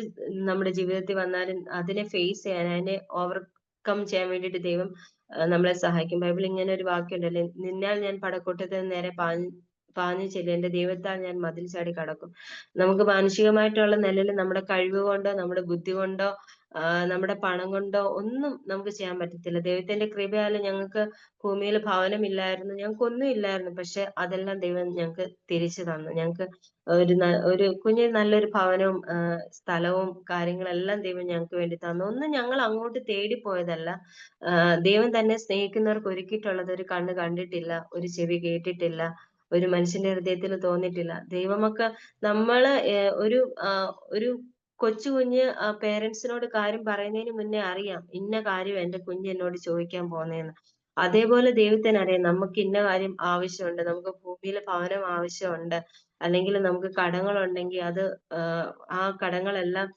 നമ്മുടെ ജീവിതത്തിൽ വന്നാലും അതിനെ ഫേസ് ചെയ്യാൻ, അതിനെ ഓവർകം ചെയ്യാൻ വേണ്ടിയിട്ട് ദൈവം നമ്മളെ സഹായിക്കും. ബൈബിളിൽ ഇങ്ങനെ ഒരു വാക്യമുണ്ടല്ലേ, നിന്നാൽ ഞാൻ പടക്കൂട്ടത്തിന് നേരെ പാഞ്ഞു ചെല്ലും, എന്റെ ദൈവത്താൽ ഞാൻ മതിൽ ചാടി കടക്കും. നമുക്ക് മാനുഷികമായിട്ടുള്ള നിലയിൽ നമ്മുടെ കഴിവ് കൊണ്ടോ നമ്മുടെ ബുദ്ധി കൊണ്ടോ നമ്മുടെ പണം കൊണ്ടോ ഒന്നും നമുക്ക് ചെയ്യാൻ പറ്റത്തില്ല. ദൈവത്തിന്റെ കൃപയാൽ ഞങ്ങൾക്ക് ഭൂമിയിൽ ഭവനമില്ലായിരുന്നു, ഞങ്ങൾക്ക് ഒന്നും ഇല്ലായിരുന്നു. പക്ഷെ അതെല്ലാം ദൈവം ഞങ്ങൾക്ക് തിരിച്ചു തന്നു. ഞങ്ങൾക്ക് ഒരു നല്ലൊരു ഭവനവും സ്ഥലവും കാര്യങ്ങളെല്ലാം ദൈവം ഞങ്ങൾക്ക് വേണ്ടി തന്നു. ഒന്നും ഞങ്ങൾ അങ്ങോട്ട് തേടിപ്പോയതല്ല. ദൈവം തന്നെ സ്നേഹിക്കുന്നവർക്ക് ഒരുക്കിയിട്ടുള്ളത് ഒരു കണ്ണ് കണ്ടിട്ടില്ല, ഒരു ചെവി കേട്ടിട്ടില്ല, ഒരു മനുഷ്യന്റെ ഹൃദയത്തിൽ തോന്നിയിട്ടില്ല. ദൈവമൊക്കെ നമ്മള് ഒരു കൊച്ചു കുഞ്ഞ് പേരൻസിനോട് കാര്യം പറയുന്നതിന് മുന്നേ അറിയാം ഇന്ന കാര്യം എന്റെ കുഞ്ഞ് എന്നോട് ചോദിക്കാൻ പോന്നേന്ന്. അതേപോലെ ദൈവത്തിന് അറിയാം നമുക്ക് ഇന്ന കാര്യം ആവശ്യമുണ്ട്, നമുക്ക് ഭൂമിയിലെ ഭവനം ആവശ്യമുണ്ട്, അല്ലെങ്കിൽ നമുക്ക് കടങ്ങളുണ്ടെങ്കിൽ അത് ആ കടങ്ങളെല്ലാം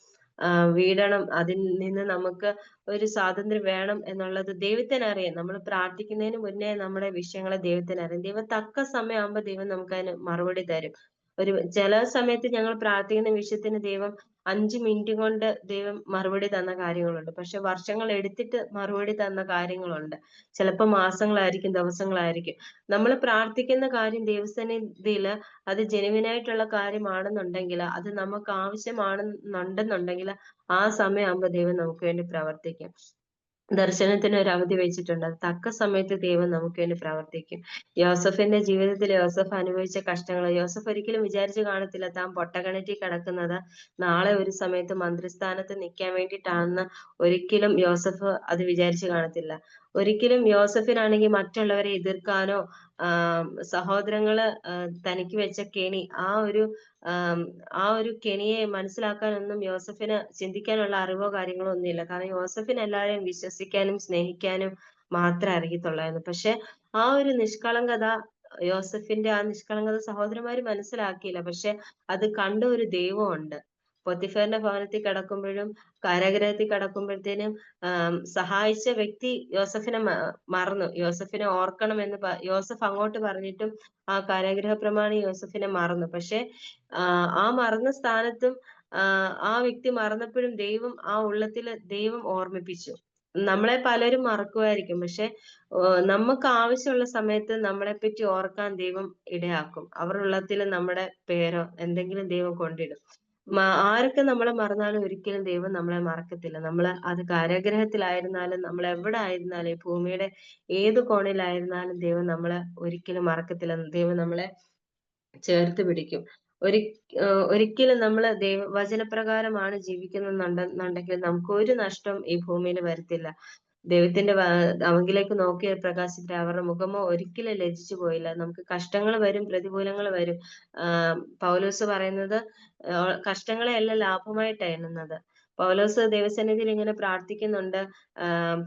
വീടണം, അതിൽ നിന്ന് നമുക്ക് ഒരു സ്വാതന്ത്ര്യം വേണം എന്നുള്ളത് ദൈവത്തിനറിയാം. നമ്മൾ പ്രാർത്ഥിക്കുന്നതിന് മുന്നേ നമ്മുടെ വിഷയങ്ങളെ ദൈവത്തിനറിയാം. ദൈവം തക്ക സമയമാകുമ്പോൾ ദൈവം നമുക്കതിന് മറുപടി തരും. ചില സമയത്ത് ഞങ്ങൾ പ്രാർത്ഥിക്കുന്ന വിഷയത്തിന് ദൈവം 5 മിനിറ്റ് കൊണ്ട് ദൈവം മറുപടി തന്ന കാര്യങ്ങളുണ്ട്. പക്ഷെ വർഷങ്ങൾ എടുത്തിട്ട് മറുപടി തന്ന കാര്യങ്ങളുണ്ട്. ചിലപ്പോൾ മാസങ്ങളായിരിക്കും, ദിവസങ്ങളായിരിക്കും. നമ്മൾ പ്രാർത്ഥിക്കുന്ന കാര്യം ദൈവസന്നിധിയില് അത് ജെനുവിനായിട്ടുള്ള കാര്യമാണെന്നുണ്ടെങ്കിൽ, അത് നമുക്ക് ആവശ്യമാണെന്നുണ്ടെന്നുണ്ടെങ്കിൽ, ആ സമയമാകുമ്പോൾ ദൈവം നമുക്ക് വേണ്ടി പ്രവർത്തിക്കും. ദർശനത്തിന് ഒരു അവധി വെച്ചിട്ടുണ്ട്. അത് തക്ക സമയത്ത് ദൈവം നമുക്ക് വേണ്ടി പ്രവർത്തിക്കും. യോസഫിന്റെ ജീവിതത്തിൽ യോസഫ് അനുഭവിച്ച കഷ്ടങ്ങൾ, യോസഫ് ഒരിക്കലും വിചാരിച്ചു കാണത്തില്ല താൻ പൊട്ടക്കിണറ്റിൽ കിടക്കുന്നത് നാളെ ഒരു സമയത്ത് മന്ത്രിസ്ഥാനത്ത് നിൽക്കാൻ വേണ്ടിയിട്ടാണെന്ന്. ഒരിക്കലും യോസഫ് അത് വിചാരിച്ചു കാണത്തില്ല. ഒരിക്കലും യോസഫിനാണെങ്കിൽ മറ്റുള്ളവരെ എതിർക്കാനോ സഹോദരങ്ങള് തനിക്ക് വെച്ച കെണി, ആ ഒരു കെണിയെ മനസ്സിലാക്കാനൊന്നും യോസഫിന് ചിന്തിക്കാനുള്ള അറിവോ കാര്യങ്ങളോ ഒന്നുമില്ല. കാരണം യോസഫിന് എല്ലാവരെയും വിശ്വസിക്കാനും സ്നേഹിക്കാനും മാത്രമേ അറിയത്തുള്ളായിരുന്നു. പക്ഷെ ആ ഒരു നിഷ്കളങ്കത, യോസഫിന്റെ ആ നിഷ്കളങ്കത സഹോദരന്മാര് മനസ്സിലാക്കിയില്ല. പക്ഷെ അത് കണ്ട ഒരു ദൈവമുണ്ട്. പൊത്തിഫറിന്റെ ഭവനത്തിൽ കിടക്കുമ്പോഴും കാരാഗൃഹത്തിൽ കിടക്കുമ്പോഴത്തേനും സഹായിച്ച വ്യക്തി യോസഫിനെ മറന്നു. യോസഫിനെ ഓർക്കണമെന്ന് യോസഫ് അങ്ങോട്ട് പറഞ്ഞിട്ടും ആ കാരാഗൃഹ പ്രമാണി യോസഫിനെ മറന്നു. പക്ഷെ ആ മറന്ന സ്ഥാനത്തും ആ വ്യക്തി മറന്നപ്പോഴും ദൈവം ആ ഉള്ളത്തില് ദൈവം ഓർമ്മിപ്പിച്ചു. നമ്മളെ പലരും മറക്കുമായിരിക്കും. പക്ഷെ നമുക്ക് ആവശ്യമുള്ള സമയത്ത് നമ്മളെ പറ്റി ഓർക്കാൻ ദൈവം ഇടയാക്കും. അവരുടെ ഉള്ളത്തിൽ നമ്മുടെ പേരോ എന്തെങ്കിലും ദൈവം കൊണ്ടിടും. ആരൊക്കെ നമ്മളെ മറന്നാലും ഒരിക്കലും ദൈവം നമ്മളെ മറക്കത്തില്ല. അത് കാരാഗൃഹത്തിലായിരുന്നാലും നമ്മൾ എവിടെ ആയിരുന്നാലും, ഈ ഭൂമിയുടെ ഏത് കോണിലായിരുന്നാലും ദൈവം നമ്മളെ ഒരിക്കലും മറക്കത്തില്ല. ദൈവം നമ്മളെ ചേർത്ത് പിടിക്കും. ഒരി ഒരിക്കലും നമ്മള് വചനപ്രകാരമാണ് ജീവിക്കുന്നുണ്ടെങ്കിൽ നമുക്ക് ഒരു നഷ്ടം ഈ ഭൂമിയിൽ വരത്തില്ല. ദൈവത്തിന്റെ അവങ്കിലേക്ക് നോക്കി പ്രകാശിച്ചിട്ട് അവരുടെ മുഖമോ ഒരിക്കലും ലജ്ജിച്ചു പോയില്ല. നമുക്ക് കഷ്ടങ്ങൾ വരും, പ്രതികൂലങ്ങൾ വരും. പൗലോസ് പറയുന്നത് കഷ്ടങ്ങളെ അല്ല ലാഭമായിട്ടാണ് എണ്ണുന്നത്. പൗലോസ് ദൈവസന്നിധിയിൽ ഇങ്ങനെ പ്രാർത്ഥിക്കുന്നുണ്ട്.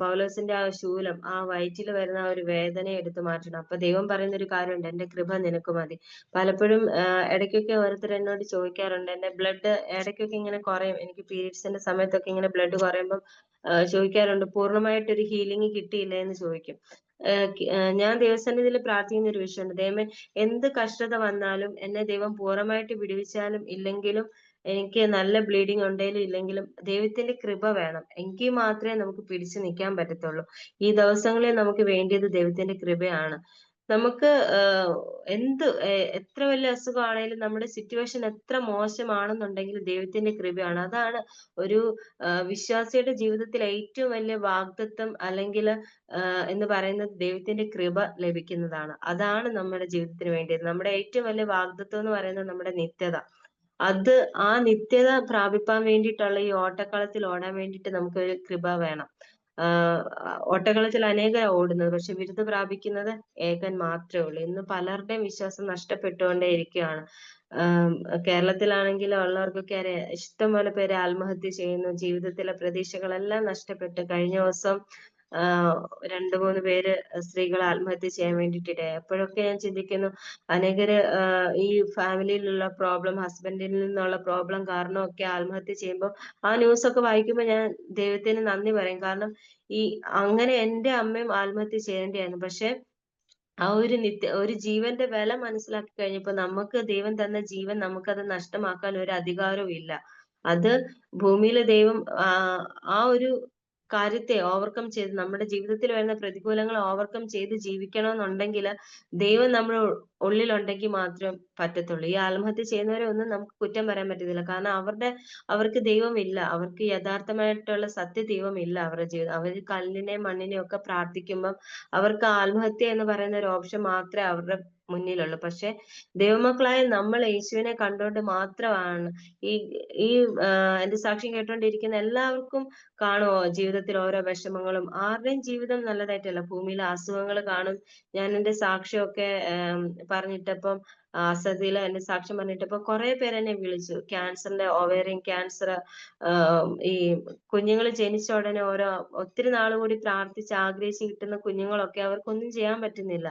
പൗലോസിന്റെ ആ ശൂലം, ആ വയറ്റിൽ വരുന്ന ആ ഒരു വേദനയെ എടുത്തു മാറ്റണം. അപ്പൊ ദൈവം പറയുന്ന ഒരു കാര്യമുണ്ട്, എന്റെ കൃപ നിനക്ക് മതി. പലപ്പോഴും ഇടയ്ക്കൊക്കെ ഓരോരുത്തർ എന്നോട് ചോദിക്കാറുണ്ട്, എന്റെ ബ്ലഡ് ഇടയ്ക്കൊക്കെ ഇങ്ങനെ കുറയും, എനിക്ക് പീരീഡ്സിന്റെ സമയത്തൊക്കെ ഇങ്ങനെ ബ്ലഡ് കുറയുമ്പോൾ ചോദിക്കാറുണ്ട്, പൂർണ്ണമായിട്ടൊരു ഹീലിംഗ് കിട്ടിയില്ലേ എന്ന് ചോദിക്കും. ഞാൻ ദൈവസന്നിധിയിൽ പ്രാർത്ഥിക്കുന്ന ഒരു വിഷയമുണ്ട്, ദൈവമേ എന്ത് കഷ്ടത വന്നാലും എന്നെ ദൈവം പൂർണ്ണമായിട്ട് വിടുവിച്ചാലും ഇല്ലെങ്കിലും എനിക്ക് നല്ല ബ്ലീഡിങ് ഉണ്ടെങ്കിലും ഇല്ലെങ്കിലും ദൈവത്തിന്റെ കൃപ വേണം. എങ്കിൽ മാത്രമേ നമുക്ക് പിടിച്ചു നിൽക്കാൻ പറ്റത്തുള്ളൂ. ഈ ദിവസങ്ങളിൽ നമുക്ക് വേണ്ടിയത് ദൈവത്തിന്റെ കൃപയാണ്. നമുക്ക് എത്ര വലിയ അസുഖമാണേലും നമ്മുടെ സിറ്റുവേഷൻ എത്ര മോശമാണെന്നുണ്ടെങ്കിലും ദൈവത്തിന്റെ കൃപയാണ്. അതാണ് ഒരു വിശ്വാസിയുടെ ജീവിതത്തിൽ ഏറ്റവും വലിയ വാഗ്ദത്തം, അല്ലെങ്കിൽ എന്ന് പറയുന്നത് ദൈവത്തിന്റെ കൃപ ലഭിക്കുന്നതാണ്. അതാണ് നമ്മുടെ ജീവിതത്തിന് വേണ്ടിയത്. നമ്മുടെ ഏറ്റവും വലിയ വാഗ്ദത്തം എന്ന് പറയുന്നത് നമ്മുടെ നിത്യത. ആ നിത്യത പ്രാപിപ്പാൻ വേണ്ടിയിട്ടുള്ള ഈ ഓട്ടക്കളത്തിൽ ഓടാൻ വേണ്ടിയിട്ട് നമുക്കൊരു കൃപ വേണം. ഓട്ടക്കളത്തിൽ അനേകരാ ഓടുന്നത്, പക്ഷെ ബിരുദം പ്രാപിക്കുന്നത് ഏകൻ മാത്രമേ ഉള്ളൂ. ഇന്ന് പലരുടെയും വിശ്വാസം നഷ്ടപ്പെട്ടുകൊണ്ടേ ഇരിക്കുകയാണ്. ആം, കേരളത്തിലാണെങ്കിൽ ഉള്ളവർക്കൊക്കെ അറിയാം, ഇഷ്ടംപോലെ പേര് ആത്മഹത്യ ചെയ്യുന്നു. ജീവിതത്തിലെ പ്രതീക്ഷകളെല്ലാം നഷ്ടപ്പെട്ട് കഴിഞ്ഞ ദിവസം ആഹ് രണ്ടു മൂന്ന് പേര് സ്ത്രീകൾ ആത്മഹത്യ ചെയ്യാൻ വേണ്ടിയിട്ടിടയായി. അപ്പോഴൊക്കെ ഞാൻ ചിന്തിക്കുന്നു, അനേകര് ഈ ഫാമിലിയിലുള്ള പ്രോബ്ലം, ഹസ്ബൻഡിൽ നിന്നുള്ള പ്രോബ്ലം കാരണമൊക്കെ ആത്മഹത്യ ചെയ്യുമ്പോൾ ആ ന്യൂസ് ഒക്കെ വായിക്കുമ്പോൾ ഞാൻ ദൈവത്തിന് നന്ദി പറയും. കാരണം ഈ അങ്ങനെ എന്റെ അമ്മയും ആത്മഹത്യ ചെയ്യേണ്ടിയായിരുന്നു. പക്ഷെ ആ ഒരു ജീവന്റെ വില മനസ്സിലാക്കി കഴിഞ്ഞപ്പോ നമുക്ക് ദൈവം തന്ന ജീവൻ നമുക്കത് നഷ്ടമാക്കാൻ ഒരു അധികാരവും ഇല്ല. അത് ഭൂമിയിലെ ദൈവം ആ ഒരു കാര്യത്തെ ഓവർകം ചെയ്ത് നമ്മുടെ ജീവിതത്തിൽ വരുന്ന പ്രതികൂലങ്ങൾ ഓവർകം ചെയ്ത് ജീവിക്കണമെന്നുണ്ടെങ്കിൽ ദൈവം നമ്മുടെ ഉള്ളിലുണ്ടെങ്കിൽ മാത്രം പറ്റത്തുള്ളൂ. ഈ ആത്മഹത്യ ചെയ്യുന്നവരെ ഒന്നും നമുക്ക് കുറ്റം പറയാൻ പറ്റത്തില്ല. കാരണം അവർക്ക് ദൈവമില്ല. അവർക്ക് യഥാർത്ഥമായിട്ടുള്ള സത്യ ദൈവം ഇല്ല അവരുടെ ജീവിതം. അവർ കല്ലിനെയും മണ്ണിനെയും ഒക്കെ പ്രാർത്ഥിക്കുമ്പം അവർക്ക് ആത്മഹത്യ എന്ന് പറയുന്ന ഒരു ഓപ്ഷൻ മാത്രമേ അവരുടെ മുന്നിലുള്ളൂ. പക്ഷെ ദൈവമക്കളായ നമ്മൾ യേശുവിനെ കണ്ടുകൊണ്ട് മാത്രമാണ് ഈ ഈ എന്റെ സാക്ഷ്യം കേട്ടുകൊണ്ടിരിക്കുന്ന എല്ലാവർക്കും കാണുമോ ജീവിതത്തിൽ ഓരോ വിഷമങ്ങളും. ആരുടെയും ജീവിതം നല്ലതായിട്ടല്ല. ഭൂമിയിലെ അസുഖങ്ങൾ കാണും. ഞാൻ എന്റെ സാക്ഷ്യമൊക്കെ പറഞ്ഞിട്ടപ്പം സദ്യയില് എന്റെ സാക്ഷ്യം പറഞ്ഞിട്ടപ്പോ കുറെ പേര് എന്നെ വിളിച്ചു. ക്യാൻസറിന്റെ, ഓവേറിയൻ ക്യാൻസർ, ഈ കുഞ്ഞുങ്ങൾ ജനിച്ച ഉടനെ ഒത്തിരി നാൾ കൂടി പ്രാർത്ഥിച്ച് ആഗ്രഹിച്ച് കിട്ടുന്ന കുഞ്ഞുങ്ങളൊക്കെ അവർക്കൊന്നും ചെയ്യാൻ പറ്റുന്നില്ല.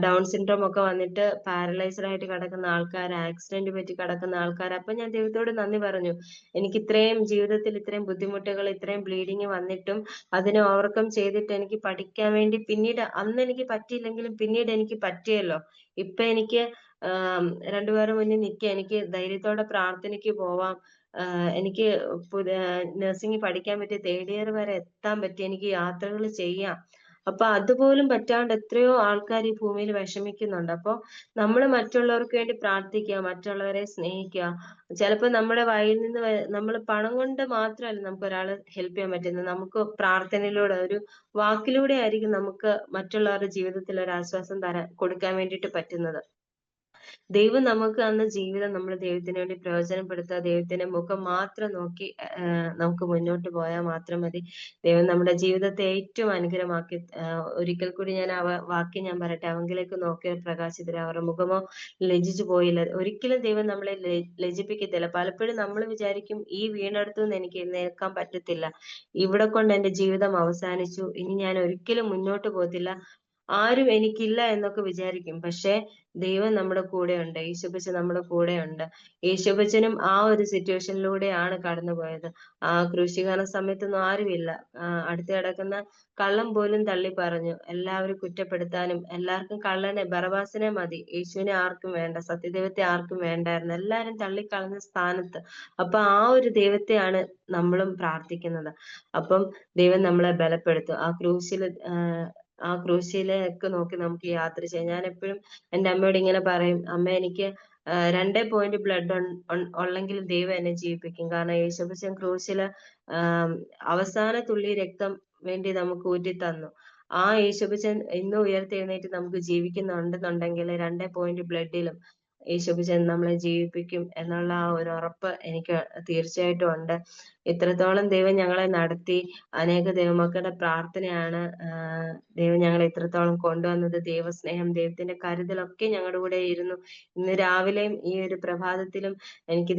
ഡൗൺ സിൻഡ്രോം ഒക്കെ വന്നിട്ട് പാരലൈസ്ഡ് ആയിട്ട് കിടക്കുന്ന ആൾക്കാർ, ആക്സിഡന്റ് പറ്റി കിടക്കുന്ന ആൾക്കാർ. അപ്പൊ ഞാൻ ദൈവത്തോട് നന്ദി പറഞ്ഞു. എനിക്ക് ഇത്രയും ജീവിതത്തിൽ ഇത്രയും ബുദ്ധിമുട്ടുകൾ, ഇത്രയും ബ്ലീഡിങ് വന്നിട്ടും അതിനെ ഓവർകം ചെയ്തിട്ട് എനിക്ക് പഠിക്കാൻ വേണ്ടി പിന്നീട്, അന്ന് എനിക്ക് പറ്റിയില്ലെങ്കിലും പിന്നീട് എനിക്ക് പറ്റിയല്ലോ. ഇപ്പൊ എനിക്ക് രണ്ടുപേരുടെ മുന്നിൽ നിൽക്കുക, എനിക്ക് ധൈര്യത്തോടെ പ്രാർത്ഥനയ്ക്ക് പോവാം. എനിക്ക് നഴ്സിംഗ് പഠിക്കാൻ പറ്റി, തേർഡ് ഇയർ വരെ എത്താൻ പറ്റി, എനിക്ക് യാത്രകൾ ചെയ്യാം. അപ്പൊ അതുപോലും പറ്റാണ്ട് എത്രയോ ആൾക്കാർ ഈ ഭൂമിയിൽ വിഷമിക്കുന്നുണ്ട്. അപ്പൊ നമ്മൾ മറ്റുള്ളവർക്ക് വേണ്ടി പ്രാർത്ഥിക്കുക, മറ്റുള്ളവരെ സ്നേഹിക്കുക. ചിലപ്പോ നമ്മുടെ വായിൽ നിന്ന് നമ്മൾ പണം കൊണ്ട് മാത്രമല്ല നമുക്ക് ഒരാളെ ഹെൽപ്പ് ചെയ്യാൻ പറ്റുന്നത്. നമുക്ക് പ്രാർത്ഥനയിലൂടെ, ഒരു വാക്കിലൂടെ ആയിരിക്കും നമുക്ക് മറ്റുള്ളവരുടെ ജീവിതത്തിൽ ഒരു ആശ്വാസം കൊടുക്കാൻ വേണ്ടിയിട്ട് പറ്റുന്നത്. ദൈവം നമുക്ക് തന്ന ജീവിതം നമ്മൾ ദൈവത്തിന് വേണ്ടി പ്രയോജനപ്പെടുത്തുക. ദൈവത്തിന്റെ മുഖം മാത്രം നോക്കി നമുക്ക് മുന്നോട്ട് പോയാൽ മാത്രം മതി. ദൈവം നമ്മുടെ ജീവിതത്തെ ഏറ്റവും അനുഗ്രഹമാക്കി. ഒരിക്കൽ കൂടി ഞാൻ വാക്യം ഞാൻ പറയട്ടെ, അവങ്കിലേക്ക് നോക്കിയ പ്രകാശിതരെ അവരുടെ മുഖമോ ലജ്ജിച്ചു പോയില്ല. ഒരിക്കലും ദൈവം നമ്മളെ ലജ്ജിപ്പിക്കത്തില്ല. പലപ്പോഴും നമ്മൾ വിചാരിക്കും, ഈ വീണെടുത്തു നിന്ന് എനിക്ക് എഴുന്നേൽക്കാൻ പറ്റത്തില്ല, ഇവിടെ കൊണ്ട് എന്റെ ജീവിതം അവസാനിച്ചു, ഇനി ഞാൻ ഒരിക്കലും മുന്നോട്ട് പോകത്തില്ല, ആരും എനിക്കില്ല എന്നൊക്കെ വിചാരിക്കും. പക്ഷെ ദൈവം നമ്മുടെ കൂടെയുണ്ട്. യേശുപ്പച്ചൻ നമ്മുടെ കൂടെയുണ്ട്. യേശുപ്പച്ചനും ആ ഒരു സിറ്റുവേഷനിലൂടെയാണ് കടന്നുപോയത്. ആ ക്രൂശീകരണ സമയത്തൊന്നും ആരുമില്ല. അടുത്ത് കിടക്കുന്ന കള്ളൻ പോലും തള്ളി പറഞ്ഞു. എല്ലാവരും കുറ്റപ്പെടുത്താനും, എല്ലാവർക്കും കള്ളനെ, ബറബാസിനെ മതി, യേശുവിനെ ആർക്കും വേണ്ട, സത്യദൈവത്തെ ആർക്കും വേണ്ടായിരുന്നു, എല്ലാരും തള്ളിക്കളഞ്ഞ സ്ഥാനത്ത്. അപ്പൊ ആ ഒരു ദൈവത്തെയാണ് നമ്മളും പ്രാർത്ഥിക്കുന്നത്. അപ്പം ദൈവം നമ്മളെ ബലപ്പെടുത്തും. ആ ക്രൂശിലേക്ക് നോക്കി നമുക്ക് യാത്ര ചെയ്യാം. ഞാൻ എപ്പോഴും എന്റെ അമ്മയോട് ഇങ്ങനെ പറയും, അമ്മ എനിക്ക് 2 ബ്ലഡ് ഉള്ളെങ്കിലും ദൈവം എന്നെ ജീവിപ്പിക്കും. കാരണം യേശുക്രിസ്ത്യൻ ക്രൂശില് അവസാന തുള്ളി രക്തം വേണ്ടി നമുക്ക് ഊറ്റി തന്നു. ആ യേശുക്രിസ്ത്യൻ ഇന്ന് ഉയർത്തെഴുന്നേറ്റ് നമുക്ക് ജീവിക്കുന്നുണ്ടെന്നുണ്ടെങ്കിൽ 2 ബ്ലഡിലും യേശുക്രിസ്ത്യൻ നമ്മളെ ജീവിപ്പിക്കും എന്നുള്ള ആ ഒരു ഉറപ്പ് എനിക്ക് തീർച്ചയായിട്ടും ഉണ്ട്. ഇത്രത്തോളം ദൈവം ഞങ്ങളെ നടത്തി. അനേക ദൈവമക്കളുടെ പ്രാർത്ഥനയാണ് ദൈവം ഞങ്ങളെ ഇത്രത്തോളം കൊണ്ടുവന്നത്. ദൈവസ്നേഹം, ദൈവത്തിന്റെ കരുതലൊക്കെ ഞങ്ങളുടെ കൂടെ ഇരുന്നു. ഇന്ന് രാവിലെയും ഈ ഒരു പ്രഭാതത്തിലും എനിക്ക്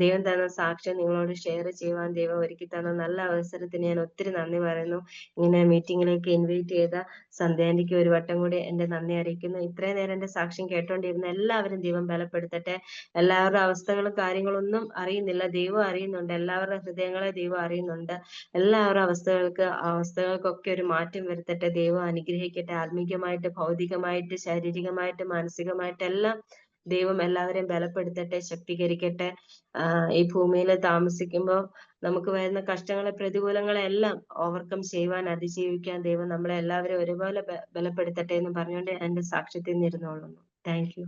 ദൈവം തന്ന സാക്ഷ്യം നിങ്ങളോട് ഷെയർ ചെയ്യുവാൻ ദൈവം ഒരുക്കി തന്ന നല്ല അവസരത്തിന് ഞാൻ ഒത്തിരി നന്ദി പറയുന്നു. ഇങ്ങനെ മീറ്റിംഗിലേക്ക് ഇൻവൈറ്റ് ചെയ്ത സന്ധ്യാന്റിക്ക് ഒരു വട്ടം കൂടി എന്റെ നന്ദി അറിയിക്കുന്നു. ഇത്രയും നേരം എന്റെ സാക്ഷ്യം കേട്ടോണ്ടിരുന്ന എല്ലാവരും ദൈവം ബലപ്പെടുത്തട്ടെ. എല്ലാവരുടെ അവസ്ഥകളും കാര്യങ്ങളും ഒന്നും അറിയുന്നില്ല, ദൈവം അറിയുന്നുണ്ട്. എല്ലാവരുടെ ഹൃദയങ്ങളെ ദൈവം അറിയുന്നുണ്ട്. എല്ലാവരുടെ അവസ്ഥകൾക്കൊക്കെ ഒരു മാറ്റം വരുത്തട്ടെ. ദൈവം അനുഗ്രഹിക്കട്ടെ. ആത്മീകമായിട്ട്, ഭൗതികമായിട്ട്, ശാരീരികമായിട്ട്, മാനസികമായിട്ട് എല്ലാം ദൈവം എല്ലാവരെയും ബലപ്പെടുത്തട്ടെ, ശക്തീകരിക്കട്ടെ. ഈ ഭൂമിയിൽ താമസിക്കുമ്പോൾ നമുക്ക് വരുന്ന കഷ്ടങ്ങളെ, പ്രതികൂലങ്ങളെ എല്ലാം ഓവർകം ചെയ്യുവാൻ, അതിജീവിക്കാൻ ദൈവം നമ്മളെ എല്ലാവരെയും ഒരുപോലെ ബലപ്പെടുത്തട്ടെ എന്ന് പറഞ്ഞുകൊണ്ട് എന്റെ സാക്ഷ്യത്തിൽ നിന്നിരുന്നോളുന്നു. Thank you.